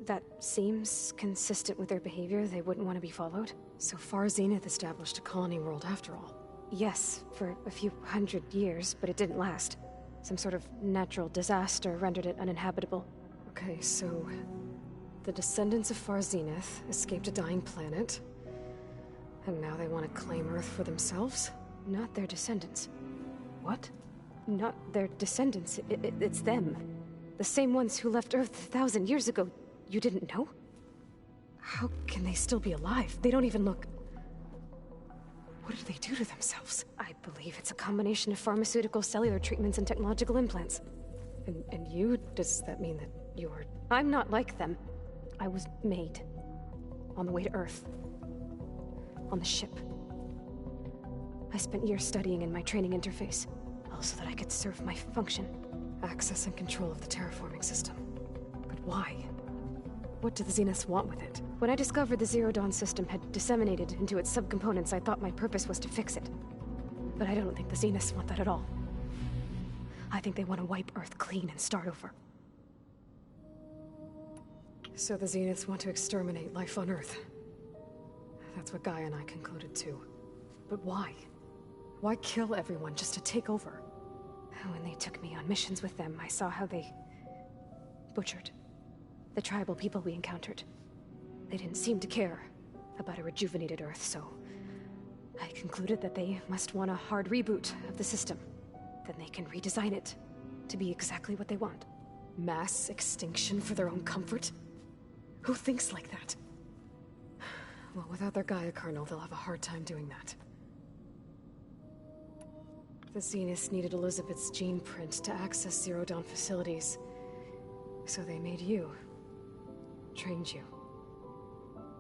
That seems consistent with their behavior. They wouldn't want to be followed. So far, Zenith established a colony world after all. Yes, for a few hundred years, but it didn't last. Some sort of natural disaster rendered it uninhabitable. Okay, so the descendants of Far Zenith escaped a dying planet, and now they want to claim Earth for themselves? Not their descendants. What? Not their descendants. It's them. The same ones who left Earth 1,000 years ago. You didn't know? How can they still be alive? They don't even look... What did they do to themselves? I believe it's a combination of pharmaceutical, cellular treatments, and technological implants. And you? Does that mean that you're... I'm not like them. I was made. On the way to Earth. On the ship. I spent years studying in my training interface. All so that I could serve my function. Access and control of the terraforming system. But why? What do the Zeniths want with it? When I discovered the Zero Dawn system had disseminated into its subcomponents, I thought my purpose was to fix it. But I don't think the Zeniths want that at all. I think they want to wipe Earth clean and start over. So the Zeniths want to exterminate life on Earth. That's what Gaia and I concluded too. But why? Why kill everyone just to take over? When they took me on missions with them, I saw how they butchered the tribal people we encountered. They didn't seem to care about a rejuvenated Earth, so I concluded that they must want a hard reboot of the system. Then they can redesign it to be exactly what they want. Mass extinction for their own comfort? Who thinks like that? Well, without their Gaia kernel, they'll have a hard time doing that. The Zeniths needed Elizabeth's gene print to access Zero Dawn facilities. So they made you. Trained you.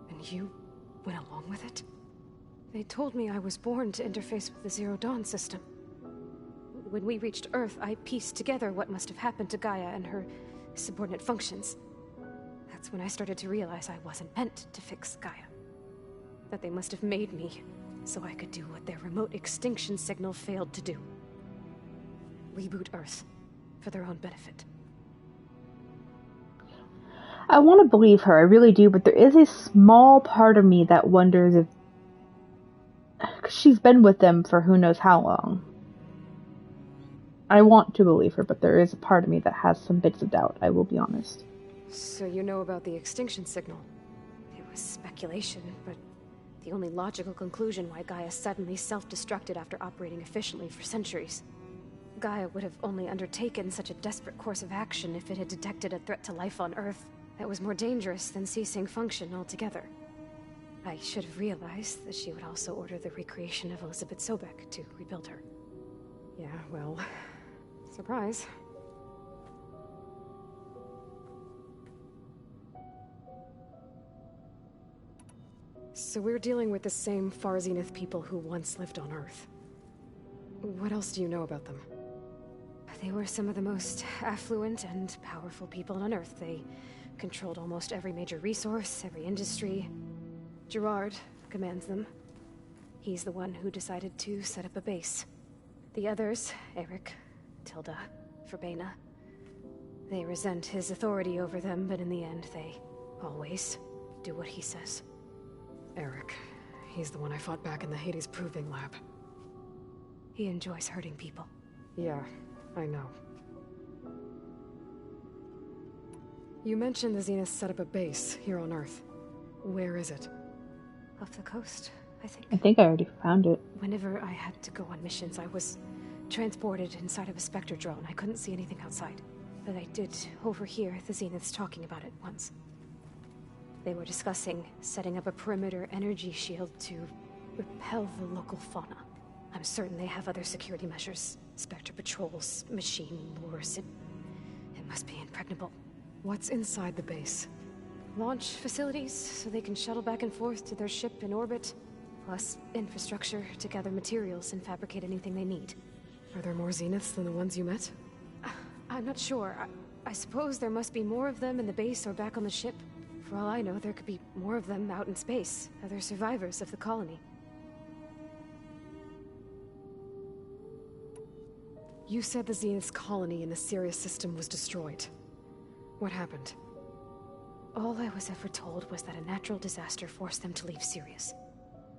And you went along with it? They told me I was born to interface with the Zero Dawn system. When we reached Earth, I pieced together what must have happened to Gaia and her subordinate functions. That's when I started to realize I wasn't meant to fix Gaia. That they must have made me so I could do what their remote extinction signal failed to do. Reboot Earth for their own benefit. I want to believe her, I really do, but there is a small part of me that wonders if... 'cause she's been with them for who knows how long. I want to believe her, but there is a part of me that has some bits of doubt, I will be honest. So you know about the extinction signal? It was speculation, but the only logical conclusion why Gaia suddenly self-destructed after operating efficiently for centuries. Gaia would have only undertaken such a desperate course of action if it had detected a threat to life on Earth that was more dangerous than ceasing function altogether. I should have realized that she would also order the recreation of Elizabeth Sobek to rebuild her. Yeah, well, surprise. So we're dealing with the same Far Zenith people who once lived on Earth. What else do you know about them? They were some of the most affluent and powerful people on Earth. They controlled almost every major resource, every industry. Gerard commands them. He's the one who decided to set up a base. The others, Eric, Tilda, Verbena, they resent his authority over them, but in the end, they always do what he says. Eric, he's the one I fought back in the Hades Proving Lab. He enjoys hurting people. Yeah, I know. You mentioned the Zenith set up a base here on Earth. Where is it? Off the coast, I think. I think I already found it. Whenever I had to go on missions, I was transported inside of a Spectre drone. I couldn't see anything outside. But I did overhear the Zeniths talking about it once. They were discussing setting up a perimeter energy shield to repel the local fauna. I'm certain they have other security measures. Spectre patrols, machine lures. It must be impregnable. What's inside the base? Launch facilities, so they can shuttle back and forth to their ship in orbit. Plus infrastructure to gather materials and fabricate anything they need. Are there more Zeniths than the ones you met? I'm not sure. I suppose there must be more of them in the base or back on the ship. For all I know, there could be more of them out in space. Other survivors of the colony. You said the Zenith's colony in the Sirius system was destroyed. What happened? All I was ever told was that a natural disaster forced them to leave Sirius.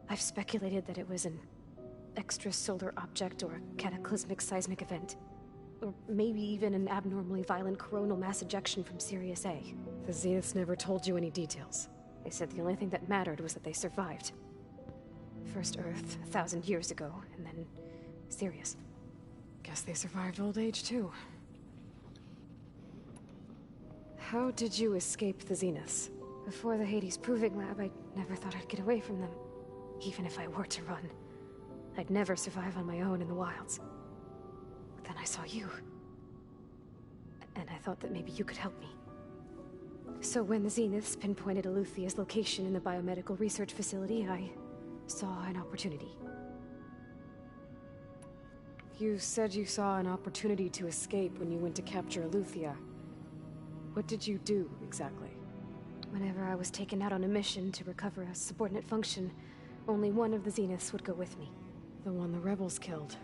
I've speculated that it was an extrasolar object or a cataclysmic seismic event. Or maybe even an abnormally violent coronal mass ejection from Sirius A. The Zeniths never told you any details. They said the only thing that mattered was that they survived. First Earth, 1,000 years ago, and then Sirius. Guess they survived old age, too. How did you escape the Zeniths? Before the Hades Proving Lab, I never thought I'd get away from them. Even if I were to run, I'd never survive on my own in the wilds. But then I saw you. And I thought that maybe you could help me. So when the Zeniths pinpointed Eluthia's location in the biomedical research facility, I saw an opportunity. You said you saw an opportunity to escape when you went to capture Eluthia. What did you do, exactly? Whenever I was taken out on a mission to recover a subordinate function, only one of the Zeniths would go with me. The one the rebels killed,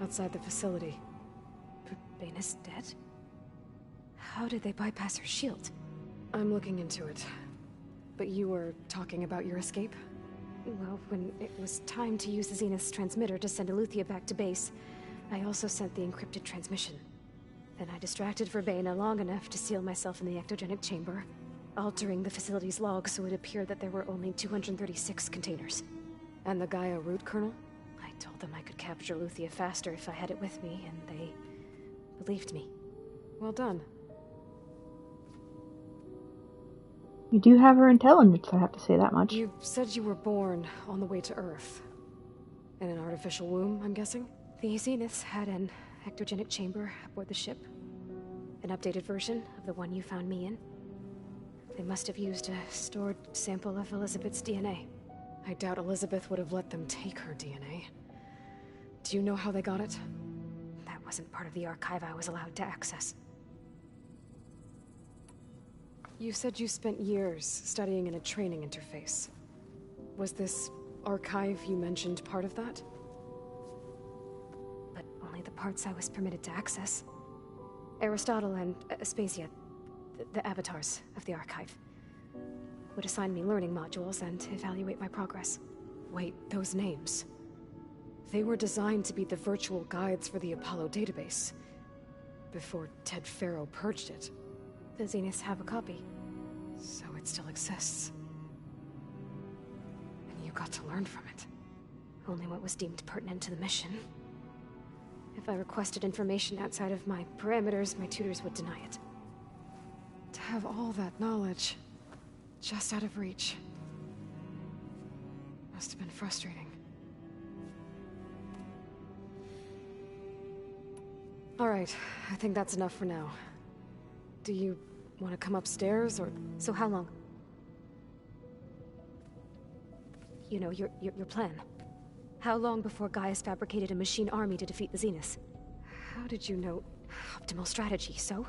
outside the facility. Baina's dead? How did they bypass her shield? I'm looking into it. But you were talking about your escape? Well, when it was time to use the Zenith's transmitter to send Eluthia back to base, I also sent the encrypted transmission. Then I distracted Verbena long enough to seal myself in the ectogenic chamber, altering the facility's log so it appeared that there were only 236 containers. And the Gaia root kernel? I told them I could capture Eluthia faster if I had it with me, and they believed me. Well done. You do have her intelligence, I have to say that much. You said you were born on the way to Earth. In an artificial womb, I'm guessing? The Zeniths had an ectogenic chamber aboard the ship. An updated version of the one you found me in. They must have used a stored sample of Elizabeth's DNA. I doubt Elizabeth would have let them take her DNA. Do you know how they got it? That wasn't part of the archive I was allowed to access. You said you spent years studying in a training interface. Was this archive you mentioned part of that? But only the parts I was permitted to access. Aristotle and Aspasia, the avatars of the Archive. Would assign me learning modules and evaluate my progress. Wait, those names. They were designed to be the virtual guides for the Apollo database. Before Ted Faro purged it. The Zeniths have a copy. So it still exists. And you got to learn from it. Only what was deemed pertinent to the mission. If I requested information outside of my parameters, my tutors would deny it. To have all that knowledge, just out of reach, must have been frustrating. Alright, I think that's enough for now. Do you want to come upstairs, or... So how long? You know, your plan. How long before Gaius fabricated a machine army to defeat the Zeniths? How did you know? Optimal strategy, so?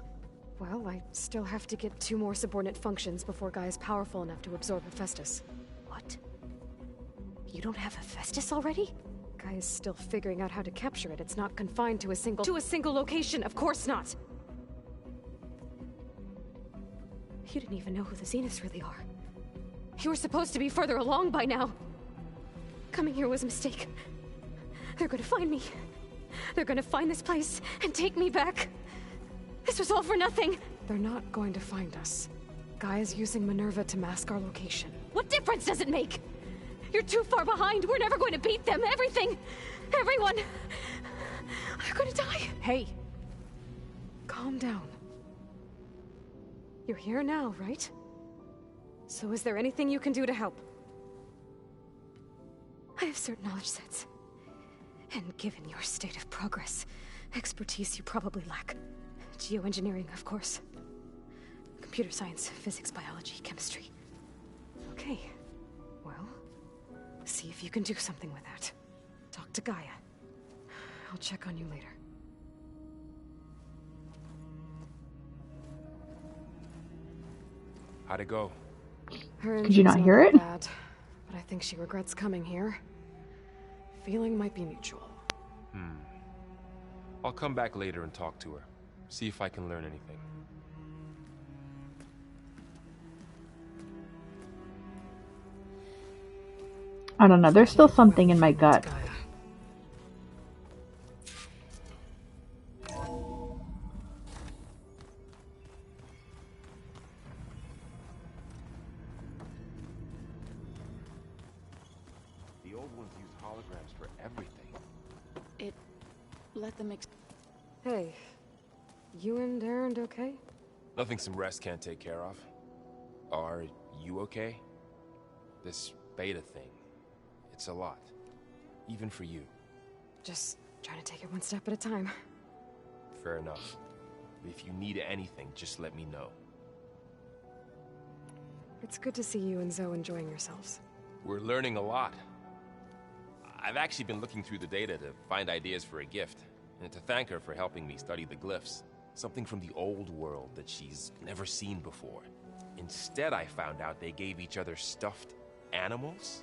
Well, I still have to get 2 more subordinate functions before Gaia's powerful enough to absorb Hephaestus. What? You don't have Hephaestus already? Gaia's still figuring out how to capture it. It's not confined to a single location, of course not! You didn't even know who the Zeniths really are. You were supposed to be further along by now. Coming here was a mistake. They're gonna find me. They're gonna find this place and take me back. This was all for nothing. They're not going to find us. Gaia's using Minerva to mask our location. What difference does it make? You're too far behind. We're never going to beat them. Everything. Everyone. They're gonna die. Hey. Calm down. You're here now, right? So is there anything you can do to help? I have certain knowledge sets. And given your state of progress, expertise you probably lack. Geoengineering, of course. Computer science, physics, biology, chemistry. Okay. Well, see if you can do something with that. Talk to Gaia. I'll check on you later. How'd it go? Did you not hear it? Bad, but I think she regrets coming here. Feeling might be mutual. I'll come back later and talk to her. See if I can learn anything. I don't know, there's still something in my gut. The old ones use holograms for everything. It let them Hey, you and Erend okay? Nothing some rest can't take care of. Are you okay? This beta thing, it's a lot. Even for you. Just trying to take it one step at a time. Fair enough. If you need anything, just let me know. It's good to see you and Zoe enjoying yourselves. We're learning a lot. I've actually been looking through the data to find ideas for a gift, and to thank her for helping me study the glyphs. Something from the old world that she's never seen before. Instead, I found out they gave each other stuffed animals.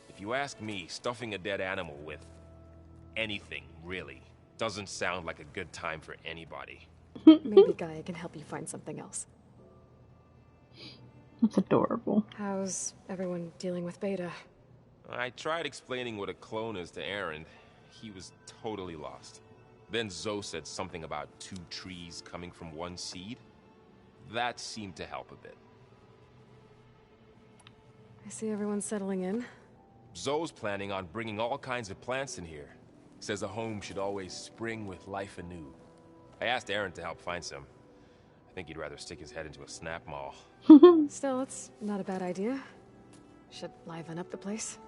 If you ask me, stuffing a dead animal with anything, really, doesn't sound like a good time for anybody. Maybe Gaia can help you find something else. That's adorable. How's everyone dealing with Beta? I tried explaining what a clone is to Erend. He was totally lost. Then Zoe said something about 2 trees coming from 1 seed. That seemed to help a bit. I see everyone's settling in. Zoe's planning on bringing all kinds of plants in here. Says a home should always spring with life anew. I asked Erend to help find some. I think he'd rather stick his head into a snap mall. Still, it's not a bad idea. Should liven up the place.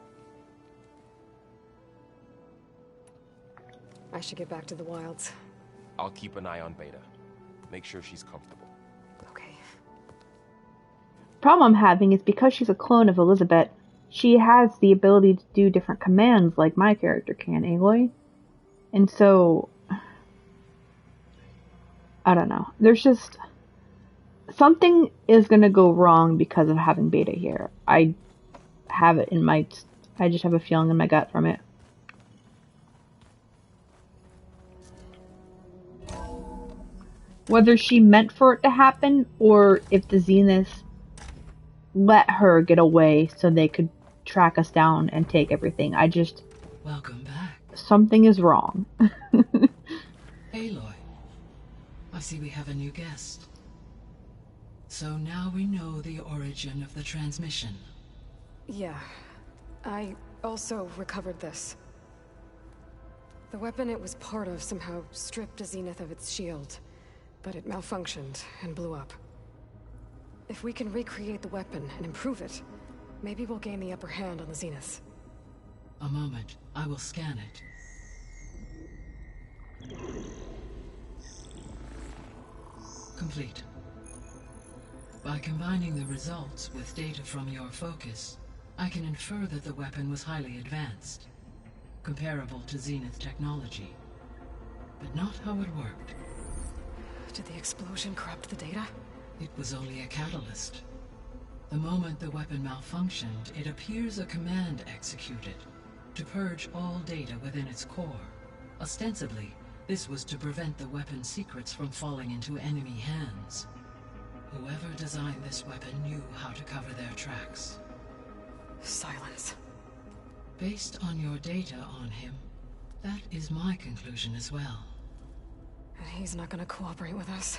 I should get back to the wilds. I'll keep an eye on Beta. Make sure she's comfortable. Okay. Problem I'm having is because she's a clone of Elizabeth, she has the ability to do different commands like my character can, Aloy. And so, I don't know. There's just, something is going to go wrong because of having Beta here. I just have a feeling in my gut from it. whether she meant for it to happen or if the Zeniths let her get away so they could track us down and take everything. Welcome back. Something is wrong. Aloy, I see we have a new guest. So now we know the origin of the transmission. Yeah. I also recovered this. The weapon it was part of somehow stripped a Zenith of its shield, but it malfunctioned and blew up. If we can recreate the weapon and improve it, maybe we'll gain the upper hand on the Zeniths. A moment. I will scan it. Complete. By combining the results with data from your focus, I can infer that the weapon was highly advanced, comparable to Zenith technology, but not how it worked. Did the explosion corrupt the data? It was only a catalyst. The moment the weapon malfunctioned, it appears a command executed to purge all data within its core. Ostensibly, this was to prevent the weapon's secrets from falling into enemy hands. Whoever designed this weapon knew how to cover their tracks. Silence. Based on your data on him, that is my conclusion as well. And he's not gonna cooperate with us.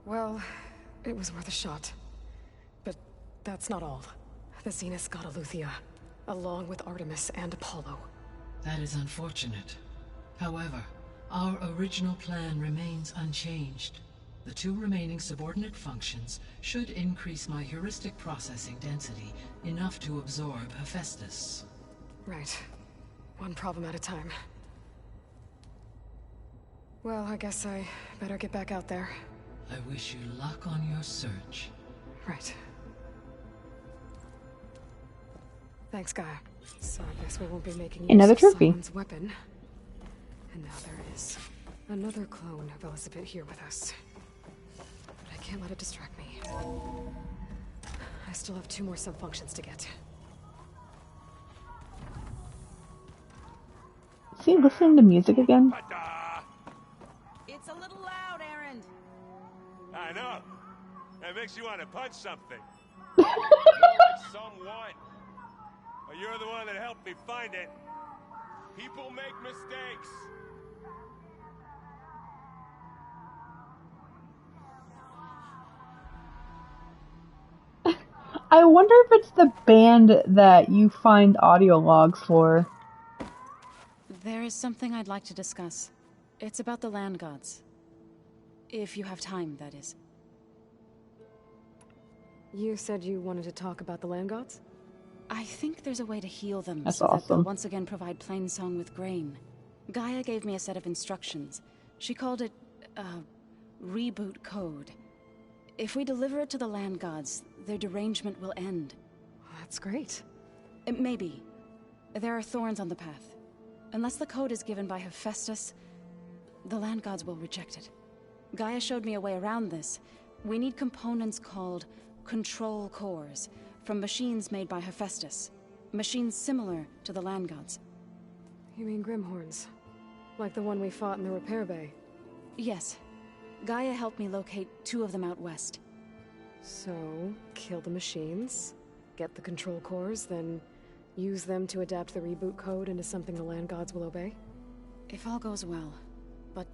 Well, it was worth a shot. But that's not all. The Zeniths got Eleuthia, along with Artemis and Apollo. That is unfortunate. However, our original plan remains unchanged. The 2 remaining subordinate functions should increase my heuristic processing density enough to absorb Hephaestus. Right. One problem at a time. Well, I guess I better get back out there. I wish you luck on your search. Right. Thanks, Gaia. So I guess we won't be making use Another of trophy. Simon's weapon. And now there is another clone of Elizabeth here with us. But I can't let it distract me. I still have 2 more sub-functions to get. Is he listening to music again? It's a little loud, Aaron. I know. That makes you want to punch something. You're like someone. Or you're the one that helped me find it. People make mistakes. I wonder if it's the band that you find audio logs for. There is something I'd like to discuss. It's about the land gods. If you have time, that is. You said you wanted to talk about the land gods? I think there's a way to heal them That's so that they'll awesome. once again provide Plainsong with grain. Gaia gave me a set of instructions. She called it, reboot code. If we deliver it to the land gods, their derangement will end. That's great. Maybe. There are thorns on the path. Unless the code is given by Hephaestus, the land gods will reject it. Gaia showed me a way around this. We need components called control cores from machines made by Hephaestus. Machines similar to the land gods. You mean Grimhorns? Like the one we fought in the repair bay? Yes. Gaia helped me locate 2 of them out west. So, kill the machines, get the control cores, then use them to adapt the reboot code into something the land gods will obey? If all goes well. But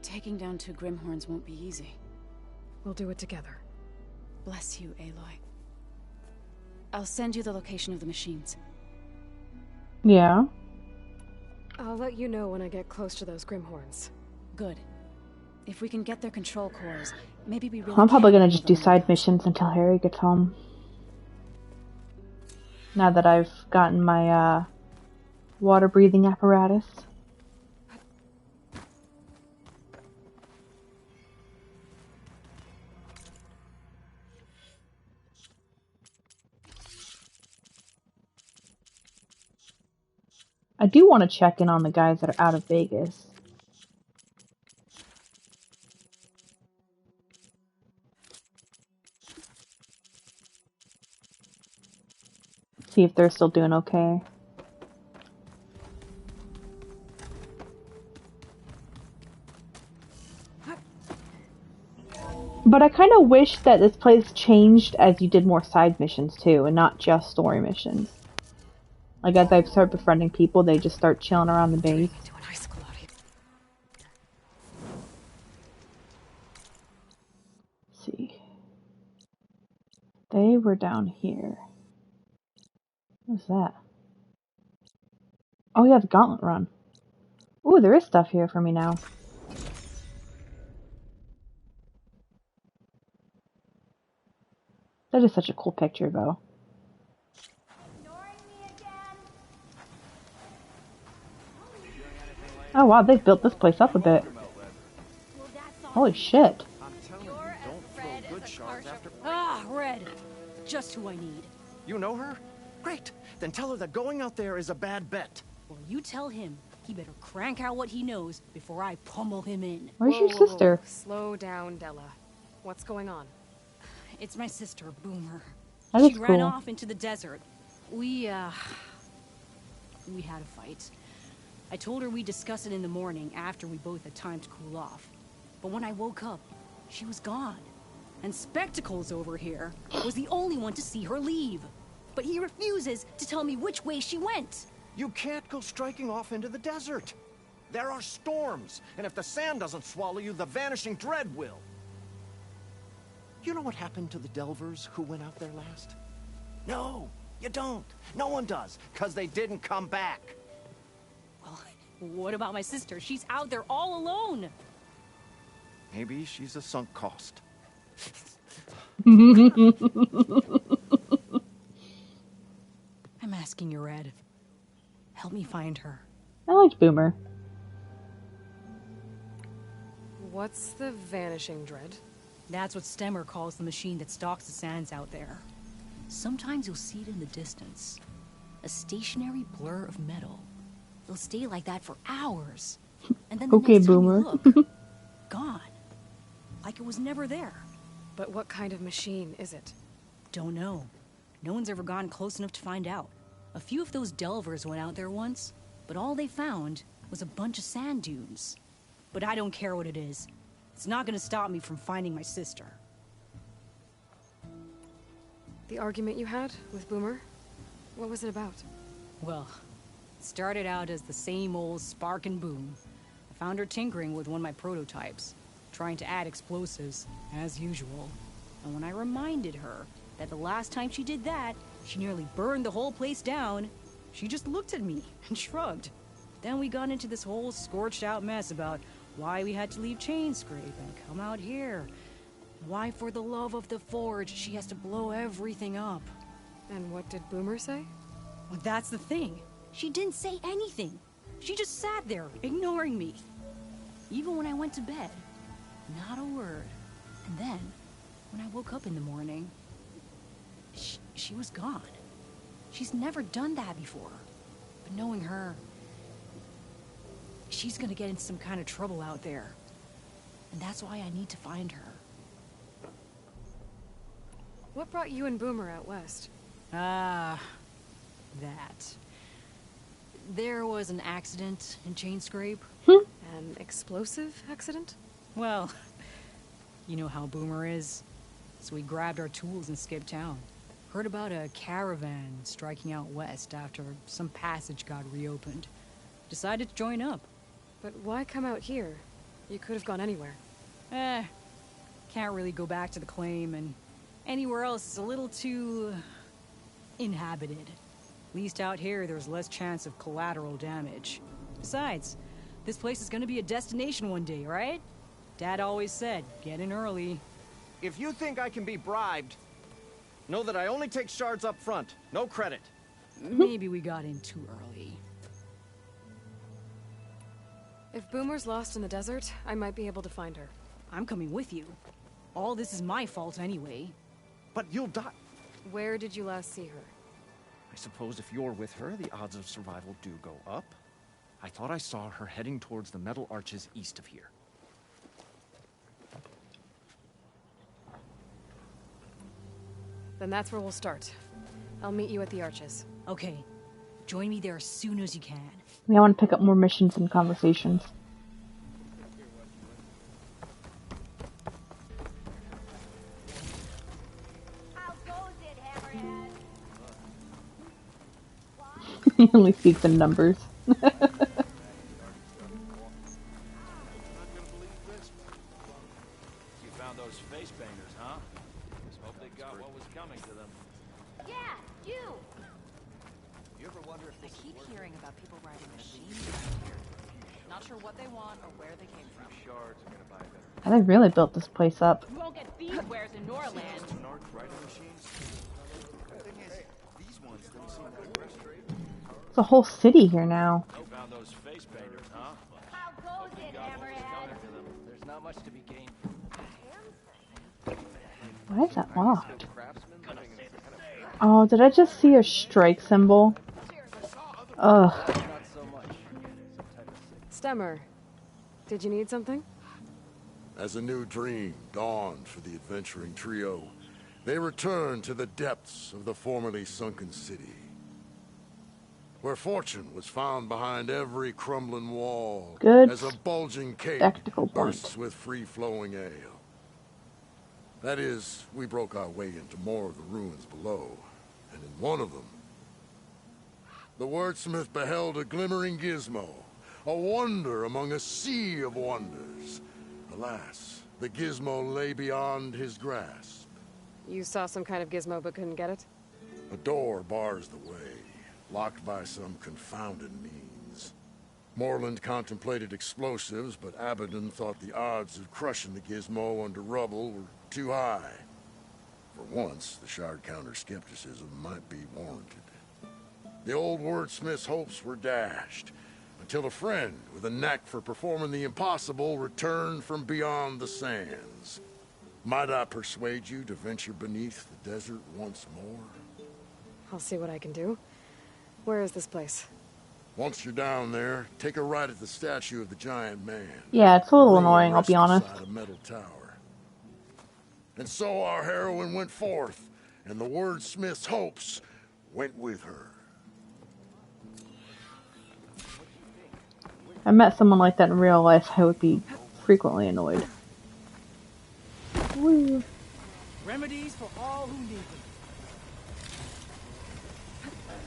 taking down 2 Grimhorns won't be easy. We'll do it together. Bless you, Aloy. I'll send you the location of the machines. Yeah. I'll let you know when I get close to those Grimhorns. Good. If we can get their control cores, maybe we really I'm probably can gonna handle just do them. side missions until Harry gets home. Now that I've gotten my, water breathing apparatus. I do want to check in on the guys that are out of Vegas. See if they're still doing okay. But I kind of wish that this place changed as you did more side missions too, and not just story missions. Like as I start befriending people, they just start chilling around the base. Let's see. They were down here. What's that? Oh yeah, the Gauntlet Run. Ooh, there is stuff here for me now. That is such a cool picture, though. Oh wow, they've built this place up a bit. Holy shit. Ah, Red. Just who I need. You know her? Great. Then tell her that going out there is a bad bet. Well, you tell him he better crank out what he knows before I pummel him in. Where's your sister? Slow down, Della. What's going on? It's my sister, Boomer. That is She ran cool. off into the desert. We had a fight. I told her we'd discuss it in the morning after we both had time to cool off. But when I woke up, she was gone. And Spectacles over here was the only one to see her leave. But he refuses to tell me which way she went. You can't go striking off into the desert. There are storms, and if the sand doesn't swallow you, the Vanishing Dread will. You know what happened to the Delvers who went out there last? No, you don't. No one does, because they didn't come back. Well, what about my sister? She's out there all alone. Maybe she's a sunk cost. I'm asking you, Red. Help me find her. I liked Boomer. What's the Vanishing Dread? That's what Stemmer calls the machine that stalks the sands out there. Sometimes you'll see it in the distance. A stationary blur of metal. It'll stay like that for hours. And then the Okay, next time Boomer. you look, gone. Like it was never there. But what kind of machine is it? Don't know. No one's ever gotten close enough to find out. A few of those Delvers went out there once, but all they found was a bunch of sand dunes. But I don't care what it is. It's not gonna stop me from finding my sister. The argument you had with Boomer? What was it about? Well, it started out as the same old spark and boom. I found her tinkering with one of my prototypes, trying to add explosives, as usual. And when I reminded her that the last time she did that, she nearly burned the whole place down, she just looked at me and shrugged. Then we got into this whole scorched out mess about why we had to leave Chainscrape and come out here. Why, for the love of the Forge, she has to blow everything up. And what did Boomer say? Well, that's the thing. She didn't say anything. She just sat there, ignoring me. Even when I went to bed. Not a word. And then, when I woke up in the morning, she was gone. She's never done that before. But knowing her, she's gonna get in some kind of trouble out there. And that's why I need to find her. What brought you and Boomer out west? That. There was an accident in Chainscrape. An explosive accident? Well, you know how Boomer is. So we grabbed our tools and skipped town. Heard about a caravan striking out west after some passage got reopened. Decided to join up. But why come out here? You could have gone anywhere. Can't really go back to the claim, and anywhere else is a little too inhabited. At least out here, there's less chance of collateral damage. Besides, this place is gonna be a destination one day, right? Dad always said, get in early. If you think I can be bribed, know that I only take shards up front, no credit. Maybe we got in too early. If Boomer's lost in the desert, I might be able to find her. I'm coming with you. All this is my fault anyway. But you'll die. Where did you last see her? I suppose if you're with her, the odds of survival do go up. I thought I saw her heading towards the metal arches east of here. Then that's where we'll start. I'll meet you at the arches. Okay. Join me there as soon as you can. I want to pick up more missions and conversations. He only speaks in numbers. You found those face painters, huh? Just hope they got what was coming to them. Yeah, you! You ever wonder if I keep hearing about people riding machines around here. Not sure what they want or where they came from. Shards are gonna buy better. And they really built this place up. You won't get these wares in Norland. Riding machines? The thing is, these ones don't seem that frustrated. It's a whole city here now. You found those face painters, huh? How goes it, Hammerhead? There's not much to be gained. Why is that locked? Oh, did I just see a strike symbol? Ugh. Stemmer, did you need something? As a new dream dawned for the adventuring trio, they returned to the depths of the formerly sunken city, where fortune was found behind every crumbling wall, Good as a bulging cave spectacle point. bursts with free-flowing ale. That is, we broke our way into more of the ruins below, and in one of them, the wordsmith beheld a glimmering gizmo, a wonder among a sea of wonders. Alas, the gizmo lay beyond his grasp. You saw some kind of gizmo but couldn't get it? A door bars the way, locked by some confounded means. Morland contemplated explosives, but Abaddon thought the odds of crushing the gizmo under rubble were too high. For once, the shard counter skepticism might be warranted. The old wordsmith's hopes were dashed, until a friend with a knack for performing the impossible returned from beyond the sands. Might I persuade you to venture beneath the desert once more? I'll see what I can do. Where is this place? Once you're down there, take a ride at the statue of the giant man. Yeah, it's a little The room annoying, I'll be rests honest. beside a metal tower. And so our heroine went forth, and the wordsmith's hopes went with her. If I met someone like that in real life, I would be frequently annoyed. Woo. Remedies for all who need them.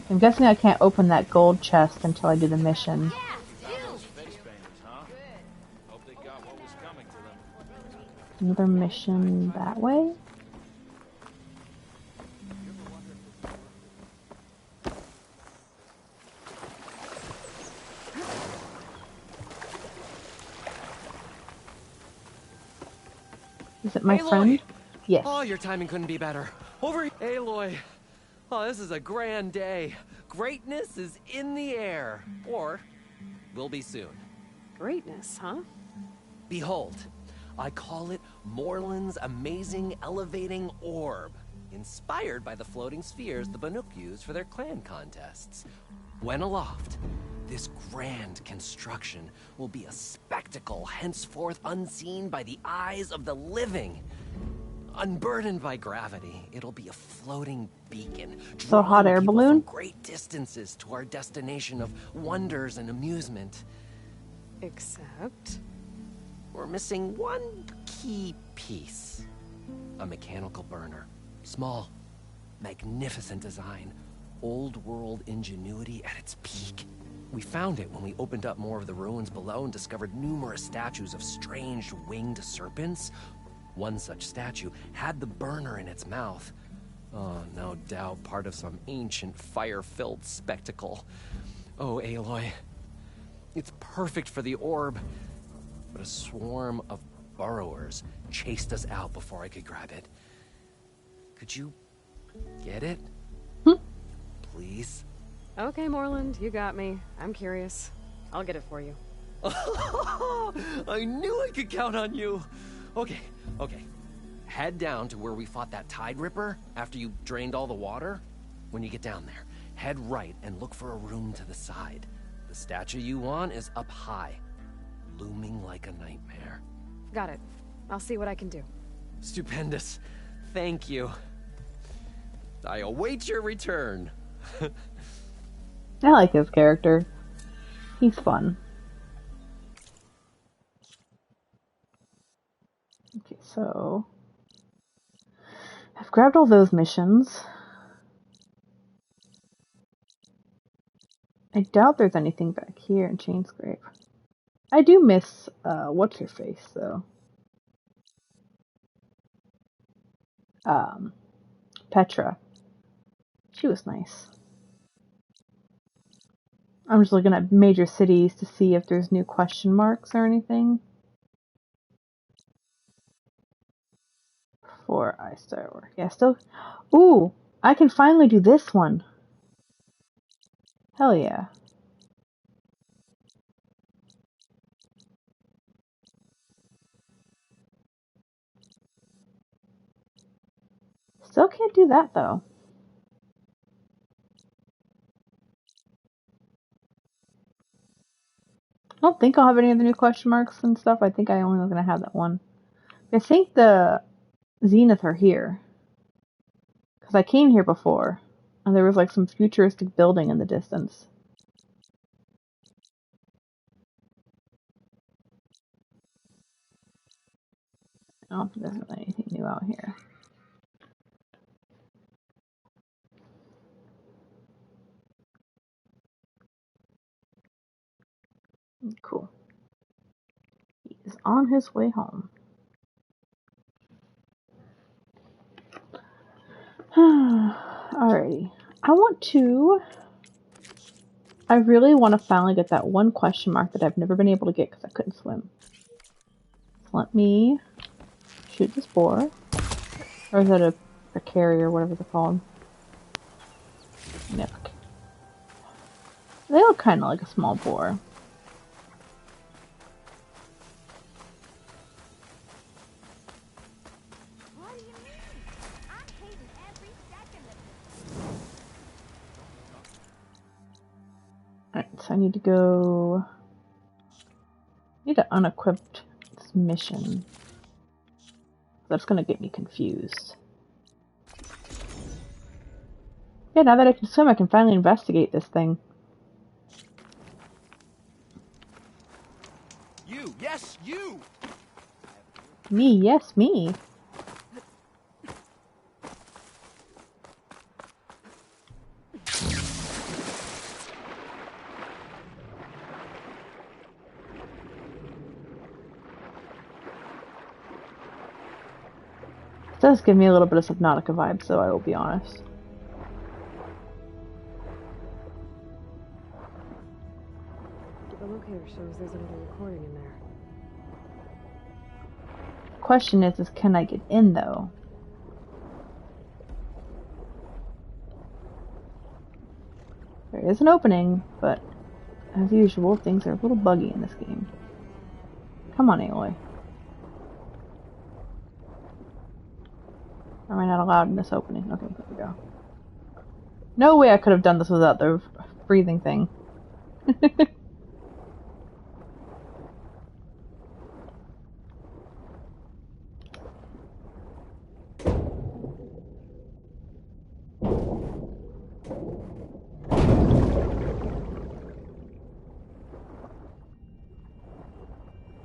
I'm guessing I can't open that gold chest until I do the mission. Another mission that way? Is it my Aloy! friend? Yes. Oh, your timing couldn't be better. Over here, Aloy. Oh, this is a grand day. Greatness is in the air. Or will be soon. Greatness, huh? Behold, I call it Morland's amazing elevating orb, inspired by the floating spheres the Banuk use for their clan contests. When aloft, this grand construction will be a spectacle henceforth unseen by the eyes of the living. Unburdened by gravity, it'll be a floating beacon. So a hot drawing air people balloon? from great distances to our destination of wonders and amusement. Except? We're missing one key piece. A mechanical burner. Small, magnificent design. Old world ingenuity at its peak. We found it when we opened up more of the ruins below and discovered numerous statues of strange winged serpents. One such statue had the burner in its mouth. Oh, no doubt part of some ancient fire-filled spectacle. Oh, Aloy. It's perfect for the orb. But a swarm of burrowers chased us out before I could grab it. Could you get it? Please? Okay, Morland, you got me. I'm curious. I'll get it for you. I knew I could count on you. Okay. Head down to where we fought that Tide Ripper after you drained all the water. When you get down there, head right and look for a room to the side. The statue you want is up high, looming like a nightmare. Got it. I'll see what I can do. Stupendous. Thank you. I await your return. I like his character. He's fun. Okay, so I've grabbed all those missions. I doubt there's anything back here in Chainscrape. I do miss, what's her face, though. Petra. She was nice. I'm just looking at major cities to see if there's new question marks or anything. Before I start work. Yeah, still. Ooh! I can finally do this one! Hell yeah. Still can't do that, though. I don't think I'll have any of the new question marks and stuff. I think I only was going to have that one. I think the Zenith are here. Because I came here before. And there was like some futuristic building in the distance. I don't think there's really anything new out here. Cool. He is on his way home. Alrighty. I really want to finally get that one question mark that I've never been able to get because I couldn't swim. So let me shoot this boar. Or is that a carrier, whatever they're called? Yep. They look kind of like a small boar. Alright, so I need to go... I need to unequip this mission. That's gonna get me confused. Yeah, now that I can swim, I can finally investigate this thing. You! Yes, you! Me, yes, me. It does give me a little bit of Subnautica vibes, though, I will be honest. The locator shows there's another recording in there. Question is can I get in, though? There is an opening, but as usual, things are a little buggy in this game. Come on, Aloy. Am I not allowed in this opening? Okay, here we go. No way I could have done this without the breathing thing.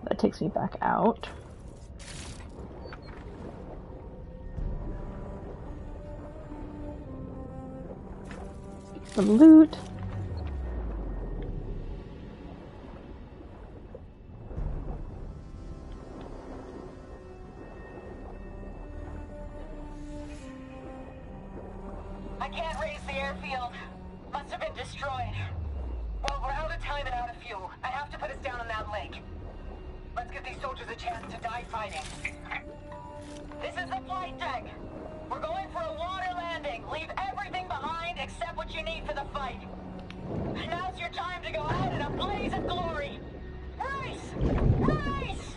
That takes me back out. The loot. I can't raise the airfield. Must have been destroyed. Well, we're out of time and out of fuel. I have to put us down on that lake. Let's give these soldiers a chance to die fighting. This is the flight deck. We're going for a water landing. Leave everything behind except what you need for the fight. Now's your time to go out in a blaze of glory. Race! Race!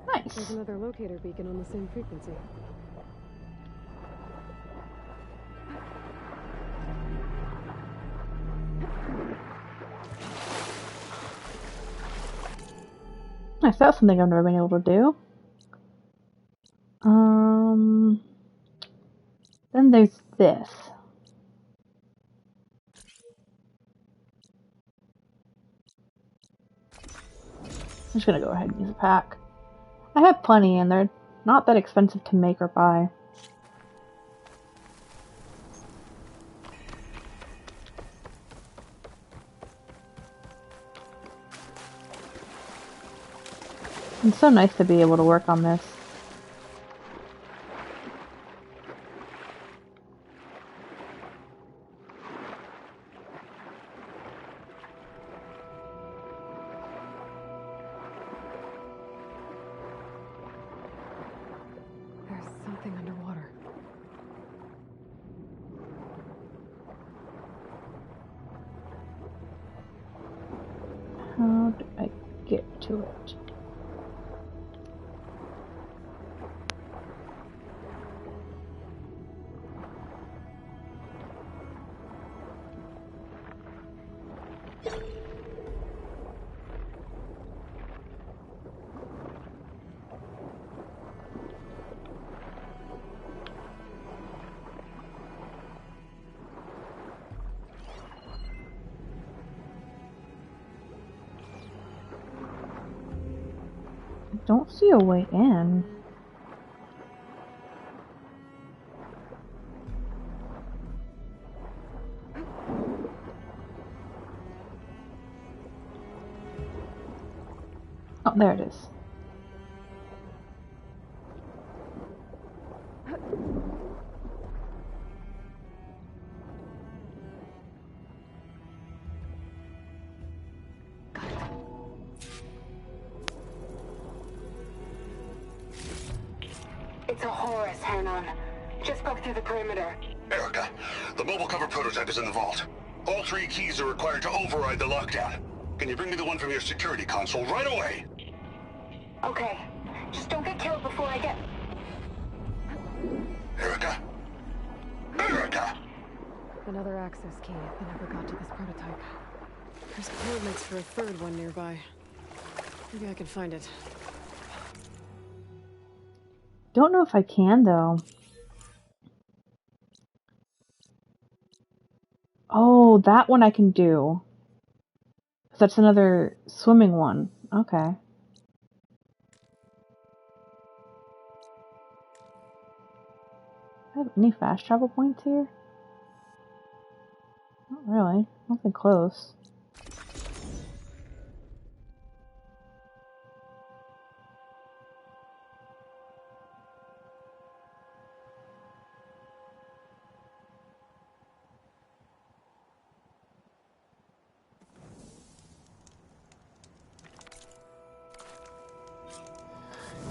Nice. There's another locator beacon on the same frequency. Nice, that's something I've never been able to do. Then there's this. I'm just gonna go ahead and use a pack. I have plenty, and they're not that expensive to make or buy. It's so nice to be able to work on this. There's something underwater. How do I get to it? Don't see a way in. Oh, there it is. It's a Horus, Hernon. Just broke through the perimeter. Erica, the mobile cover prototype is in the vault. All 3 keys are required to override the lockdown. Can you bring me the one from your security console right away? Okay. Just don't get killed before I get... Erica? Erica! Another access key. I never got to this prototype. There's coordinates for a third one nearby. Maybe I can find it. Don't know if I can, though. Oh, that one I can do. That's another swimming one. Okay. Do I have any fast travel points here? Not really. Nothing close.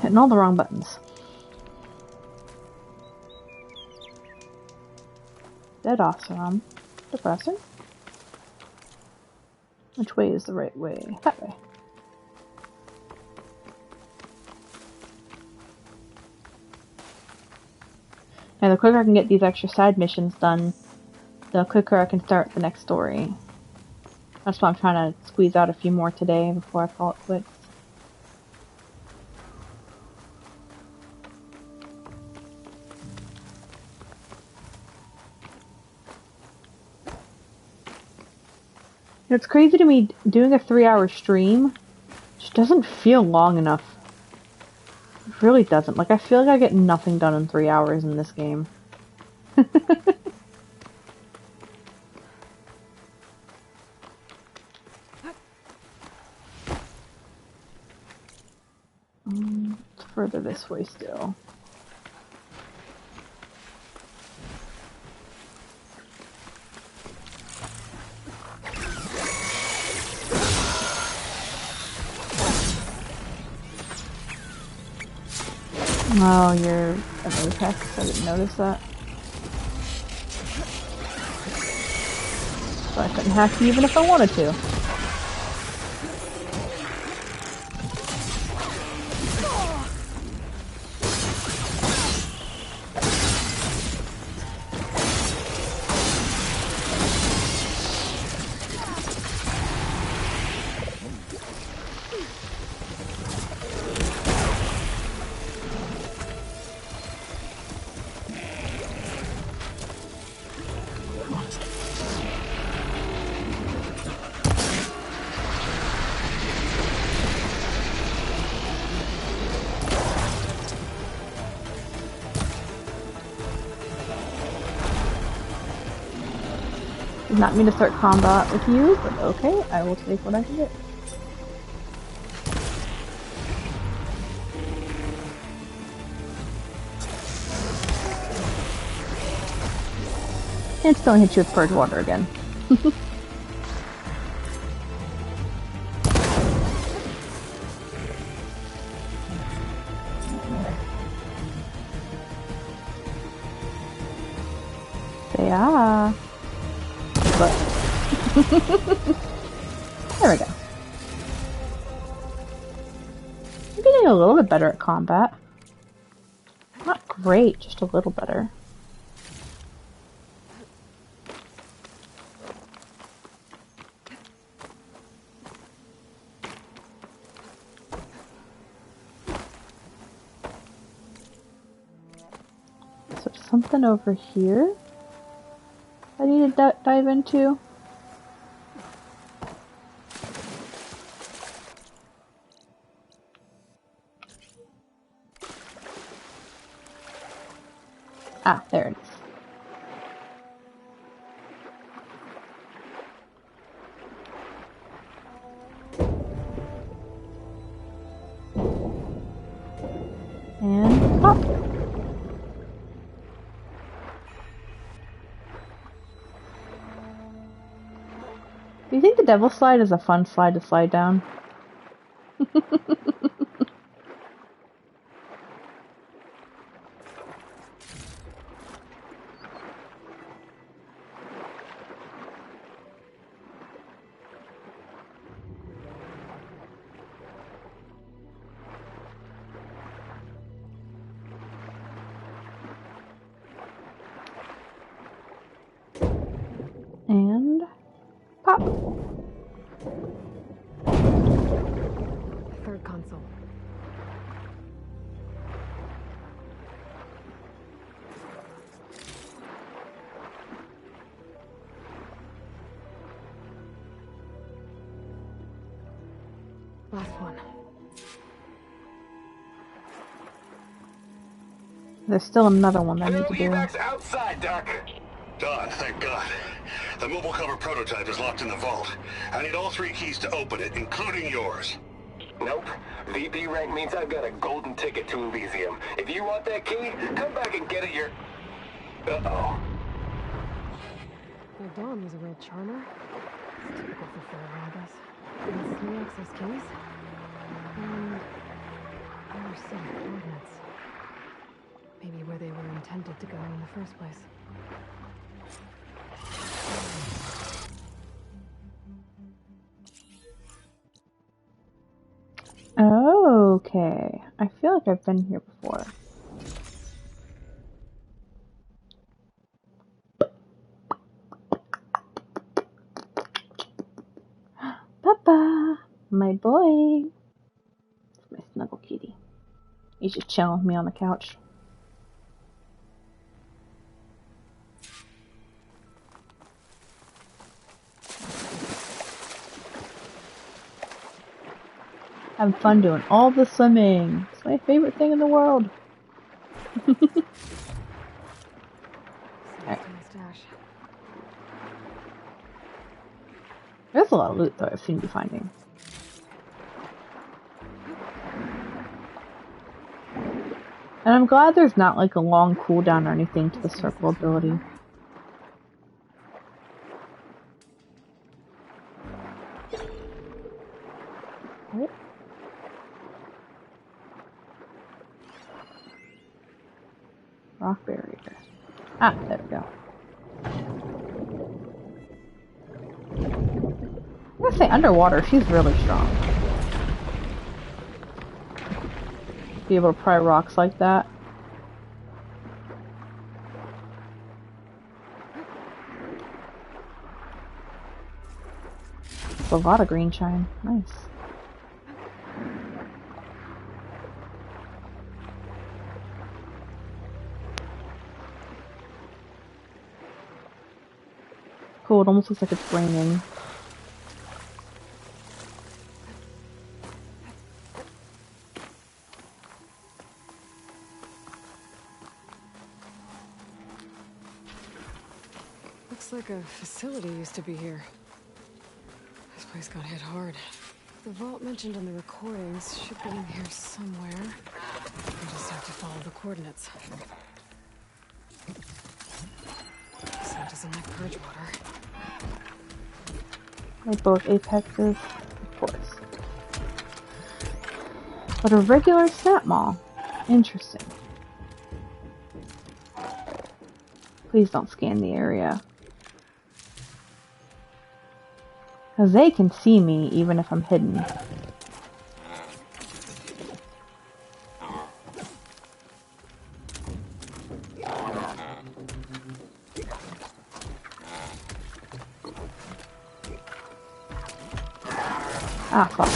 Hitting all the wrong buttons. Dead Oseram. Depressing. Which way is the right way? That way. Now, the quicker I can get these extra side missions done, the quicker I can start the next story. That's why I'm trying to squeeze out a few more today before I call it quits. It's crazy to me, doing a 3-hour stream just doesn't feel long enough. It really doesn't. Like, I feel like I get nothing done in 3 hours in this game. It's further this way still. Oh, you're an apex. I didn't notice that. So I couldn't hack you even if I wanted to. Did not mean to start combat with you, but okay, I will take what I can get. And still hit you with purge water again. Yeah. But there we go. I'm getting a little bit better at combat. Not great, just a little better. So something over here I need to dive into. Ah, there it is. And pop. Do you think the devil slide is a fun slide to slide down? And pop. Third console. Last one. There's still another one that I need to do. Evacs outside, Doc. Done, thank God. The mobile cover prototype is locked in the vault. I need all 3 keys to open it, including yours. Nope. VP rank means I've got a golden ticket to Elysium. If you want that key, come back and get it your... Uh-oh. Well, Dawn was a real charmer. It's typical for Farrell, I guess. And new access keys. And another set of coordinates. Maybe where they were intended to go in the first place. Okay. I feel like I've been here before. Papa! My boy! It's my snuggle kitty. He's just chilling with me on the couch. Having fun doing all the swimming. It's my favorite thing in the world. Right. There's a lot of loot though I seem to be finding. And I'm glad there's not like a long cooldown or anything to the circle ability. What? Rock barrier. Ah, there we go. I'm gonna say underwater, she's really strong. Be able to pry rocks like that. A lot of green shine. Nice. Cool, it almost looks like it's raining. Looks like a facility used to be here. This place got hit hard. The vault mentioned in the recordings should be in here somewhere. I just have to follow the coordinates. Sam doesn't like purge water. Like both apexes, of course. But a regular snap maw. Interesting. Please don't scan the area. Because they can see me even if I'm hidden. Ah, fuck.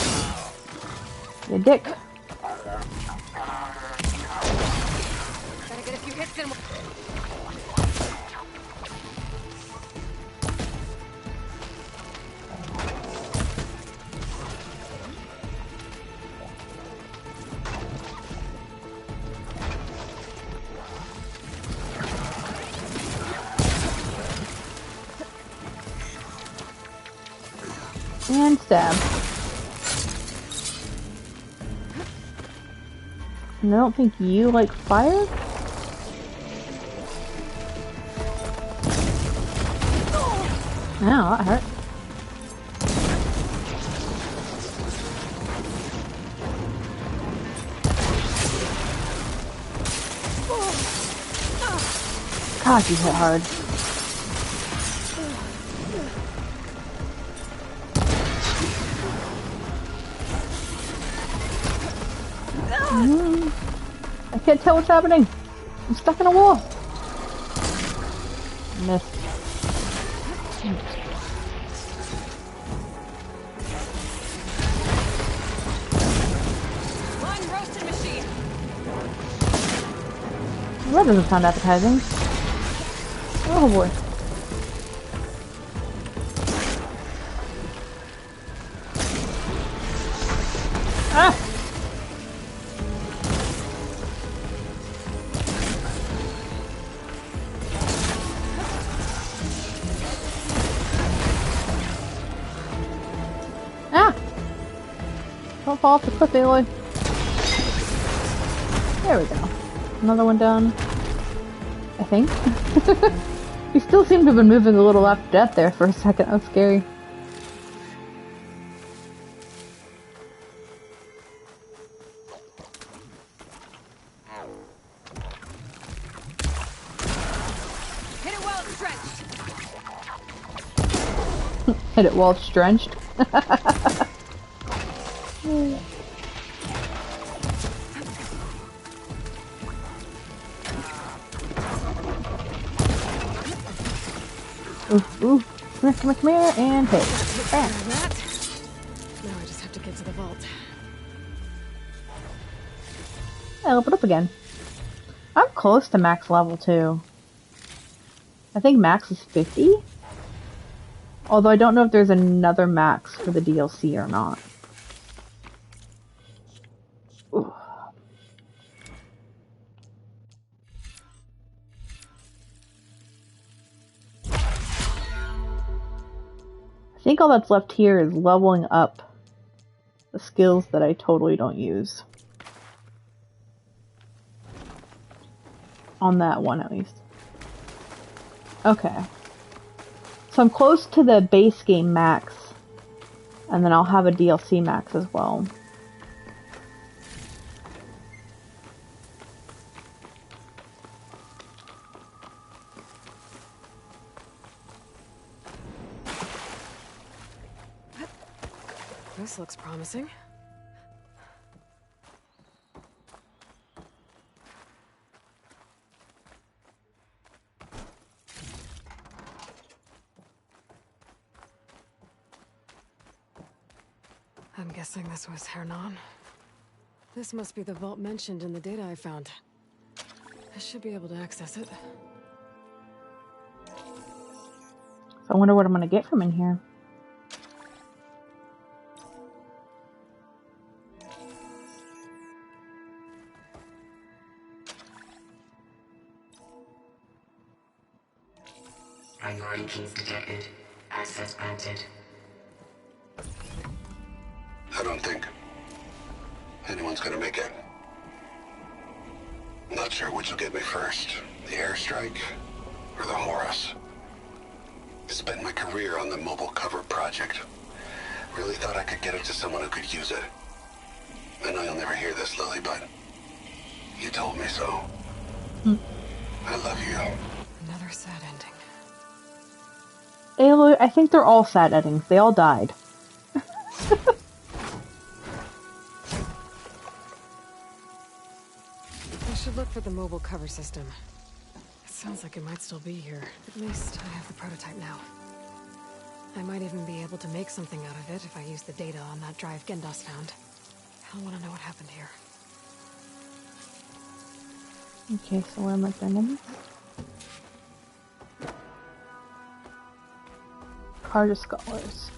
You dick. Gotta get a few hits in. And stab. And I don't think you like fire? Ow, that hurt. God, you hit hard. I can't tell what's happening. I'm stuck in a wall. Missed. One roasted machine. Well, that doesn't sound appetizing. Oh boy. Ah! Don't fall off the cliff, Aloy. There we go. Another one down. I think. You still seem to have been moving a little after death there for a second. That's scary. Hit it while it's drenched. Hit it while it's drenched. Ooh, come here, and hit. Bam. Now I just have to get to the vault. I'll open up again. I'm close to max level too. I think max is 50. Although I don't know if there's another max for the DLC or not. Ooh. I think all that's left here is leveling up the skills that I totally don't use. On that one, at least. Okay. So I'm close to the base game max. And then I'll have a DLC max as well. This looks promising. I'm guessing this was Hernon. This must be the vault mentioned in the data I found. I should be able to access it. So I wonder what I'm gonna get from in here. Priority keys detected. Access granted. I don't think anyone's gonna make it. Not sure which will get me first. The airstrike or the Horus. Spent my career on the mobile cover project. Really thought I could get it to someone who could use it. I know you'll never hear this, Lily, but you told me so. I love you. Another sad ending. Aloy, I think they're all sad endings. They all died. I should look for the mobile cover system. It sounds like it might still be here. At least I have the prototype now. I might even be able to make something out of it if I use the data on that drive Gendos found. I'll want to know what happened here. Okay, so where am I sending? Carter Scholars.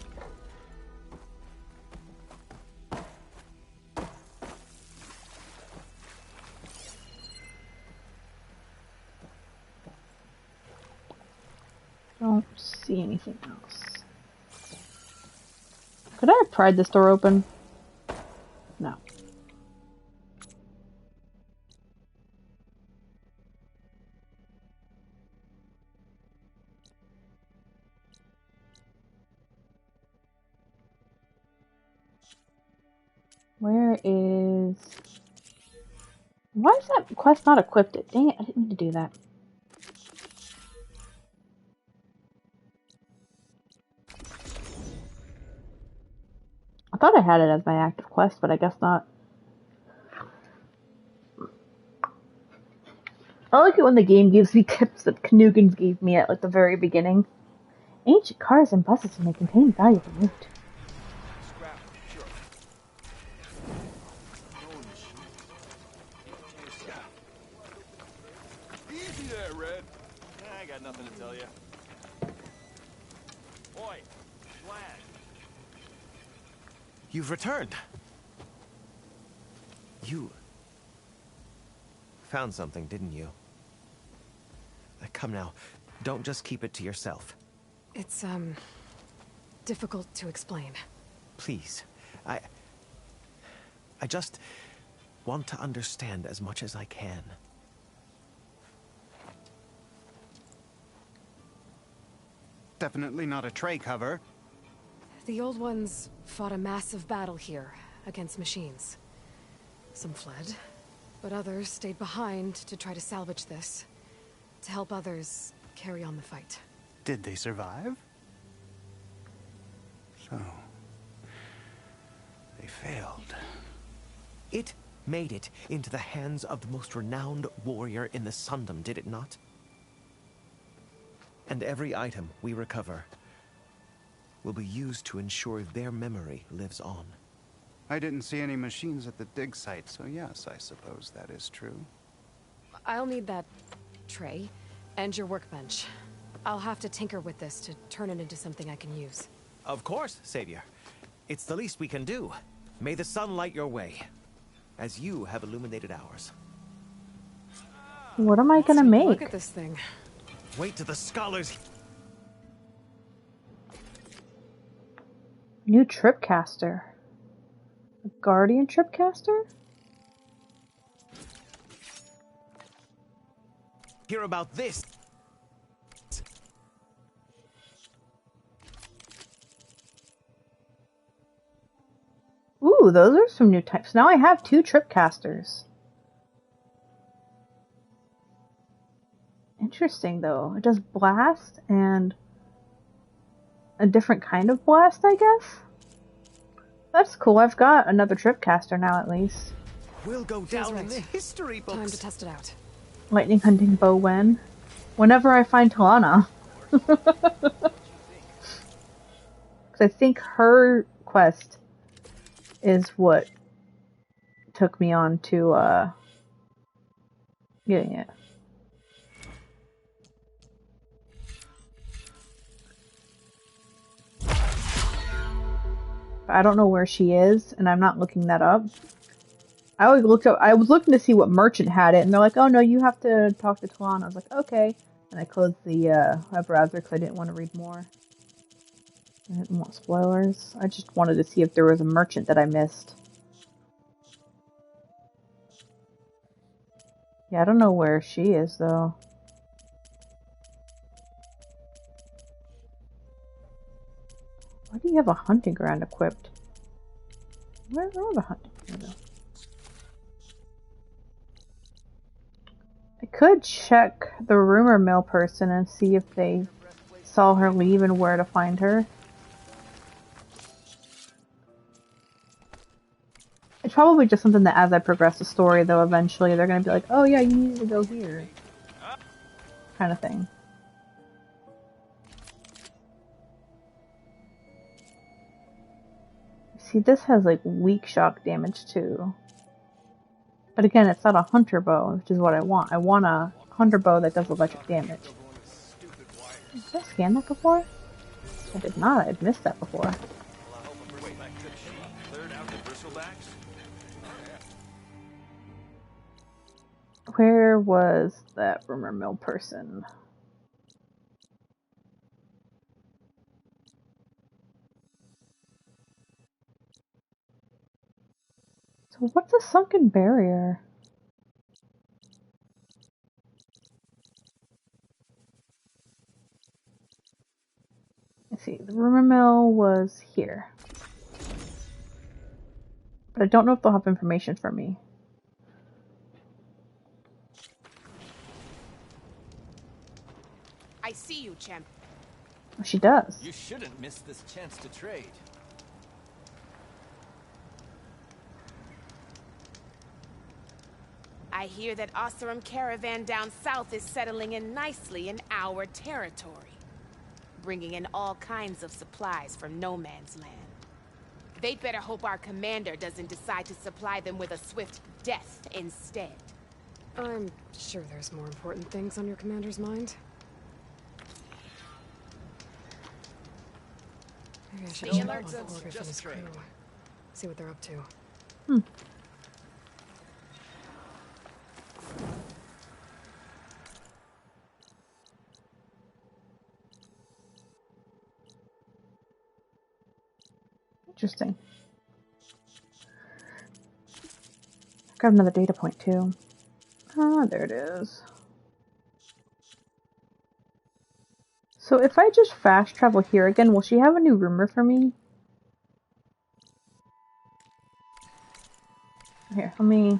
Don't see anything else. Could I have pried this door open? No. Where is... Why is that quest not equipped? Dang it, I didn't mean to do that. I thought I had it as my active quest, but I guess not. I like it when the game gives me tips that Knugans gave me at like the very beginning. Ancient cars and buses may contain valuable loot. Easy there, Red. I got nothing to tell you. Oi, Vlad. You've returned. You found something, didn't you? Come now, don't just keep it to yourself. It's, difficult to explain. Please, I just want to understand as much as I can. Definitely not a tray cover. The old ones fought a massive battle here against machines. Some fled, but others stayed behind to try to salvage this, to help others carry on the fight. Did they survive? So, they failed. It made it into the hands of the most renowned warrior in the Sundom, did it not? And every item we recover will be used to ensure their memory lives on. I didn't see any machines at the dig site, so yes, I suppose that is true. I'll need that tray and your workbench. I'll have to tinker with this to turn it into something I can use. Of course, Savior. It's the least we can do. May the sun light your way, as you have illuminated ours. What am I gonna make? Look at this thing. Wait till the scholars... New Tripcaster. A Guardian Tripcaster? Hear about this. Ooh, those are some new types. Now I have 2 Tripcasters. Interesting, though. It does blast and a different kind of blast, I guess? That's cool. I've got another Tripcaster now, at least. We'll go down in the history books. Time to test it out. Lightning hunting bow when? Whenever I find Talana. Because I think her quest is what took me on to, getting it. I don't know where she is, and I'm not looking that up. I was looking to see what merchant had it, and they're like, oh no, you have to talk to Talana. I was like, okay. And I closed the web browser because I didn't want to read more. I didn't want spoilers. I just wanted to see if there was a merchant that I missed. Yeah, I don't know where she is, though. Why do you have a hunting ground equipped? Where are the hunting ground? I could check the rumor mill person and see if they saw her leave and where to find her. It's probably just something that as I progress the story, though, eventually they're going to be like, oh yeah, you need to go here. Kind of thing. See, this has like weak shock damage too. But again, it's not a hunter bow, which is what I want. I want a hunter bow that does electric damage. Did I scan that before? I did not. I had missed that before. Where was that rumor mill person? So what's a sunken barrier? Let's see, the rumor mill was here. But I don't know if they'll have information for me. I see you, champ. Oh, she does. You shouldn't miss this chance to trade. I hear that Oseram caravan down south is settling in nicely in our territory, bringing in all kinds of supplies from no man's land. They'd better hope our commander doesn't decide to supply them with a swift death instead. I'm sure there's more important things on your commander's mind. Maybe I should check out the orders in his crew. See what they're up to. Interesting. Got another data point too. Ah, there it is. So if I just fast travel here again, will she have a new rumor for me? Here, let me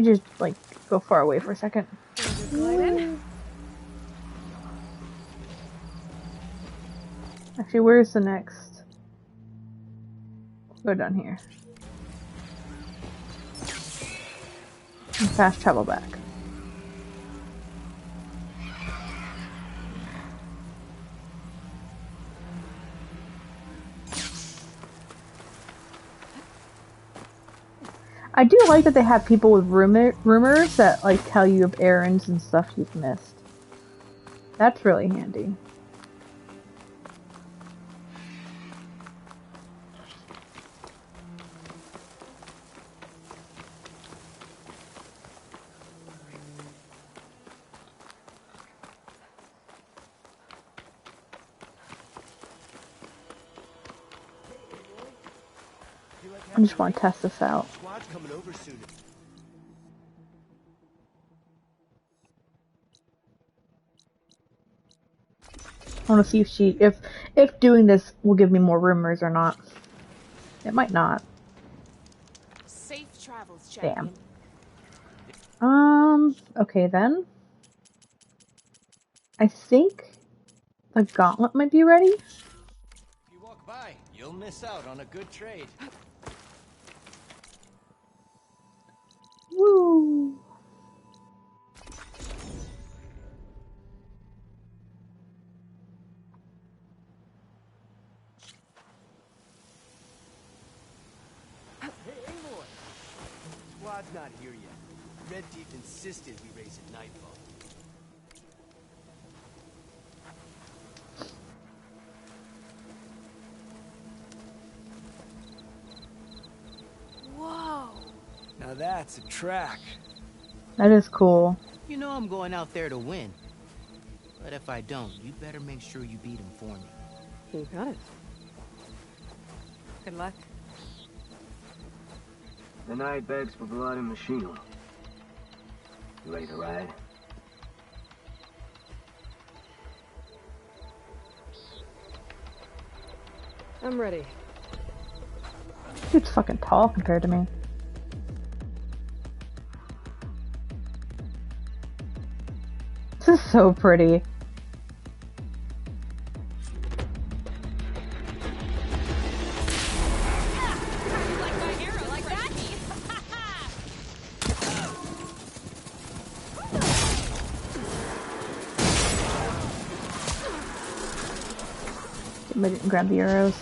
just like go far away for a second. Actually, where's the next? Go down here. And fast travel back. I do like that they have people with rumors that like tell you of errands and stuff you've missed. That's really handy. I just want to test this out. Squad's coming over soon. I want to see if doing this will give me more rumors or not. It might not. Safe travels, champion. Damn. Okay then. I think the gauntlet might be ready. If you walk by, you'll miss out on a good trade. Woo! Hey, Aloy! Squad's not here yet. Red Deep insisted we race at nightfall. Whoa! Now that's a track. That is cool. You know I'm going out there to win. But if I don't, you better make sure you beat him for me. You got it. Good luck. The night begs for blood and machine. You ready to ride? I'm ready. Dude's fucking tall compared to me. This is so pretty. I didn't grab the arrows.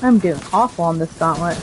I'm doing awful on this gauntlet.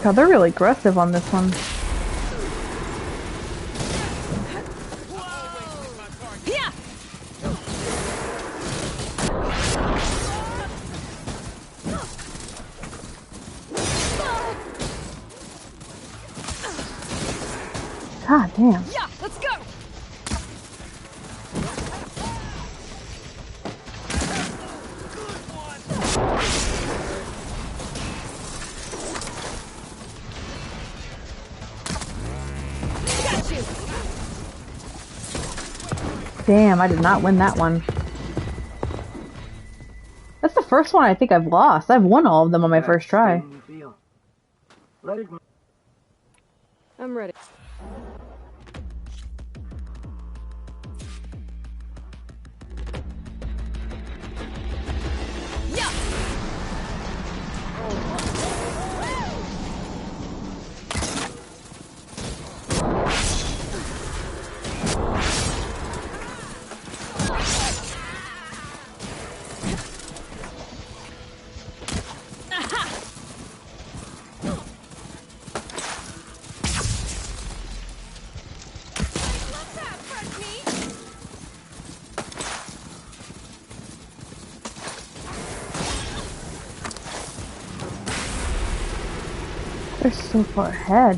God, they're really aggressive on this one. God damn. Yeah, let's go. Damn, I did not win that one. That's the first one I think I've lost. I've won all of them on my first try. I'm ready. They're so far ahead.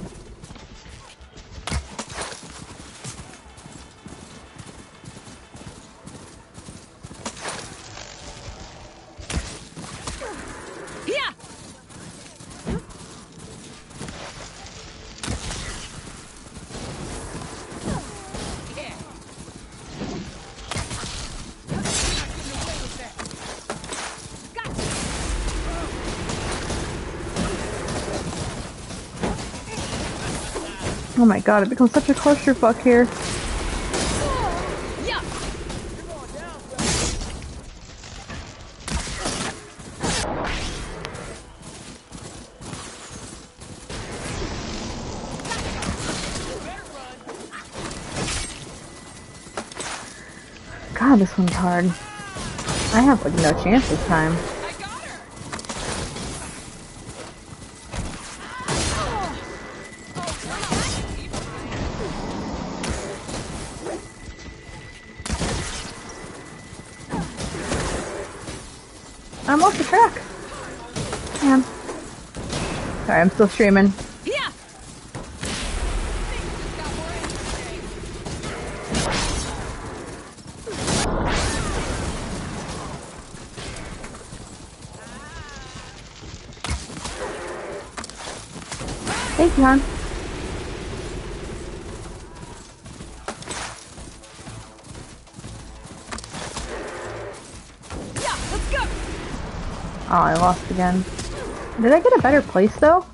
Oh my god, it becomes such a clusterfuck here. God, this one's hard. I have like no chance this time. I'm off the track. Damn. Sorry, I'm still streaming. Yeah. Thanks, John. Yeah, let's go. Oh, I lost again. Did I get a better place though?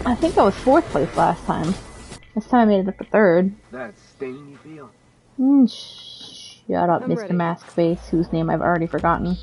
I think I was 4th place last time. This time I made it up to 3rd. That sting you feel? Shut up, I'm Mr. ready. Mask Face, whose name I've already forgotten.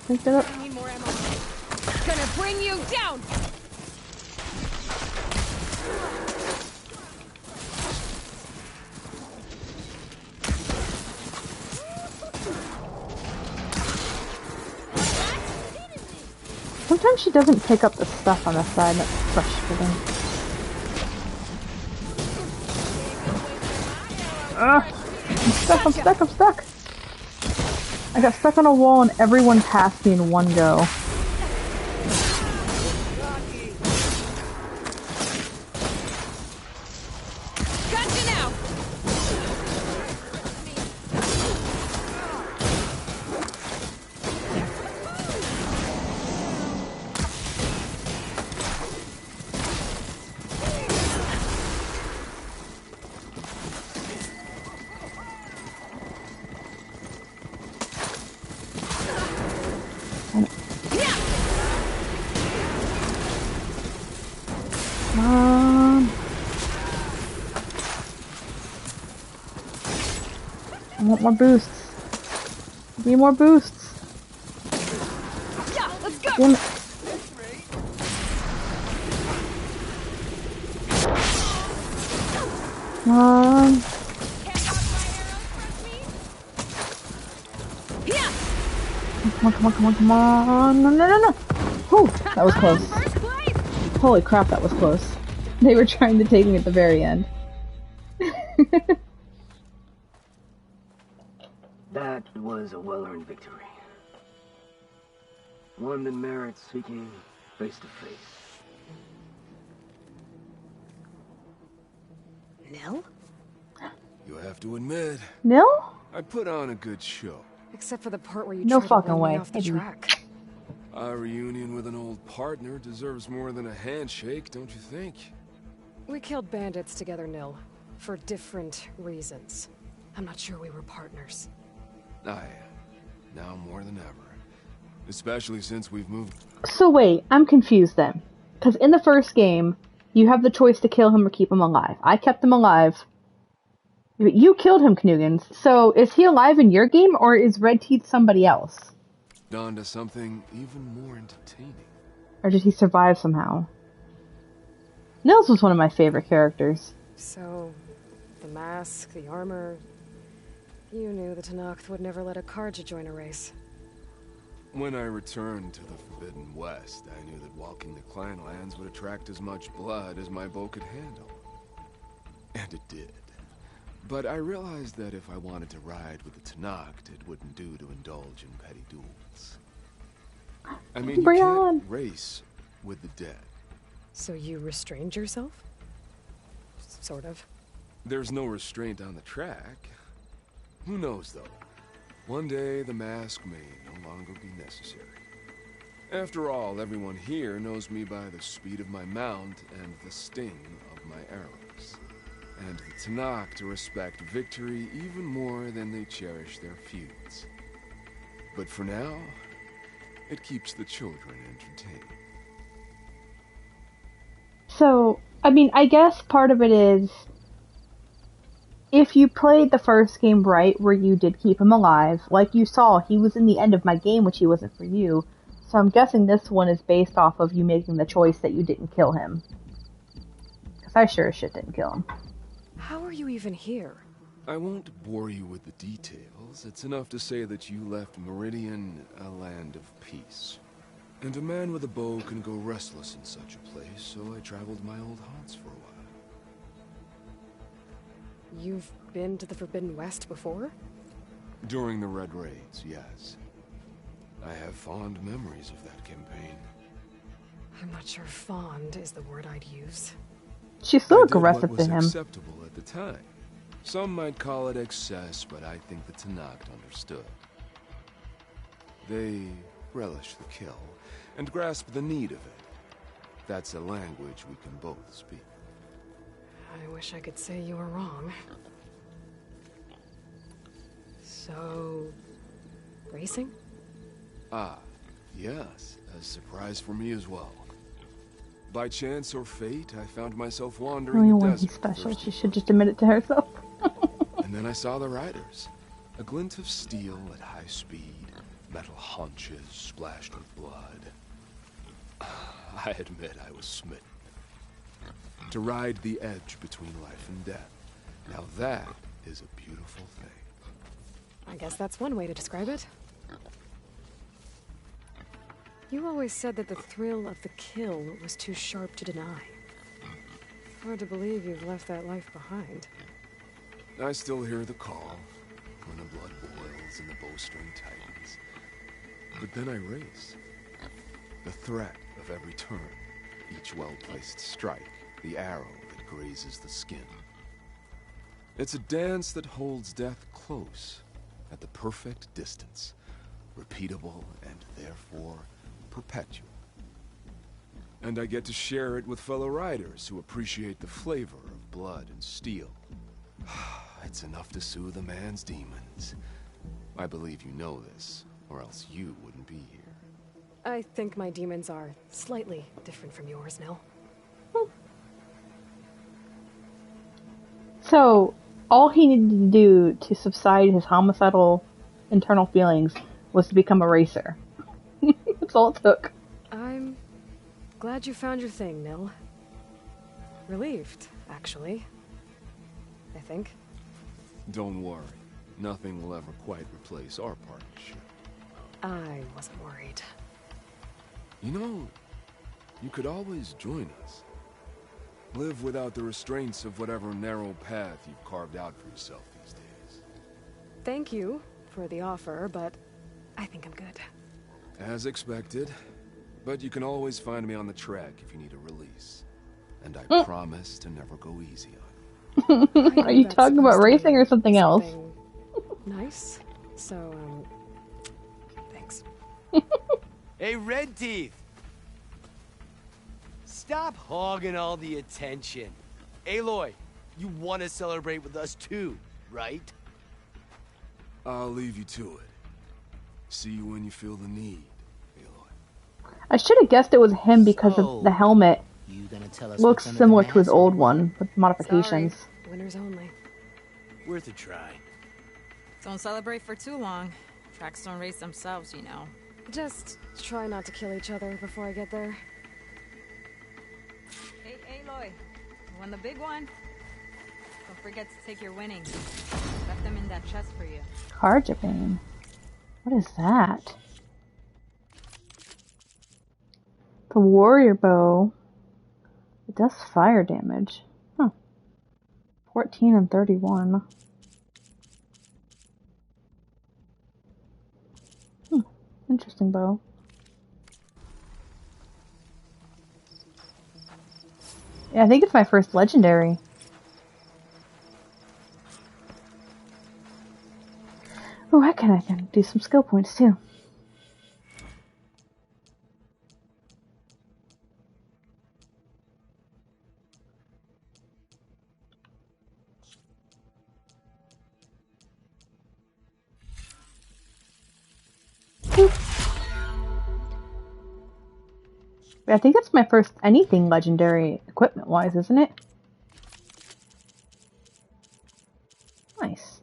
Pick that up. I need more ammo. Gonna bring you down. Sometimes she doesn't pick up the stuff on the side. That's frustrating. Ugh! I'm stuck! I got stuck on a wall and everyone passed me in one go. Gotcha now. I want more boosts. Give me more boosts. Yeah, let's go. Damn it. Come on. Come on. No. Whew, that was close. Holy crap, that was close. They were trying to take me at the very end. That was a well-earned victory. One that merits speaking face to face. Nil? You have to admit, Nil? I put on a good show. Except for the part where you No tried fucking to run me way. off the track. A reunion with an old partner deserves more than a handshake, don't you think? We killed bandits together, Nil. For different reasons. I'm not sure we were partners. Aye. Now more than ever. Especially since we've moved... So wait, I'm confused then. Because in the first game, you have the choice to kill him or keep him alive. I kept him alive. You killed him, Knugans. So is he alive in your game, or is Red Teeth somebody else? on to something even more entertaining. Or did he survive somehow? Nils was one of my favorite characters. So, the mask, the armor... You knew the Tenakth would never let a Carja join a race. When I returned to the Forbidden West, I knew that walking the clan lands would attract as much blood as my bow could handle. And it did. But I realized that if I wanted to ride with the Tenakth, it wouldn't do to indulge in petty duels. I mean, you can't race with the dead. So you restrained yourself? Sort of. There's no restraint on the track. Who knows, though? One day, the mask may no longer be necessary. After all, everyone here knows me by the speed of my mount and the sting of my arrows. And the Tenakth respect victory even more than they cherish their feuds. But for now, it keeps the children entertained. So, I mean, I guess part of it is, if you played the first game right, where you did keep him alive, like you saw, he was in the end of my game, which he wasn't for you. So I'm guessing this one is based off of you making the choice that you didn't kill him. Because I sure as shit didn't kill him. How are you even here? I won't bore you with the details. It's enough to say that you left Meridian a land of peace. And a man with a bow can go restless in such a place, so I traveled my old haunts for a while. You've been to the Forbidden West before? During the Red Raids, yes. I have fond memories of that campaign. I'm not sure fond is the word I'd use. She's still I did aggressive what to was him. acceptable at the time. Some might call it excess, but I think the Tenakth understood. They relish the kill and grasp the need of it. That's a language we can both speak. I wish I could say you were wrong. So... racing? Ah, yes. A surprise for me as well. By chance or fate, I found myself wandering Only the one desert. he's special. She should just admit it to herself. And then I saw the riders. A glint of steel at high speed, metal haunches splashed with blood. I admit I was smitten. To ride the edge between life and death. Now that is a beautiful thing. I guess that's one way to describe it. You always said that the thrill of the kill was too sharp to deny. Hard to believe you've left that life behind. I still hear the call when the blood boils and the bowstring tightens. But then I race. The threat of every turn, each well-placed strike, the arrow that grazes the skin. It's a dance that holds death close, at the perfect distance, repeatable and therefore perpetual. And I get to share it with fellow riders who appreciate the flavor of blood and steel. It's enough to soothe a man's demons. I believe you know this, or else you wouldn't be here. I think my demons are slightly different from yours, Nell. So, all he needed to do to subside his homicidal internal feelings was to become a racer. That's all it took. I'm glad you found your thing, Nell. Relieved, actually. I think. Don't worry. Nothing will ever quite replace our partnership. I wasn't worried. You know, you could always join us. Live without the restraints of whatever narrow path you've carved out for yourself these days. Thank you for the offer, but I think I'm good. As expected. But you can always find me on the track if you need a release. And I promise to never go easy on you. Are you talking about racing or something else? Nice. So, thanks. Hey, Red Teeth! Stop hogging all the attention. Aloy, you want to celebrate with us too, right? I'll leave you to it. See you when you feel the need, I should have guessed it was him because of the helmet. Looks similar to his old one, with modifications. Sorry. Winners only. Worth a try. Don't celebrate for too long. Tracks don't race themselves, you know. Just try not to kill each other before I get there. Hey, Aloy. You won the big one? Don't forget to take your winnings. Left them in that chest for you. Carjabane. What is that? The warrior bow. It does fire damage. Huh. 14 and 31. Interesting bow. Yeah, I think it's my first legendary. Oh, I can do some skill points too. I think that's my first anything legendary equipment-wise, isn't it? Nice.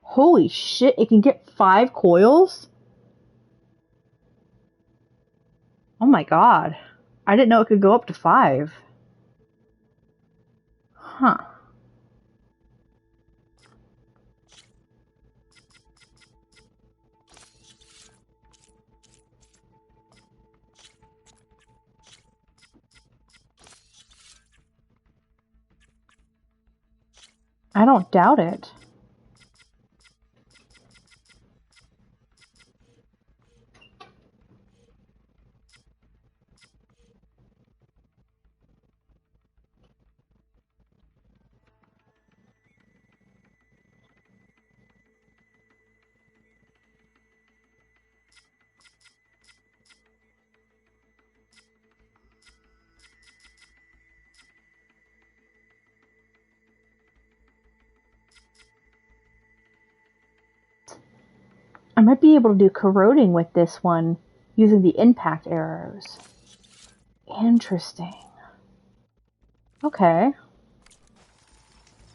Holy shit, it can get 5 coils? Oh my god. I didn't know it could go up to 5. Huh. I don't doubt it. I might be able to do corroding with this one using the impact arrows. Interesting. Okay.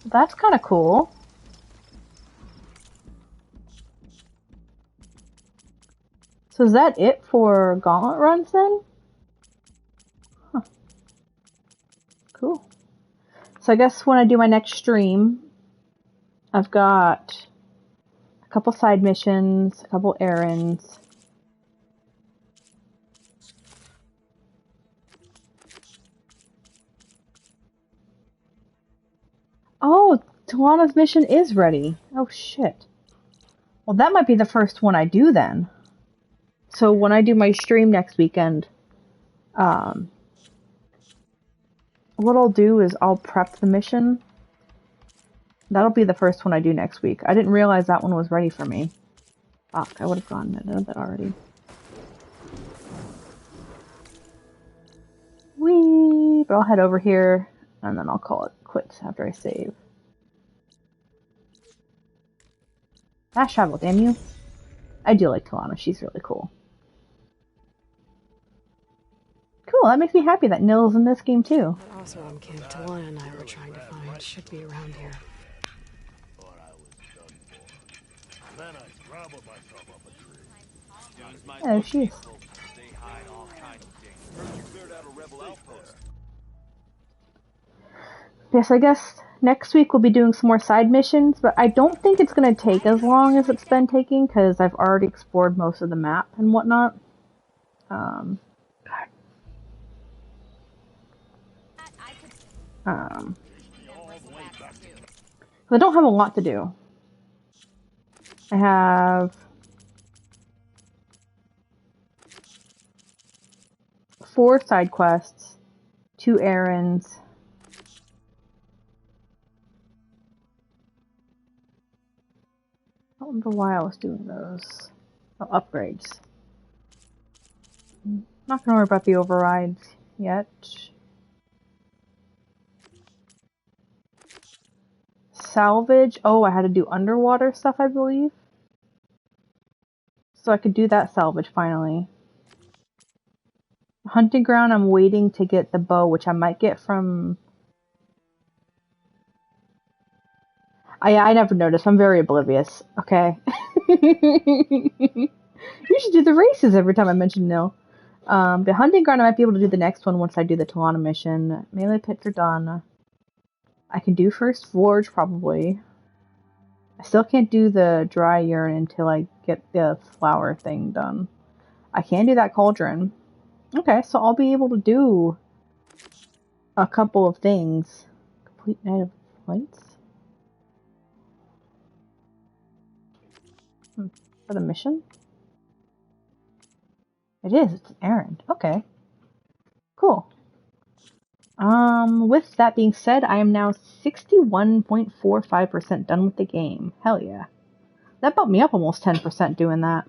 That's kind of cool. So is that it for gauntlet runs then? Huh. Cool. So I guess when I do my next stream, I've got a couple side missions, a couple errands. Oh, Talana's mission is ready. Oh shit. Well, that might be the first one I do then. So when I do my stream next weekend, what I'll do is I'll prep the mission. That'll be the first one I do next week. I didn't realize that one was ready for me. Fuck, I would have gotten that already. Whee! But I'll head over here, and then I'll call it quits after I save. Fast travel, damn you. I do like Talana, she's really cool. Cool, that makes me happy that Nil's in this game too. That Oseram camp Talana and I were trying to find should be around here. Yeah, there she is. Yes, I guess next week we'll be doing some more side missions, but I don't think it's going to take as long as it's been taking, because I've already explored most of the map and whatnot. I don't have a lot to do. I have 4 side quests, 2 errands, I don't remember why I was doing those. Oh, upgrades. Not gonna worry about the overrides yet. Salvage. Oh, I had to do underwater stuff, I believe. So I could do that salvage finally. Hunting ground, I'm waiting to get the bow, which I might get from... I never noticed. I'm very oblivious. Okay. You should do the races every time I mention Nil. The hunting ground, I might be able to do the next one once I do the Talana mission. Melee pits are done. I can do first forge, probably. I still can't do the dry urine until I get the flower thing done. I can do that cauldron. Okay, so I'll be able to do a couple of things. Complete night of lights? For the mission? It is, it's an errand. Okay. Cool. With that being said, I am now 61.45% done with the game. Hell yeah. That bumped me up almost 10% doing that.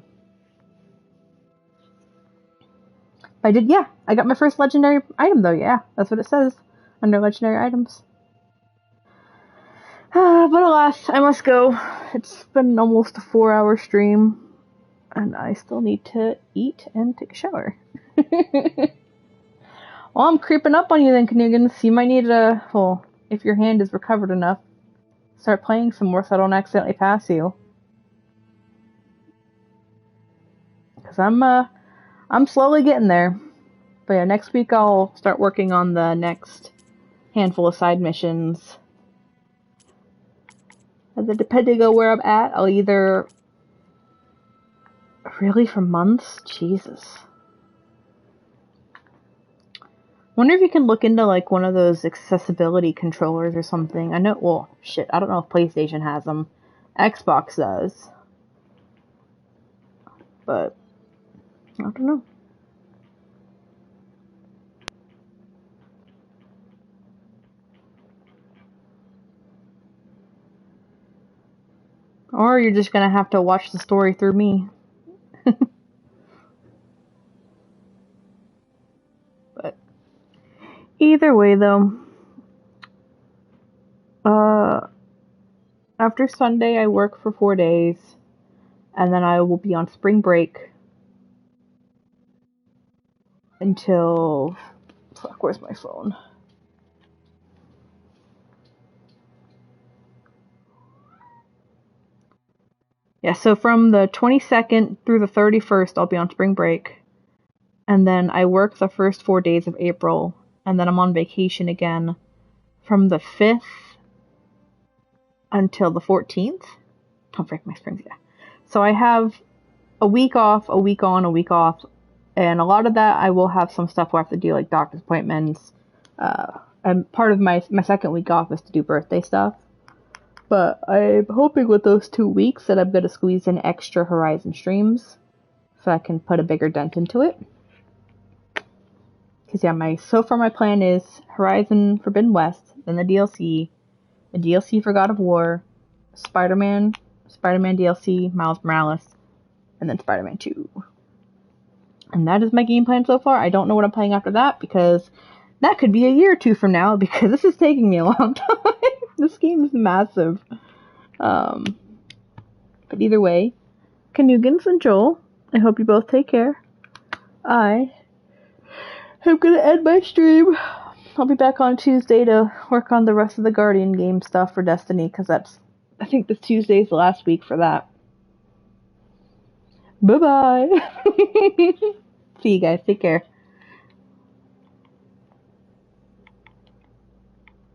I did, yeah. I got my first legendary item though, yeah. That's what it says under legendary items. But alas, I must go. It's been almost a 4-hour stream. And I still need to eat and take a shower. Well, I'm creeping up on you then, Knugans. You might need to, well, if your hand is recovered enough, start playing some more so I don't accidentally pass you. Because I'm slowly getting there. But yeah, next week I'll start working on the next handful of side missions. And then depending on where I'm at, I'll either... Really, for months? Jesus. Wonder if you can look into like one of those accessibility controllers or something. I know, well, shit, I don't know if PlayStation has them. Xbox does. But, I don't know. Or you're just gonna have to watch the story through me. But, either way though, after Sunday I work for 4 days, and then I will be on spring break until, fuck, where's my phone? Yeah, so from the 22nd through the 31st I'll be on spring break, and then I work the first 4 days of April, and then I'm on vacation again from the 5th until the 14th. Don't break my springs, yeah. So I have a week off, a week on, a week off, and a lot of that I will have some stuff where I have to do like doctor's appointments, and part of my second week off is to do birthday stuff. But I'm hoping with those 2 weeks that I'm going to squeeze in extra Horizon streams so I can put a bigger dent into it. Because yeah, so far my plan is Horizon Forbidden West, then the DLC for God of War, Spider-Man DLC, Miles Morales, and then Spider-Man 2. And that is my game plan so far. I don't know what I'm playing after that, because that could be a year or two from now, because this is taking me a long time. This game is massive. But either way, Knugans and Joel, I hope you both take care. I am going to end my stream. I'll be back on Tuesday to work on the rest of the Guardian game stuff for Destiny, because I think this Tuesday is the last week for that. Bye-bye! See you guys, take care.